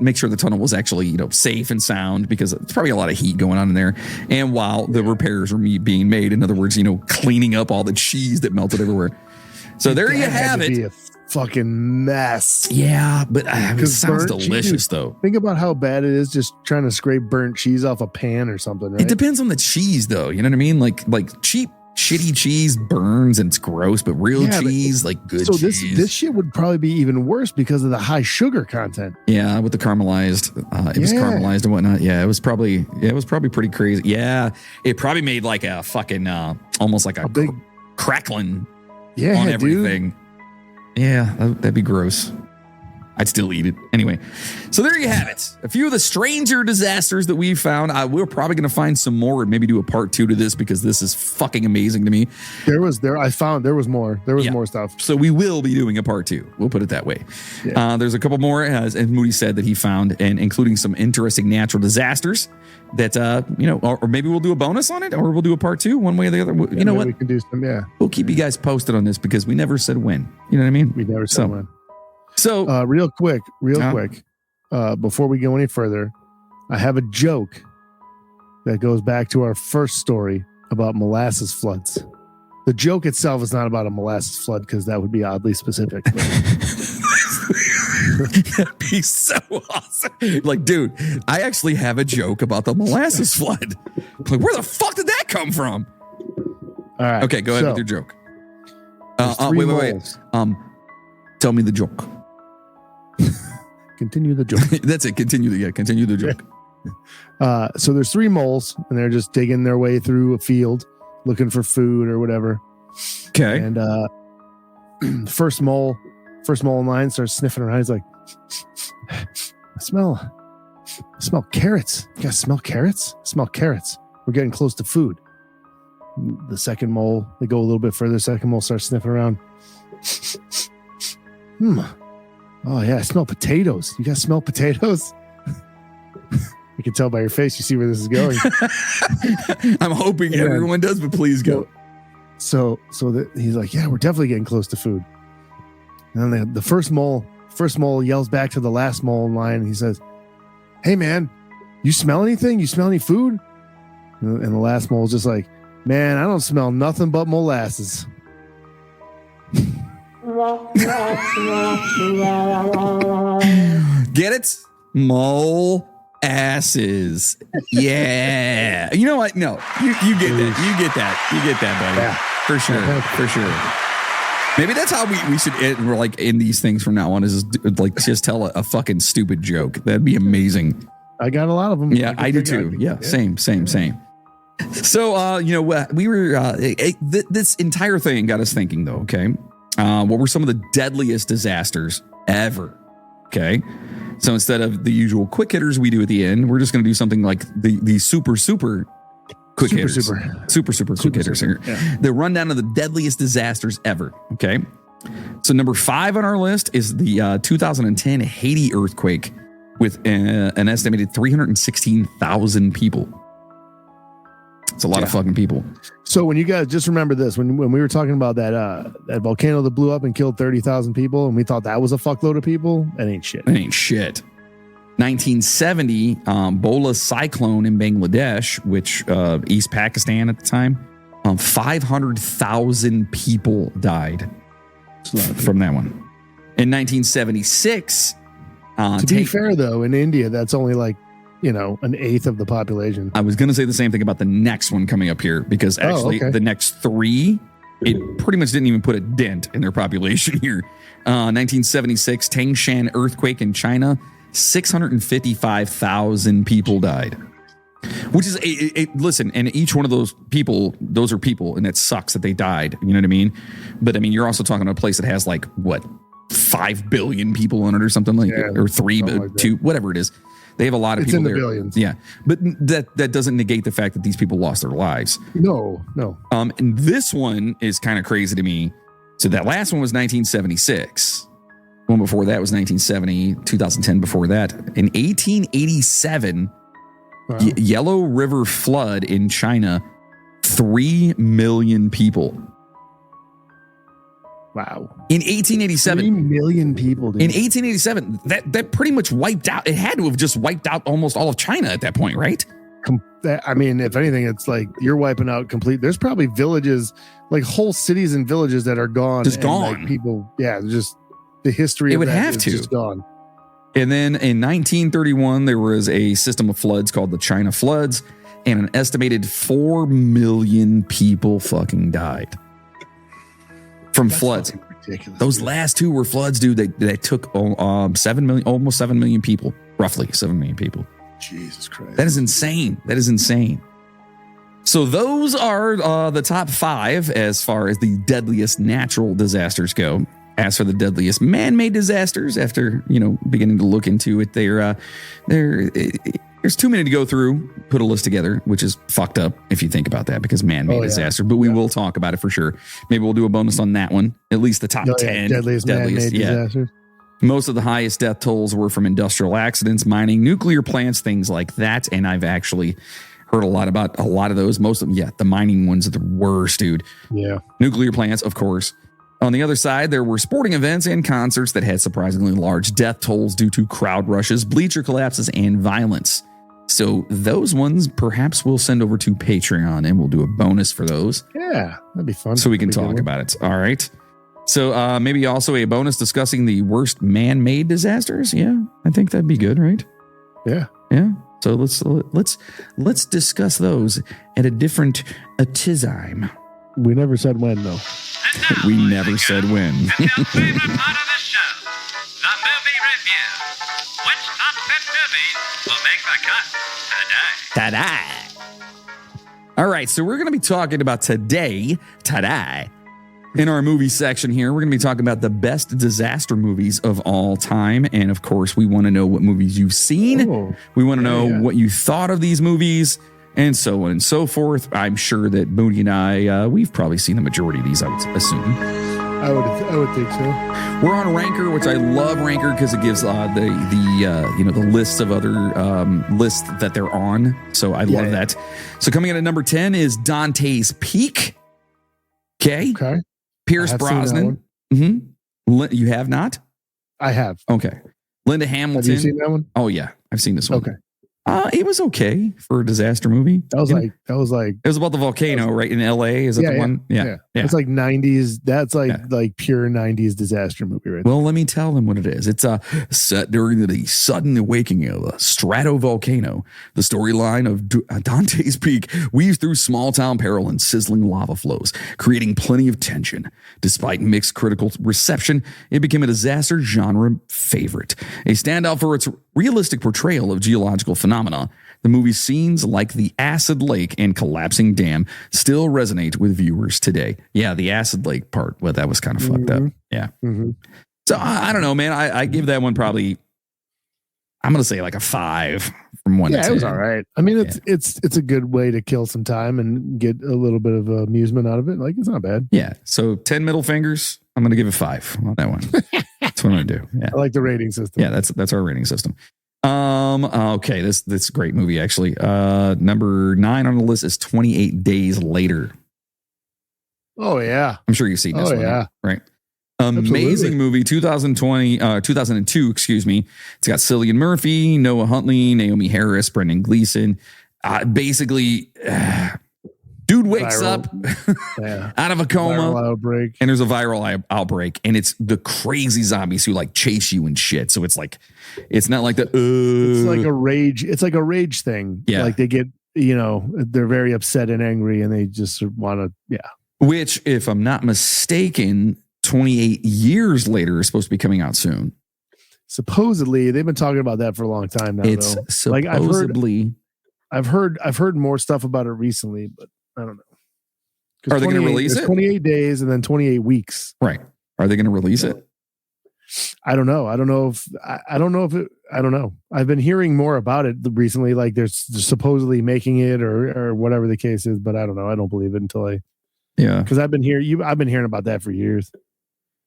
make sure the tunnel was actually safe and sound, because it's probably a lot of heat going on in there, and while the repairs were being made, in other words, cleaning up all the cheese that melted everywhere. So there you have it. Be a fucking mess. Yeah, but it sounds delicious cheese, though. Think about how bad it is just trying to scrape burnt cheese off a pan or something, right? It depends on the cheese though. You know what I mean? Like cheap shitty cheese burns and it's gross, but real cheese, good so cheese. This shit would probably be even worse because of the high sugar content. Yeah, with the caramelized, it was caramelized and whatnot. Yeah, it was probably pretty crazy. Yeah, it probably made like a fucking almost like a big crackling on everything. Dude. Yeah, that'd be gross. I'd still eat it. Anyway, so there you have it. A few of the stranger disasters that we found. We're probably going to find some more and maybe do a part 2 to this because this is fucking amazing to me. I found there was more. There was more stuff. So we will be doing a part 2. We'll put it that way. Yeah. There's a couple more, as Moody said, that he found, and including some interesting natural disasters that, or maybe we'll do a bonus on it, or we'll do a part 2 one way or the other. You know what? We can do some, We'll keep you guys posted on this because we never said when. You know what I mean? We never said when. So real quick, before we go any further, I have a joke that goes back to our first story about molasses floods. The joke itself is not about a molasses flood because that would be oddly specific. That'd be so awesome. Like, dude, I actually have a joke about the molasses flood. Like, where the fuck did that come from? All right. Okay, go ahead with your joke. Wait. Tell me the joke. Continue the joke. That's it. Continue the joke. So there's 3 moles, and they're just digging their way through a field, looking for food or whatever. Okay. And first mole in line starts sniffing around. He's like, I smell carrots. You guys smell carrots? I smell carrots. We're getting close to food. The second mole, they go a little bit further. Second mole starts sniffing around. Oh yeah, I smell potatoes. You guys smell potatoes? You can tell by your face. You see where this is going. I'm hoping everyone does, but please go. So he's like, yeah, we're definitely getting close to food. And then the first mole yells back to the last mole in line, and he says, "Hey man, you smell anything? You smell any food?" And the last mole is just like, "Man, I don't smell nothing but molasses." Get it? Mole asses. Yeah. You know what? No, you get that. You get that, buddy. Yeah. For sure. Maybe that's how we should end. We're like in these things from now on is just tell a fucking stupid joke. That'd be amazing. I got a lot of them. Yeah, I do too. Yeah, same. So, we were, this entire thing got us thinking though. Okay. What were some of the deadliest disasters ever? Okay. So instead of the usual quick hitters we do at the end, we're just going to do something like the super quick hitters. Super quick hitters here. Yeah. The rundown of the deadliest disasters ever. Okay. So number 5 on our list is the 2010 Haiti earthquake with an estimated 316,000 people. It's a lot of fucking people. So when you guys just remember this, when we were talking about that volcano that blew up and killed 30,000 people, and we thought that was a fuckload of people, that ain't shit. 1970, Bola cyclone in Bangladesh, which East Pakistan at the time, 500,000 people died from that one. In 1976, to be fair though, in India, that's only like, an eighth of the population. I was going to say the same thing about the next one coming up here, because actually the next 3, it pretty much didn't even put a dent in their population here. 1976 Tangshan earthquake in China, 655,000 people died. Which is listen, and each one of those people, those are people, and it sucks that they died. You know what I mean? But I mean, you're also talking about a place that has like 5 billion people on it or something like that, or 3, but 2, whatever it is. They have a lot of people there. Billions. Yeah. But that doesn't negate the fact that these people lost their lives. No. And this one is kind of crazy to me. So that last one was 1976. One before that was 1970, 2010 before that. In 1887, Yellow River flood in China, 3 million people. Wow. In 1887. 3 million people. Dude. In 1887, that pretty much wiped out. It had to have just wiped out almost all of China at that point, right? I mean, if anything, it's like you're wiping out complete. There's probably villages, like whole cities and villages that are gone. Just gone. Like people, just the history of that is just gone. And then in 1931, there was a system of floods called the China floods, and an estimated 4 million people fucking died from floods. Ridiculous. Those last 2 were floods, dude. They took 7 million, almost 7 million people, roughly 7 million people. Jesus Christ. That is insane. So those are the top 5 as far as the deadliest natural disasters go. As for the deadliest man-made disasters, after beginning to look into it, there's too many to go through. Put a list together, which is fucked up if you think about that, because man-made disaster. But we will talk about it for sure. Maybe we'll do a bonus on that one. At least the top 10 deadliest man-made disasters. Most of the highest death tolls were from industrial accidents, mining, nuclear plants, things like that. And I've actually heard a lot about a lot of those. Most of them, the mining ones are the worst, dude. Yeah. Nuclear plants, of course. On the other side, there were sporting events and concerts that had surprisingly large death tolls due to crowd rushes, bleacher collapses, and violence. So those ones perhaps we'll send over to Patreon and we'll do a bonus for those. Yeah, that'd be fun. So we can talk about it. All right. So maybe also a bonus discussing the worst man-made disasters. Yeah, I think that'd be good, right? Yeah. Yeah. So let's discuss those at a different time. We never said when, though. We never said when. It's your favorite part of the show, the movie review. Which top 10 movies will make the cut today? Ta-da! All right, so we're going to be talking about today, in our movie section here. We're going to be talking about the best disaster movies of all time. And of course, we want to know what movies you've seen. Oh, we want to know what you thought of these movies, and so on and so forth. I'm sure that Moody and I, we've probably seen the majority of these, I would assume. I would think so. We're on Ranker, which I love Ranker because it gives the lists of other lists that they're on. So I love that. So coming in at number 10 is Dante's Peak. Okay. Pierce Brosnan. Mm-hmm. You have not? I have. Okay. Linda Hamilton. Have you seen that one? Oh yeah, I've seen this one. Okay. It was okay for a disaster movie. That was like it was about the volcano, right, in LA. Is that the one? Yeah. It's like 90s. That's like pure 90s disaster movie, right? Well, let me tell them what it is. It's set during the sudden awakening of a stratovolcano. The storyline of Dante's Peak weaves through small town peril and sizzling lava flows, creating plenty of tension. Despite mixed critical reception, it became a disaster genre favorite, a standout for its realistic portrayal of geological phenomena. The movie's scenes like the acid lake and collapsing dam still resonate with viewers today. Yeah, the acid lake part, well, that was kind of fucked up. Yeah. Mm-hmm. So I don't know, man. I give that one probably, I'm going to say like a 5 from 1 to 10. Yeah, it was all right. I mean, it's a good way to kill some time and get a little bit of amusement out of it. Like, it's not bad. Yeah. So 10 middle fingers. I'm going to give it 5 on that one. That's what I'm going to do. Yeah. I like the rating system. Yeah, that's our rating system. Okay, this is a great movie, actually. Number 9 on the list is 28 Days Later. Oh yeah. I'm sure you've seen this one. Yeah. Right. Amazing movie, 2002, excuse me. It's got Cillian Murphy, Noah Huntley, Naomi Harris, Brendan Gleeson. Basically, dude wakes up out of a coma, outbreak, and there's a viral outbreak, and it's the crazy zombies who like chase you and shit. So it's like, it's not like it's like a rage. It's like a rage thing. Yeah, like they get, they're very upset and angry, and they just want to, Which, if I'm not mistaken, 28 years later is supposed to be coming out soon. Supposedly, they've been talking about that for a long time now. It's though. supposedly. I've heard more stuff about it recently, but I don't know. Are they going to release it? 28 days and then 28 weeks. Right. Are they going to release it? I don't know. I don't know. I've been hearing more about it recently. Like they're supposedly making it or whatever the case is, but I don't know. I don't believe it until because I've been hearing about that for years.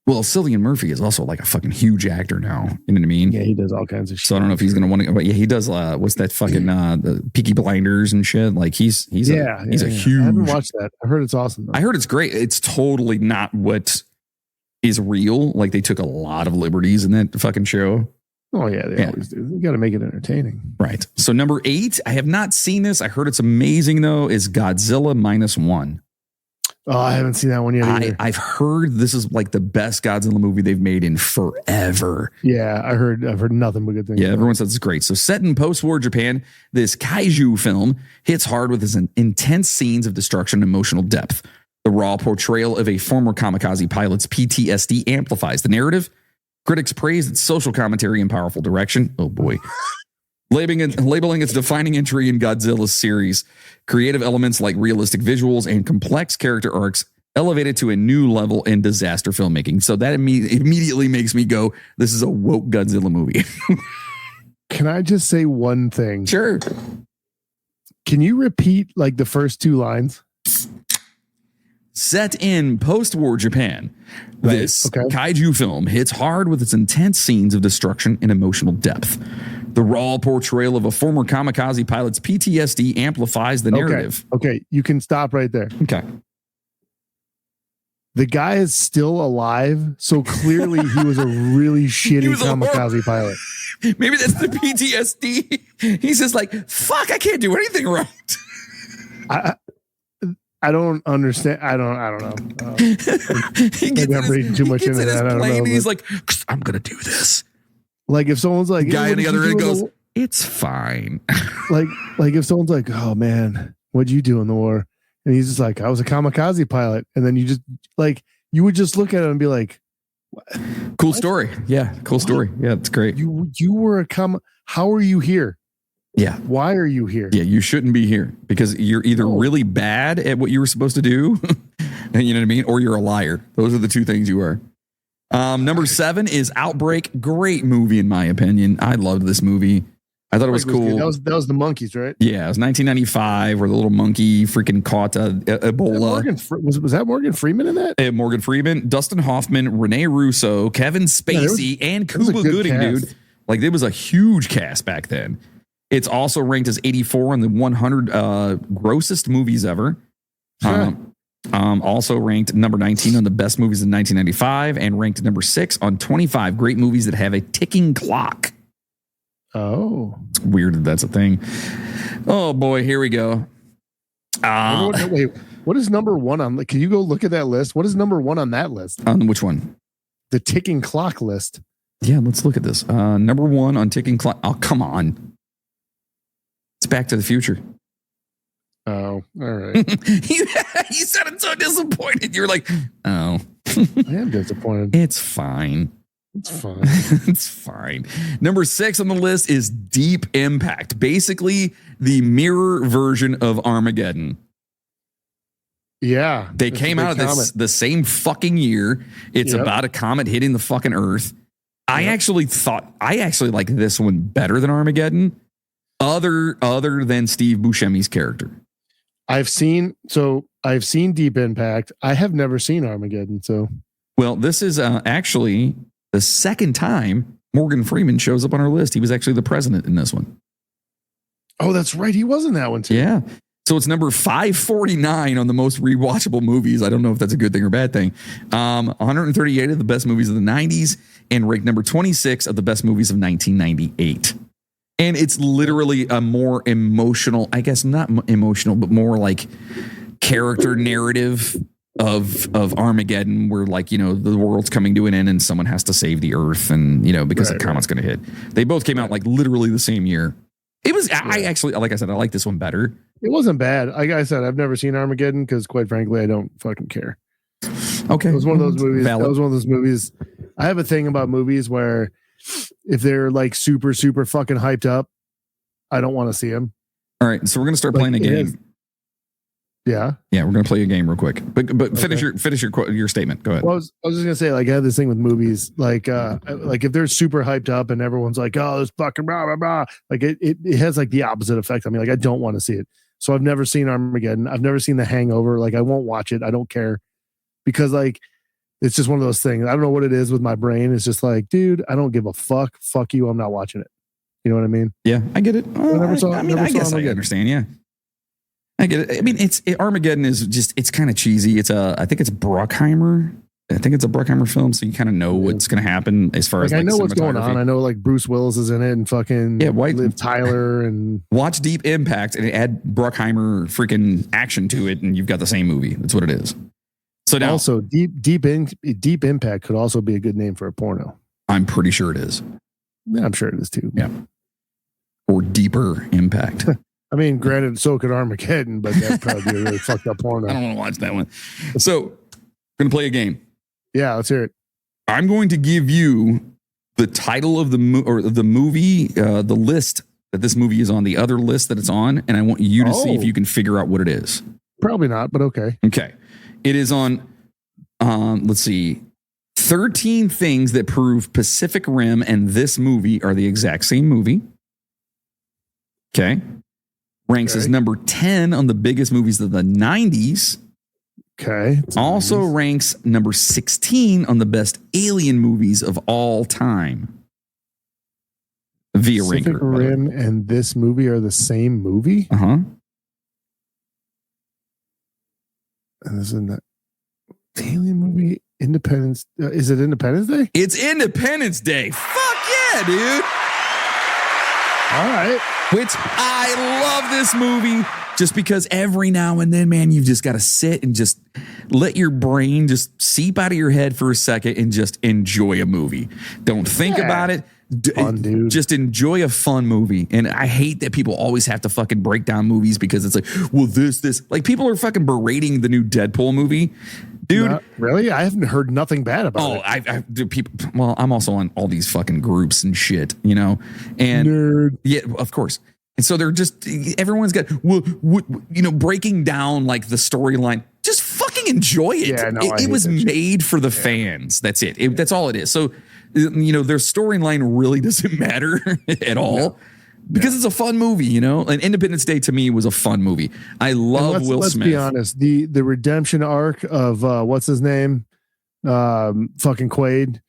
Well, Cillian Murphy is also like a fucking huge actor now. You know what I mean? Yeah, he does all kinds of shit. So I don't know if he's going to want to, but yeah, he does. What's that fucking the Peaky Blinders and shit? Like he's a huge. I haven't watched that. I heard it's awesome, though. I heard it's great. It's totally not what is real. Like they took a lot of liberties in that fucking show. Oh yeah, they always do. You got to make it entertaining, right? So number 8, I have not seen this. I heard it's amazing though. Is Godzilla -1. Oh, I haven't seen that one yet either. I've heard this is like the best Godzilla movie they've made in forever. Yeah, I've heard nothing but good things. Yeah, everyone says it's great. So set in post-war Japan, this kaiju film hits hard with its intense scenes of destruction and emotional depth. The raw portrayal of a former kamikaze pilot's PTSD amplifies the narrative. Critics praise its social commentary and powerful direction. Oh boy. Labeling its defining entry in Godzilla's series. Creative elements like realistic visuals and complex character arcs elevated to a new level in disaster filmmaking. So that immediately makes me go, this is a woke Godzilla movie. Can I just say one thing? Sure. Can you repeat like the first two lines? Set in post-war Japan, this kaiju film hits hard with its intense scenes of destruction and emotional depth. The raw portrayal of a former kamikaze pilot's PTSD amplifies the narrative. Okay, you can stop right there. Okay. The guy is still alive, so clearly he was a really shitty kamikaze pilot. Maybe that's the PTSD. He's just like, fuck, I can't do anything right. I don't understand. I don't know. Maybe I'm reading too much into that. I don't know. He's like, I'm going to do this. Like if someone's like, guy on the other end goes, it's fine. like if someone's like, oh man, what'd you do in the war? And he's just like, I was a kamikaze pilot. And then you just like, you would just look at it and be like, what? Cool story. Yeah. Cool story. Yeah. It's great. You were a how are you here? Yeah. Why are you here? Yeah. You shouldn't be here because you're either really bad at what you were supposed to do. You know what I mean? Or you're a liar. Those are the two things you are. Number 7 is Outbreak. Great movie, in my opinion. I loved this movie. I thought it was cool. That was the monkeys, right? Yeah, it was 1995 where the little monkey freaking caught Ebola. Was that Morgan Freeman in that? Morgan Freeman, Dustin Hoffman, Rene Russo, Kevin Spacey, and Cuba Gooding, dude. Like, it was a huge cast back then. It's also ranked as 84 on the 100 grossest movies ever. Also ranked number 19 on the best movies in 1995 and ranked number 6 on 25 great movies that have a ticking clock. Oh, it's weird that that's a thing. Oh boy, here we go. Wait, what is number 1 on? Can you go look at that list? What is number 1 on that list? On which one? The ticking clock list. Yeah, let's look at this. Number 1 on ticking clock. Oh, come on. It's Back to the Future. Oh, all right. You sounded so disappointed. You're like, oh. I am disappointed. It's fine. It's fine. It's fine. Number 6 on the list is Deep Impact. Basically, the mirror version of Armageddon. Yeah. They came out of the same fucking year. It's about a comet hitting the fucking Earth. I actually like this one better than Armageddon, other than Steve Buscemi's character. I've seen Deep Impact. I have never seen Armageddon. So, well, this is actually the second time Morgan Freeman shows up on our list. He was actually the president in this one. Oh, that's right. He was in that one too. Yeah. So it's number 549 on the most rewatchable movies. I don't know if that's a good thing or bad thing. 138 of the best movies of the 90s and ranked number 26 of the best movies of 1998. And it's literally a more emotional, I guess not emotional, but more like character narrative of Armageddon, where like, you know, the world's coming to an end and someone has to save the Earth, and you know, because the comet's going to hit. They both came out like literally the same year. It was I actually, like I said, I like this one better. It wasn't bad. Like I said, I've never seen Armageddon because, quite frankly, I don't fucking care. Okay, it was one of those movies. Valid. That was one of those movies. I have a thing about movies where if they're like super fucking hyped up, I don't want to see them. All right, so we're gonna start playing a game. Yeah, we're gonna play a game real quick. But finish your statement. Go ahead. Well, I was just gonna say, like, I have this thing with movies, like if they're super hyped up and everyone's like, oh, this fucking blah blah blah, like it has like the opposite effect on me. Like, I don't want to see it. So I've never seen Armageddon. I've never seen The Hangover. Like, I won't watch it. I don't care, because like it's just one of those things. I don't know what it is with my brain. It's just like, dude, I don't give a fuck. Fuck you. I'm not watching it. You know what I mean? Yeah, I get it. I guess I understand. Yeah, I get it. I mean, Armageddon is just, it's kind of cheesy. I think it's Bruckheimer. I think it's a Bruckheimer film, so you kind of know what's going to happen as far as like, I know what's going on. I know like Bruce Willis is in it and fucking Liv Tyler, and watch Deep Impact and add Bruckheimer freaking action to it, and you've got the same movie. That's what it is. So now, also Deep Impact could also be a good name for a porno. I'm pretty sure it is. Yeah, I'm sure it is too. Yeah. Or Deeper Impact. I mean, granted, so could Armageddon, but that'd probably be a really fucked up porno. I don't want to watch that one. So, we're going to play a game. Yeah, let's hear it. I'm going to give you the title of the movie, the list that this movie is on, the other list that it's on, and I want you to see if you can figure out what it is. Probably not, but okay. Okay. It is on, let's see, 13 things that prove Pacific Rim and this movie are the exact same movie. Okay. Ranks as number 10 on the biggest movies of the 90s. Okay. Also ranks number 16 on the best alien movies of all time. Via Pacific Ranker. Rim and this movie are the same movie? Uh-huh. And this is an alien movie. Independence. Is it Independence Day? It's Independence Day. Fuck yeah, dude. All right. Which I love this movie just because every now and then, man, you've just got to sit and just let your brain just seep out of your head for a second and just enjoy a movie. Don't think about it. Fun, dude. Just enjoy a fun movie. And I hate that people always have to fucking break down movies because it's like, well, this. Like, people are fucking berating the new Deadpool movie. Dude. Not really? I haven't heard nothing bad about it. I do people. Well, I'm also on all these fucking groups and shit, you know? And nerd. Yeah, of course. And so they're just, everyone's got, breaking down like the storyline. Just fucking enjoy it. Yeah, no, it was made for the fans. That's it. That's all it is. So, their storyline really doesn't matter at all because it's a fun movie, And Independence Day to me was a fun movie. I love Will Smith. Let's be honest. The redemption arc of what's his name? Fucking Quaid.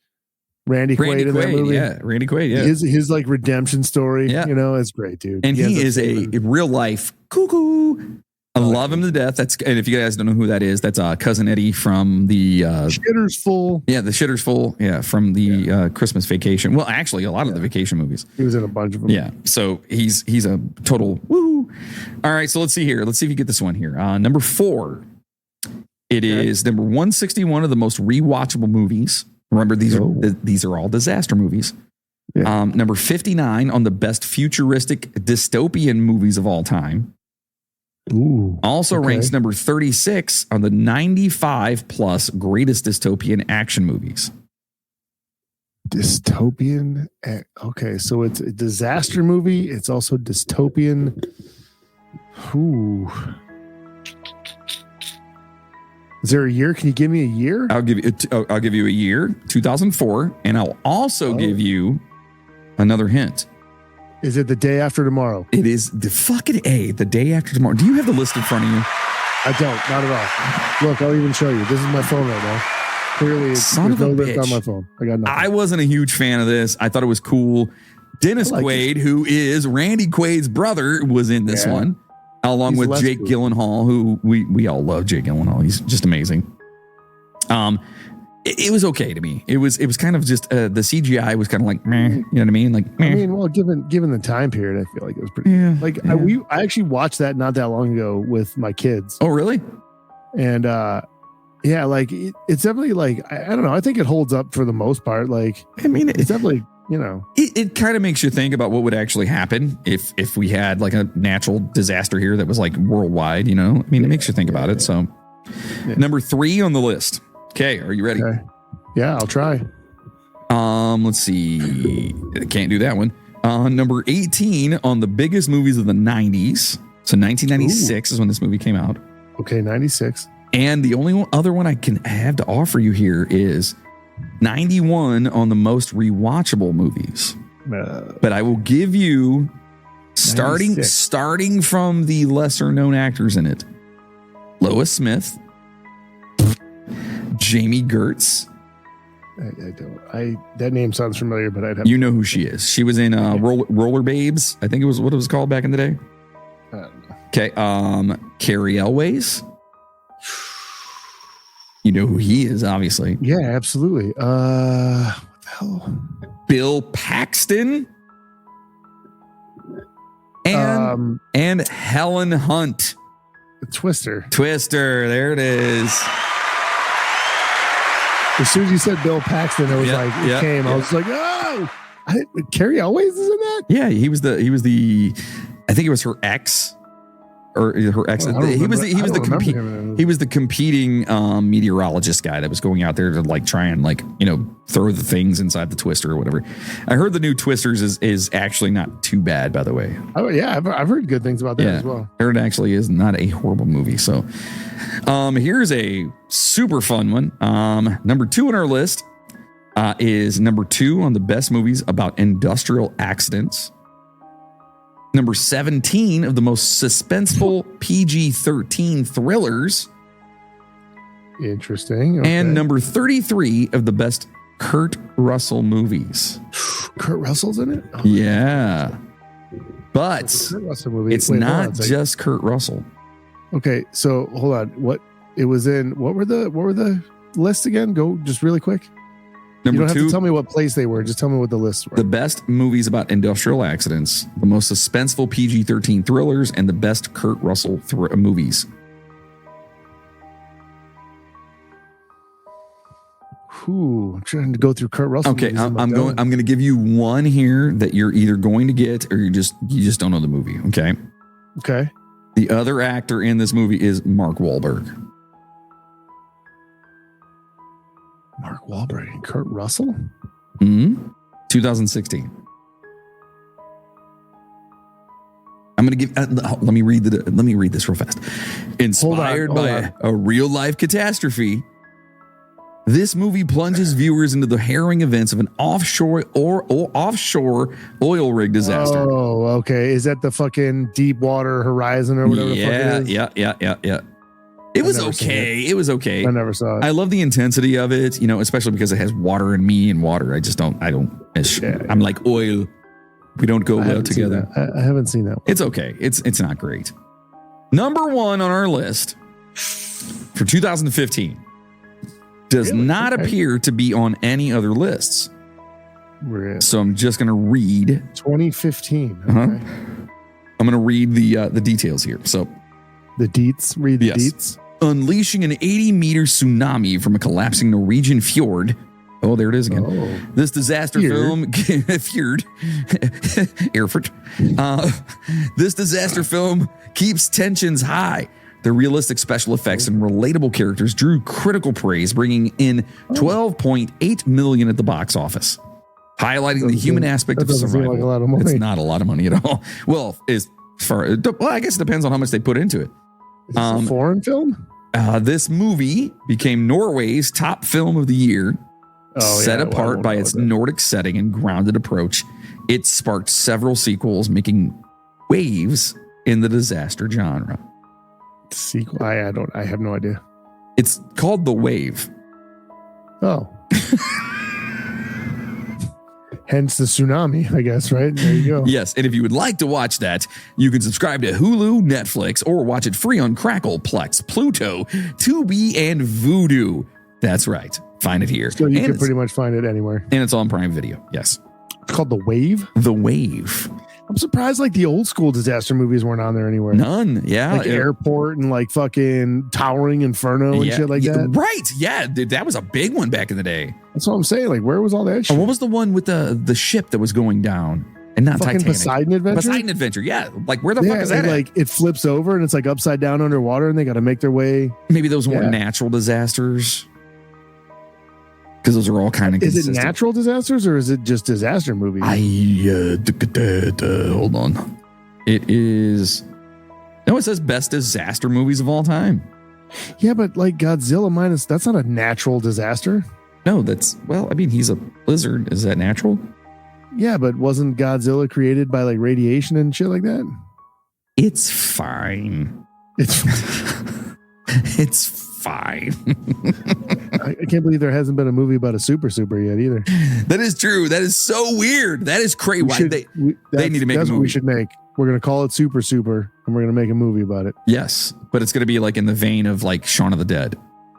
Randy Quaid in that movie. Yeah, Randy Quaid, yeah. His like redemption story, yeah. It's great, dude. And he is a real life cuckoo. I love him to death. And if you guys don't know who that is, that's Cousin Eddie from the Shitter's Full. Yeah, the Shitter's Full. Yeah, from the Christmas Vacation. Well, actually, a lot of the vacation movies. He was in a bunch of them. Yeah, so he's a total woo. All right, so let's see here. Let's see if you get this one here. Number 4. It is number 161 of the most rewatchable movies. Remember, these are all disaster movies. Yeah. Number 59 on the best futuristic dystopian movies of all time. Ooh, also ranks number 36 on the 95 plus greatest dystopian action movies. Dystopian. Okay, so it's a disaster movie. It's also dystopian. Ooh. Is there a year? Can you give me a year? I'll give you a year, 2004, and I'll also give you another hint. Is it The Day After Tomorrow? It is the fucking The Day After Tomorrow. Do you have the list in front of you? I don't, not at all. Look, I'll even show you. This is my phone right now. Clearly, there's no list on my phone. I got nothing. I wasn't a huge fan of this. I thought it was cool. Dennis Quaid, who is Randy Quaid's brother, was in this one, along with Jake Gyllenhaal, who we all love Jake Gyllenhaal. He's just amazing. It was okay to me. It was kind of just the CGI was kind of like meh, you know what I mean? Like meh. I mean, well, given the time period, I feel like it was pretty I actually watched that not that long ago with my kids. Oh, really? And like it's definitely like I don't know. I think it holds up for the most part. Like I mean, it's definitely it kind of makes you think about what would actually happen if we had like a natural disaster here that was like worldwide. I mean, it makes you think about it. So number 3 on the list. Okay, are you ready? Okay. Yeah, I'll try. Let's see. I can't do that one. Number 18 on the biggest movies of the 90s. So 1996 is when this movie came out. Okay, 96. And the only other one I have to offer you here is 91 on the most rewatchable movies. But I will give you starting from the lesser known actors in it. Lois Smith, Jamie Gertz. I don't. That name sounds familiar, but I'd have. You know who she is. She was in Roller Babes. I think it was what it was called back in the day. Okay. Carrie Elways. You know who he is, obviously. Yeah, absolutely. What the hell? Bill Paxton. And Helen Hunt. Twister. There it is. As soon as you said Bill Paxton, it was it came. I was like, oh, Carrie Elways is in that? Yeah, he was the. I think it was her ex or her ex. He was the competing meteorologist guy that was going out there to like try and like, throw the things inside the twister or whatever. I heard the new Twisters is actually not too bad, by the way. Oh yeah, I've heard good things about that as well. I heard it actually is not a horrible movie. So here's a super fun one. Number 2 on our list is number 2 on the best movies about industrial accidents. Number 17 of the most suspenseful PG-13 thrillers. Interesting. Okay. And number 33 of the best Kurt Russell movies. Kurt Russell's in it? Oh, yeah. But Kurt Russell movie. It's not just Kurt Russell. Okay, so hold on. What were the lists again? Go just really quick. Number you don't 2, have to tell me what place they were. Just tell me what the lists were. The best movies about industrial accidents, the most suspenseful PG-13 thrillers, and the best Kurt Russell movies. I'm trying to go through Kurt Russell. Okay, I'm going to give you one here that you're either going to get or you just don't know the movie. Okay. Okay. The other actor in this movie is Mark Wahlberg. Mark Wahlberg and Kurt Russell? 2016. I'm going to give. Let me read this real fast. Inspired by a real life catastrophe, this movie plunges viewers into the harrowing events of an offshore oil rig disaster. Oh, okay. Is that the fucking Deepwater Horizon or whatever? Yeah. It was okay. I never saw it. I love the intensity of it, especially because it has water and me and water. I'm like oil. We don't go well together. I haven't seen that one. It's okay. It's not great. Number 1 on our list for 2015 does not appear to be on any other lists. Really? So I'm just going to read 2015. Okay. I'm going to read the details here. So the deets, read the deets. Unleashing an 80-meter tsunami from a collapsing Norwegian fjord. Oh, there it is again. Oh. This disaster film, fjord, Erfurt. This disaster film keeps tensions high. The realistic special effects and relatable characters drew critical praise, bringing in $12.8 million at the box office, highlighting the human aspect of survival. Like a lot of money. It's not a lot of money at all. Well, I guess it depends on how much they put into it. Is this a foreign film? This movie became Norway's top film of the year. Set apart by its Nordic setting and grounded approach, it sparked several sequels, making waves in the disaster genre. Sequel? I have no idea. It's called The Wave. Oh. Hence the tsunami, I guess, right? There you go. Yes, and if you would like to watch that, you can subscribe to Hulu, Netflix, or watch it free on Crackle, Plex, Pluto, Tubi, and Vudu. That's right. Find it here. So you can pretty much find it anywhere. And it's on Prime Video. Yes. It's called The Wave? The Wave. I'm surprised like the old school disaster movies weren't on there anywhere. None. Yeah. Like Airport and like fucking Towering Inferno and shit like that. Right. Yeah. Dude, that was a big one back in the day. That's what I'm saying. Like, where was all that shit? What was the one with the ship that was going down? And not fucking Titanic. Poseidon Adventure? Poseidon Adventure. Yeah. Like, where the fuck is that at? Like, it flips over and it's like upside down underwater and they got to make their way. Maybe those weren't natural disasters. Because those are all kind of consistent. Is it natural disasters or is it just disaster movies? Hold on. It is. No, it says best disaster movies of all time. Yeah, but like Godzilla minus, that's not a natural disaster. No, he's a lizard. Is that natural? Yeah, but wasn't Godzilla created by like radiation and shit like that? It's fine. It's fine. I can't believe there hasn't been a movie about a super yet either. That is true. That is so weird. That is crazy. They need to make a movie. That's what we should make. We're going to call it Super, and we're going to make a movie about it. Yes, but it's going to be like in the vein of like Shaun of the Dead.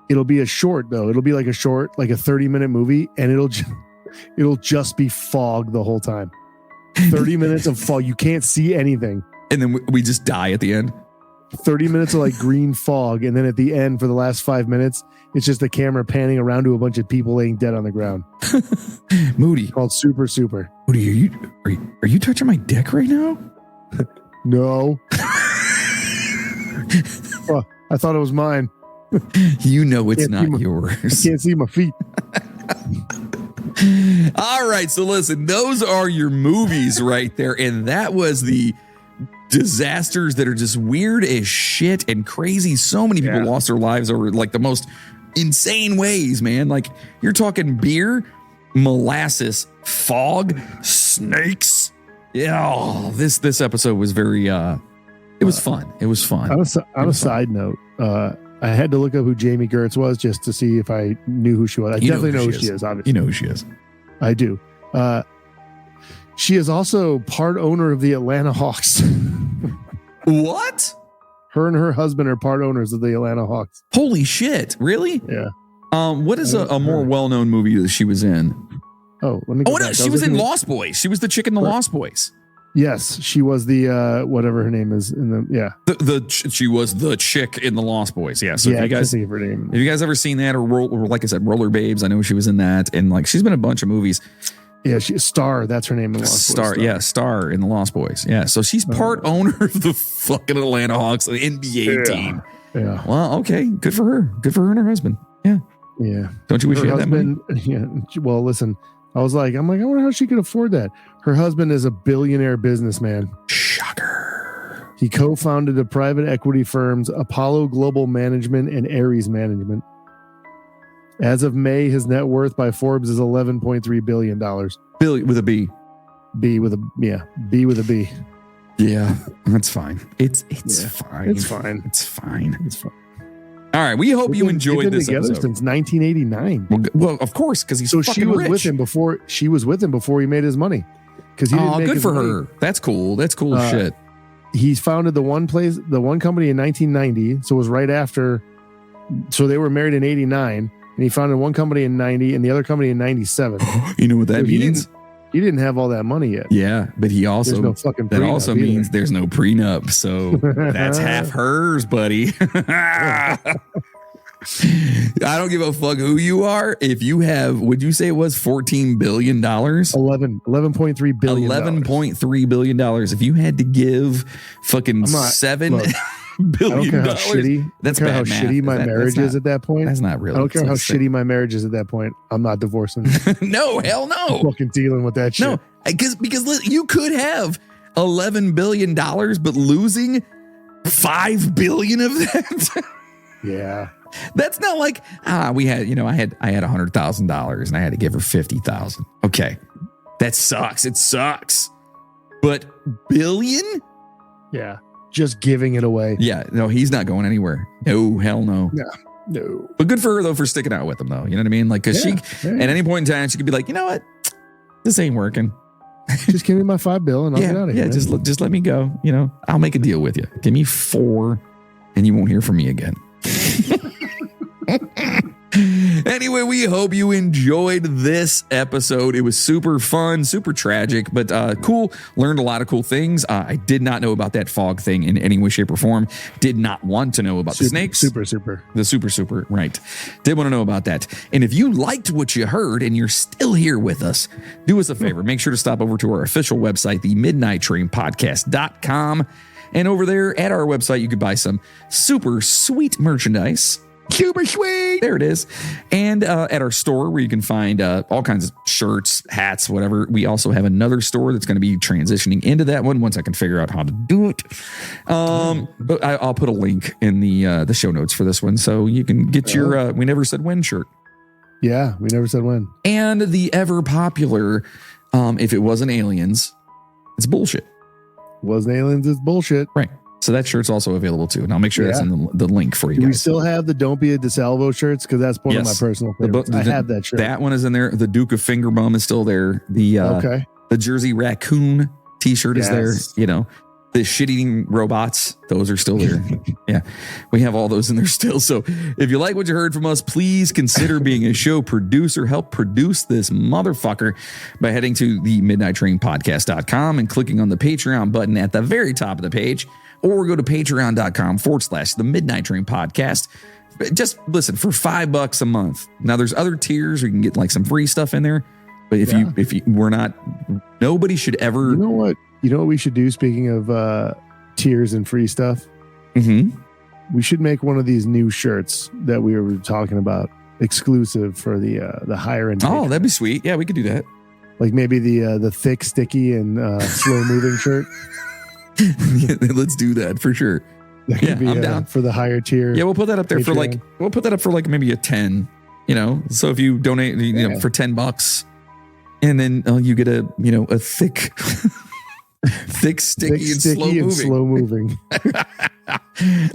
It'll be a short though. It'll be like a short, like a 30-minute movie, and it'll just be fog the whole time. 30 minutes of fog. You can't see anything. And then we just die at the end. 30 minutes of like green fog, and then at the end for the last 5 minutes, it's just the camera panning around to a bunch of people laying dead on the ground. Moody. Called Super. Moody, are you touching my dick right now? No. Oh, I thought it was mine. You know it's not I yours. can't see my feet. All right, so listen, those are your movies right there, and that was the disasters that are just weird as shit and crazy. So many people lost their lives over like the most insane ways, man. Like you're talking beer, molasses, fog, snakes. Yeah, this episode was very it was fun. It was fun. On a side note, I had to look up who Jamie Gertz was just to see if I knew who she was. I definitely know who she is, obviously. You know who she is. I do. She is also part owner of the Atlanta Hawks. What? Her and her husband are part owners of the Atlanta Hawks. Holy shit. Really? Yeah. What is a more well-known movie that she was in? Oh, let me go back. She was in Lost Boys. She was the chick in the Lost Boys. Yes, she was the whatever her name is in the She was the chick in the Lost Boys. Yeah. So I if you guys can't think of her name. Have you guys ever seen that or like I said, Roller Babes? I know she was in that, and like she's been in a bunch of movies. Yeah, she's Star. That's her name in Lost Boys. Star in the Lost Boys. Yeah, so she's part owner of the fucking Atlanta Hawks, the NBA team. Yeah. Well, okay, good for her. Good for her and her husband. Yeah. Yeah. Don't you wish you had that money? Yeah. Well, listen, I'm like, I wonder how she could afford that. Her husband is a billionaire businessman. Shocker. He co-founded the private equity firms Apollo Global Management and Ares Management. As of May, his net worth by Forbes is $11.3 billion. Billy with a B. B with a B. Yeah, that's fine. It's fine. It's fine. It's fine. It's fine. All right, we hope you enjoyed this together episode. Since 1989. Well, of course, because he's fucking she was rich. with him before. She was with him before he made his money. Because he didn't make good his for money. her. That's cool. That's cool as shit. He founded the one company in 1990. So it was right after. So they were married in 89, and he founded one company in 90 and the other company in 97. You know what that means? He didn't have all that money yet. Yeah, but he also There's no fucking that also prenup either. means there's no prenup, so that's half hers, buddy. I don't give a fuck who you are. If you have, would you say it was $14 billion? $11.3 billion. $11.3 billion. If you had to give fucking $7 billion, I don't care how shitty. That's I don't care bad how math. shitty my marriage is at that point. That's not real. I don't care how shitty my marriage is at that point. I'm not divorcing. No, hell no. I'm fucking dealing with that shit. No, because you could have $11 billion, but losing $5 billion of that. Yeah. That's not like we had, I had $100,000 and I had to give her $50,000. Okay. That sucks. It sucks. But billion? Yeah. Just giving it away. Yeah. No, he's not going anywhere. No, hell no. No. But good for her though for sticking out with him though. You know what I mean? Like, cause she at any point in time she could be like, you know what? This ain't working. Just give me my $5 billion and I'll get out of here. Yeah, just let me go. I'll make a deal with you. Give me 4 and you won't hear from me again. Anyway, we hope you enjoyed this episode. It was super fun, super tragic, but cool. Learned a lot of cool things. I did not know about that fog thing in any way, shape, or form. Did not want to know about the snakes. Super. The super, right. Did want to know about that. And if you liked what you heard and you're still here with us, do us a favor. Make sure to stop over to our official website, the midnighttrainpodcast.com. And over there at our website, you could buy some super sweet merchandise. Super sweet. There it is. And at our store where you can find all kinds of shirts, hats, whatever. We also have another store that's going to be transitioning into that one once I can figure out how to do it. But I'll put a link in the show notes for this one so you can get your We Never Said When shirt. Yeah, we never said when. And the ever popular If It Wasn't Aliens, It's Bullshit. Wasn't aliens, it's bullshit. Right. So that shirt's also available too. And I'll make sure that's in the link for you guys. We still have the Don't Be a DeSalvo shirts because that's one of my personal favorites. I have that shirt. That one is in there. The Duke of Fingerbum is still there. The Jersey Raccoon t-shirt is there. The shit-eating robots, those are still there. Yeah, we have all those in there still. So if you like what you heard from us, please consider being a show producer. Help produce this motherfucker by heading to the midnighttrainpodcast.com and clicking on the Patreon button at the very top of the page, or go to patreon.com/the Midnight Train Podcast. Just listen for $5 a month. Now there's other tiers where you can get like some free stuff in there. But if nobody should ever. You know what we should do? Speaking of tiers and free stuff, We should make one of these new shirts that we were talking about exclusive for the higher end. Oh, that'd be sweet. Yeah, we could do that. Like maybe the thick, sticky, and slow moving shirt. Yeah, let's do that for sure. That could be, I'm down for the higher tier. Yeah, we'll put that up there Patreon. we'll put that up for like maybe a 10, so if you donate, for $10 and then you get a thick, thick, sticky, and slow moving.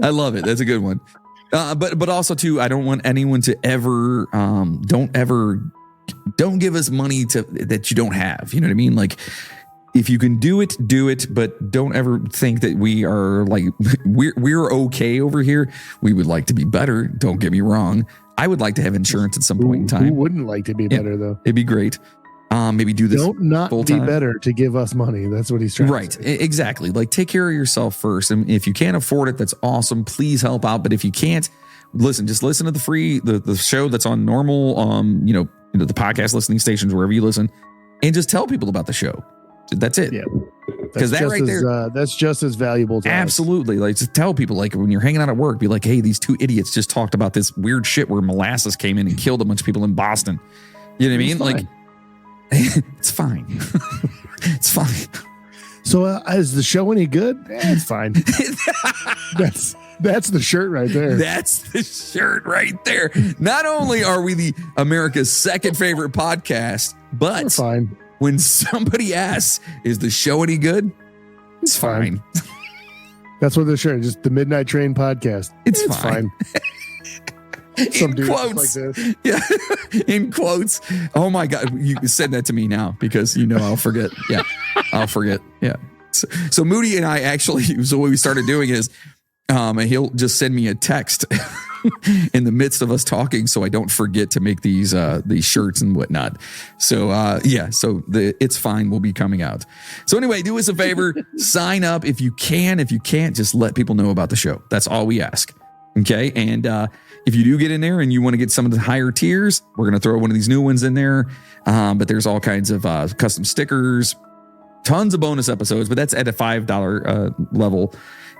I love it. That's a good one. But also too, I don't want anyone to ever, don't give us money that you don't have. You know what I mean? Like, if you can do it, but don't ever think that we are like, we're okay over here. We would like to be better. Don't get me wrong. I would like to have insurance at some point in time. Who wouldn't like to be better though? It'd be great. Maybe do this. Don't not full-time. be better to give us money. That's what he's trying to say. Exactly. Like, take care of yourself first. And if you can't afford it, that's awesome. Please help out. But if you can't, just listen to the show that's on normal, the podcast listening stations, wherever you listen, and just tell people about the show. That's it. Yeah. Because that right there, that's just as valuable to absolutely. us. Like, just tell people, like, when you're hanging out at work, be like, hey, these two idiots just talked about this weird shit where molasses came in and killed a bunch of people in Boston. You know what I mean? Like, it's fine. It's fine. So is the show any good? It's fine. That's the shirt right there. That's the shirt right there. Not only are we the America's second favorite podcast, but we're fine. When somebody asks, is the show any good? It's fine. That's what the shirt is. Just the Midnight Train podcast. It's fine. Some in quotes. Like this. Yeah. In quotes. Oh my God. You send that to me now because I'll forget. Yeah. I'll forget. Yeah. So Moody and I actually, so what we started doing is, and he'll just send me a text in the midst of us talking, so I don't forget to make these shirts and whatnot. So so the It's Fine will be coming out. So anyway, do us a favor, sign up if you can. If you can't, just let people know about the show. That's all we ask. Okay, and if you do get in there and you want to get some of the higher tiers, we're gonna throw one of these new ones in there. But there's all kinds of custom stickers, tons of bonus episodes, but that's at a $5 level.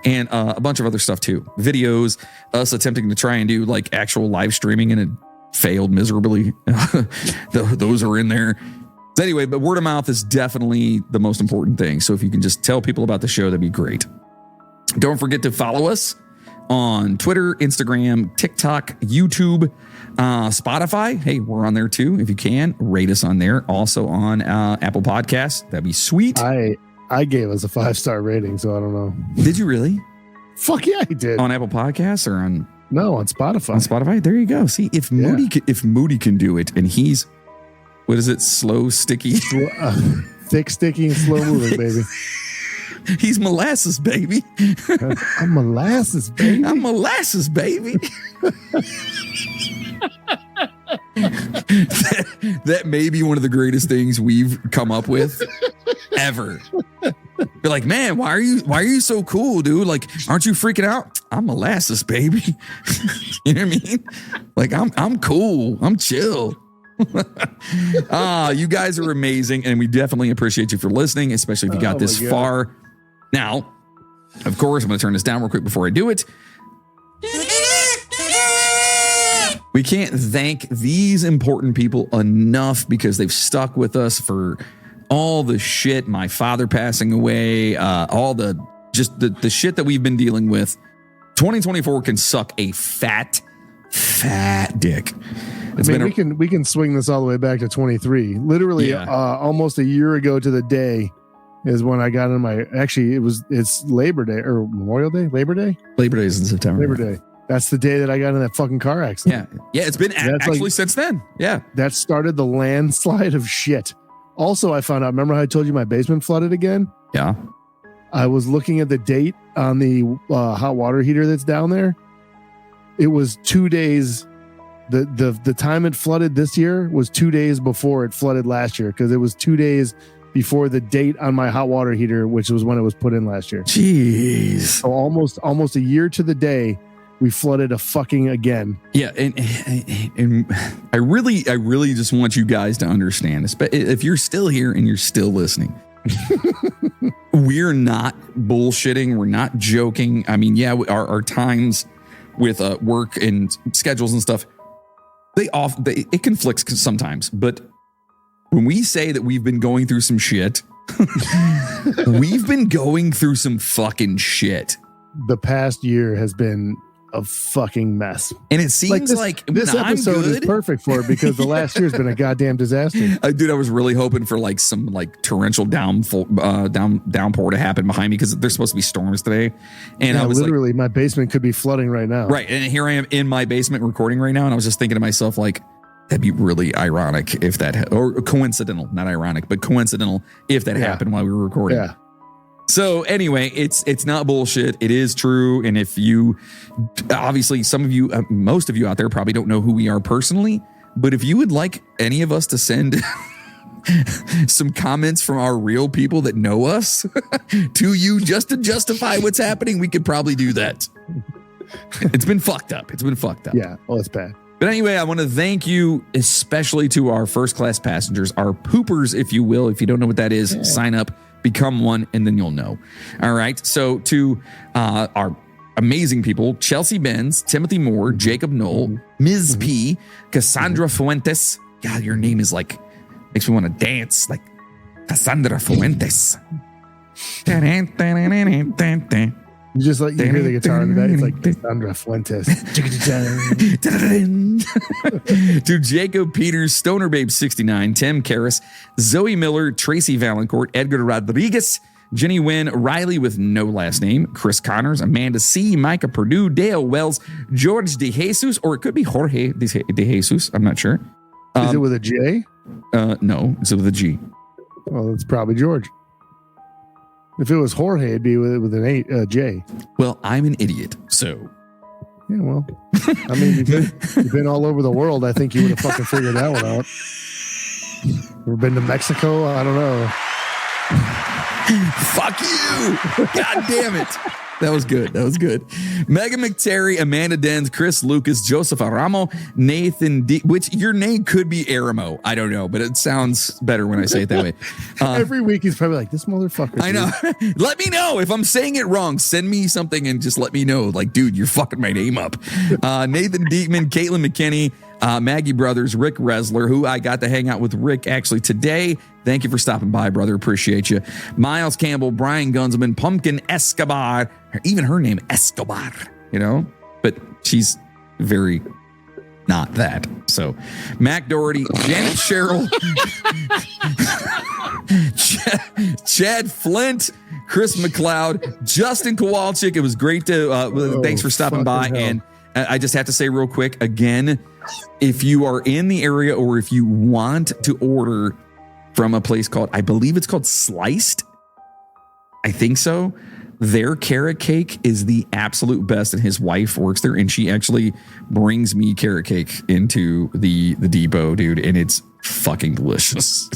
And a bunch of other stuff too. Videos, us attempting to try and do like actual live streaming, and it failed miserably. Those are in there. So anyway, but word of mouth is definitely the most important thing. So if you can just tell people about the show, that'd be great. Don't forget to follow us on Twitter, Instagram, TikTok, YouTube, Spotify. Hey, we're on there too. If you can, rate us on there. Also on Apple Podcasts. That'd be sweet. I gave us a 5-star rating, so I don't know. Did you really? Fuck yeah, I did. On Apple Podcasts or on? No, on Spotify. On Spotify? There you go. See, if Moody can do it, and he's, what is it? Slow, sticky? Thick, sticky, and slow moving, baby. He's molasses, baby. I'm molasses, baby. I'm molasses, baby. that may be one of the greatest things we've come up with ever. You're like, man, why are you so cool, dude? Like, aren't you freaking out? I'm molasses, baby. You know what I mean? Like, I'm cool. I'm chill. You guys are amazing, and we definitely appreciate you for listening, especially if you got this far. Now, of course, I'm going to turn this down real quick before I do it. We can't thank these important people enough because they've stuck with us for all the shit, my father passing away, all the shit that we've been dealing with. 2024 can suck a fat dick. We can swing this all the way back to 23. Literally, almost a year ago to the day is when I got in my. Actually, it's Labor Day or Memorial Day. Labor Day is in September. Labor Day. That's the day that I got in that fucking car accident. Yeah. It's been actually since then. Yeah. That started the landslide of shit. Also, I found out, remember how I told you my basement flooded again? Yeah. I was looking at the date on the hot water heater that's down there. It was 2 days. The time it flooded this year was 2 days before it flooded last year, because it was 2 days before the date on my hot water heater, which was when it was put in last year. Jeez. So almost a year to the day, we flooded a fucking again. Yeah, and I really just want you guys to understand this. But if you're still here and you're still listening, we're not bullshitting. We're not joking. I mean, yeah, our times with work and schedules and stuff, it conflicts sometimes. But when we say that we've been going through some shit, we've been going through some fucking shit. The past year has been a fucking mess. And it seems like this episode is perfect for it because the last year's been a goddamn disaster. Dude, I was really hoping for like some like torrential downpour to happen behind me because there's supposed to be storms today. And I was literally my basement could be flooding right now. Right. And here I am in my basement recording right now. And I was just thinking to myself, like, that'd be really ironic if that, or coincidental, not ironic, but coincidental if that happened while we were recording. Yeah. So anyway, it's not bullshit. It is true. And if you, obviously some of you, most of you out there probably don't know who we are personally, but if you would like any of us to send some comments from our real people that know us to you just to justify what's happening, we could probably do that. It's been fucked up. Yeah. Oh, it's bad. But anyway, I want to thank you, especially to our first class passengers, our poopers, if you will. If you don't know what that is, sign up. Become one, and then you'll know. All right. So to our amazing people, Chelsea Benz, Timothy Moore, Jacob Knoll, Ms. P, Cassandra Fuentes. God, your name is like, makes me want to dance like Cassandra Fuentes. You just like you hear the guitar in the back. It's like Cassandra Fuentes. To Jacob Peters, Stoner Babe 69, Tim Karras, Zoe Miller, Tracy Valancourt, Edgar Rodriguez, Jenny Wynn, Riley with no last name, Chris Connors, Amanda C, Micah Purdue, Dale Wells, George De Jesus, or it could be Jorge De Jesus. I'm not sure. Is it with a J? No, it's with a G. Well, it's probably George. If it was Jorge, it'd be with an J. Well, I'm an idiot, so. Yeah, well, I mean, you've been all over the world. I think you would have fucking figured that one out. Ever been to Mexico? I don't know. Fuck you! God damn it! That was good. Megan McTerry, Amanda Denz, Chris Lucas, Joseph Aramo, Nathan D. Which your name could be Aramo. I don't know, but it sounds better when I say it that way. Every week he's probably like, this motherfucker. I know. Let me know if I'm saying it wrong. Send me something and just let me know. Like, dude, you're fucking my name up. Nathan Diekman, Caitlin McKinney, Maggie Brothers, Rick Resler, who I got to hang out with Rick actually today. Thank you for stopping by, brother. Appreciate you. Miles Campbell, Brian Gunzelman, Pumpkin Escobar, even her name Escobar, you know, but she's very not that. So Mac Doherty, Janet Sherrill, Chad Flint, Chris McLeod, Justin Kowalczyk. It was great to, thanks for stopping by. Hell. And I just have to say real quick, again, if you are in the area or if you want to order from a place called, I believe it's called Sliced. I think so. Their carrot cake is the absolute best, and his wife works there, and she actually brings me carrot cake into the depot, dude, and it's fucking delicious.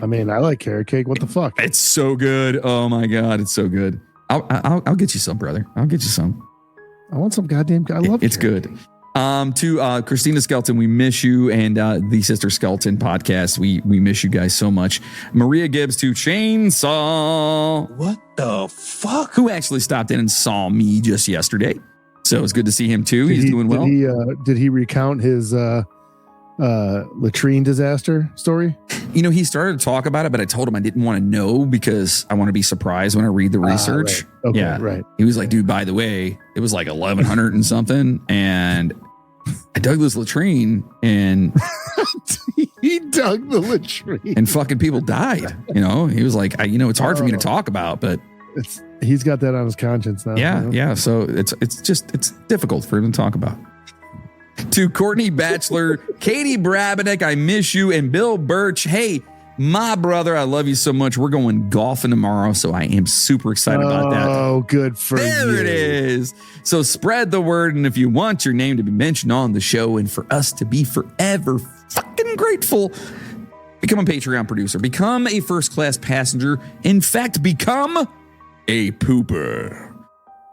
I mean, I like carrot cake. What the fuck? It's so good. Oh my God, it's so good. I'll get you some, brother. I'll get you some. I want some goddamn. I love it. It's good. To Christina Skelton, we miss you, and the Sister Skelton podcast, we miss you guys so much. Maria Gibbs to Chainsaw. What the fuck? Who actually stopped in and saw me just yesterday. So it was good to see him too. He's doing well. Did he recount his latrine disaster story? You know, he started to talk about it, but I told him I didn't want to know because I want to be surprised when I read the research. Right. Okay, yeah, right. He was like, dude, by the way, it was like 1,100 and something, and I dug this latrine, and he dug the latrine, and fucking people died. You know, he was like, it's hard for me to talk about, but he's got that on his conscience now. Yeah, you know? yeah. So it's difficult for him to talk about. To Courtney Batchelor, Katie Brabenek, I miss you, and Bill Birch. Hey, my brother, I love you so much. We're going golfing tomorrow, so I am super excited about that. Oh, good for you. There it is. So spread the word, and if you want your name to be mentioned on the show and for us to be forever fucking grateful, become a Patreon producer, become a first-class passenger. In fact, become a pooper.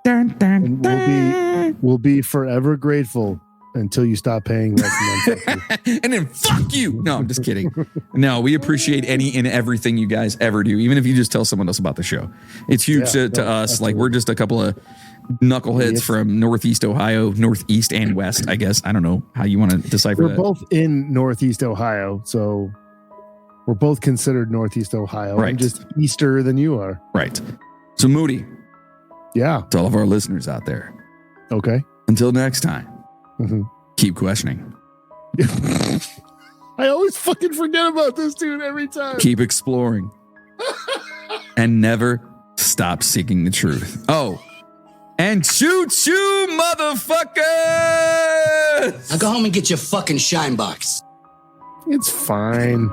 Dun, dun, And we'll be forever grateful until you stop paying less than fuck you. And then fuck you. No, I'm just kidding. No, we appreciate any and everything you guys ever do, even if you just tell someone else about the show. It's huge to us. Absolutely. Like, we're just a couple of knuckleheads Yes. from Northeast Ohio, Northeast and West, I guess. I don't know how you want to decipher We're that. both in Northeast Ohio, so we're both considered Northeast Ohio. Right. I'm just easter than you are. Right. So, Moody, Yeah. to all of our listeners out there, Okay. until next time, Mhm. keep questioning, I always fucking forget about this dude every time. keep exploring, and never stop seeking the truth. Oh, and choo-choo, motherfuckers! Now go home and get your fucking shine box. It's fine.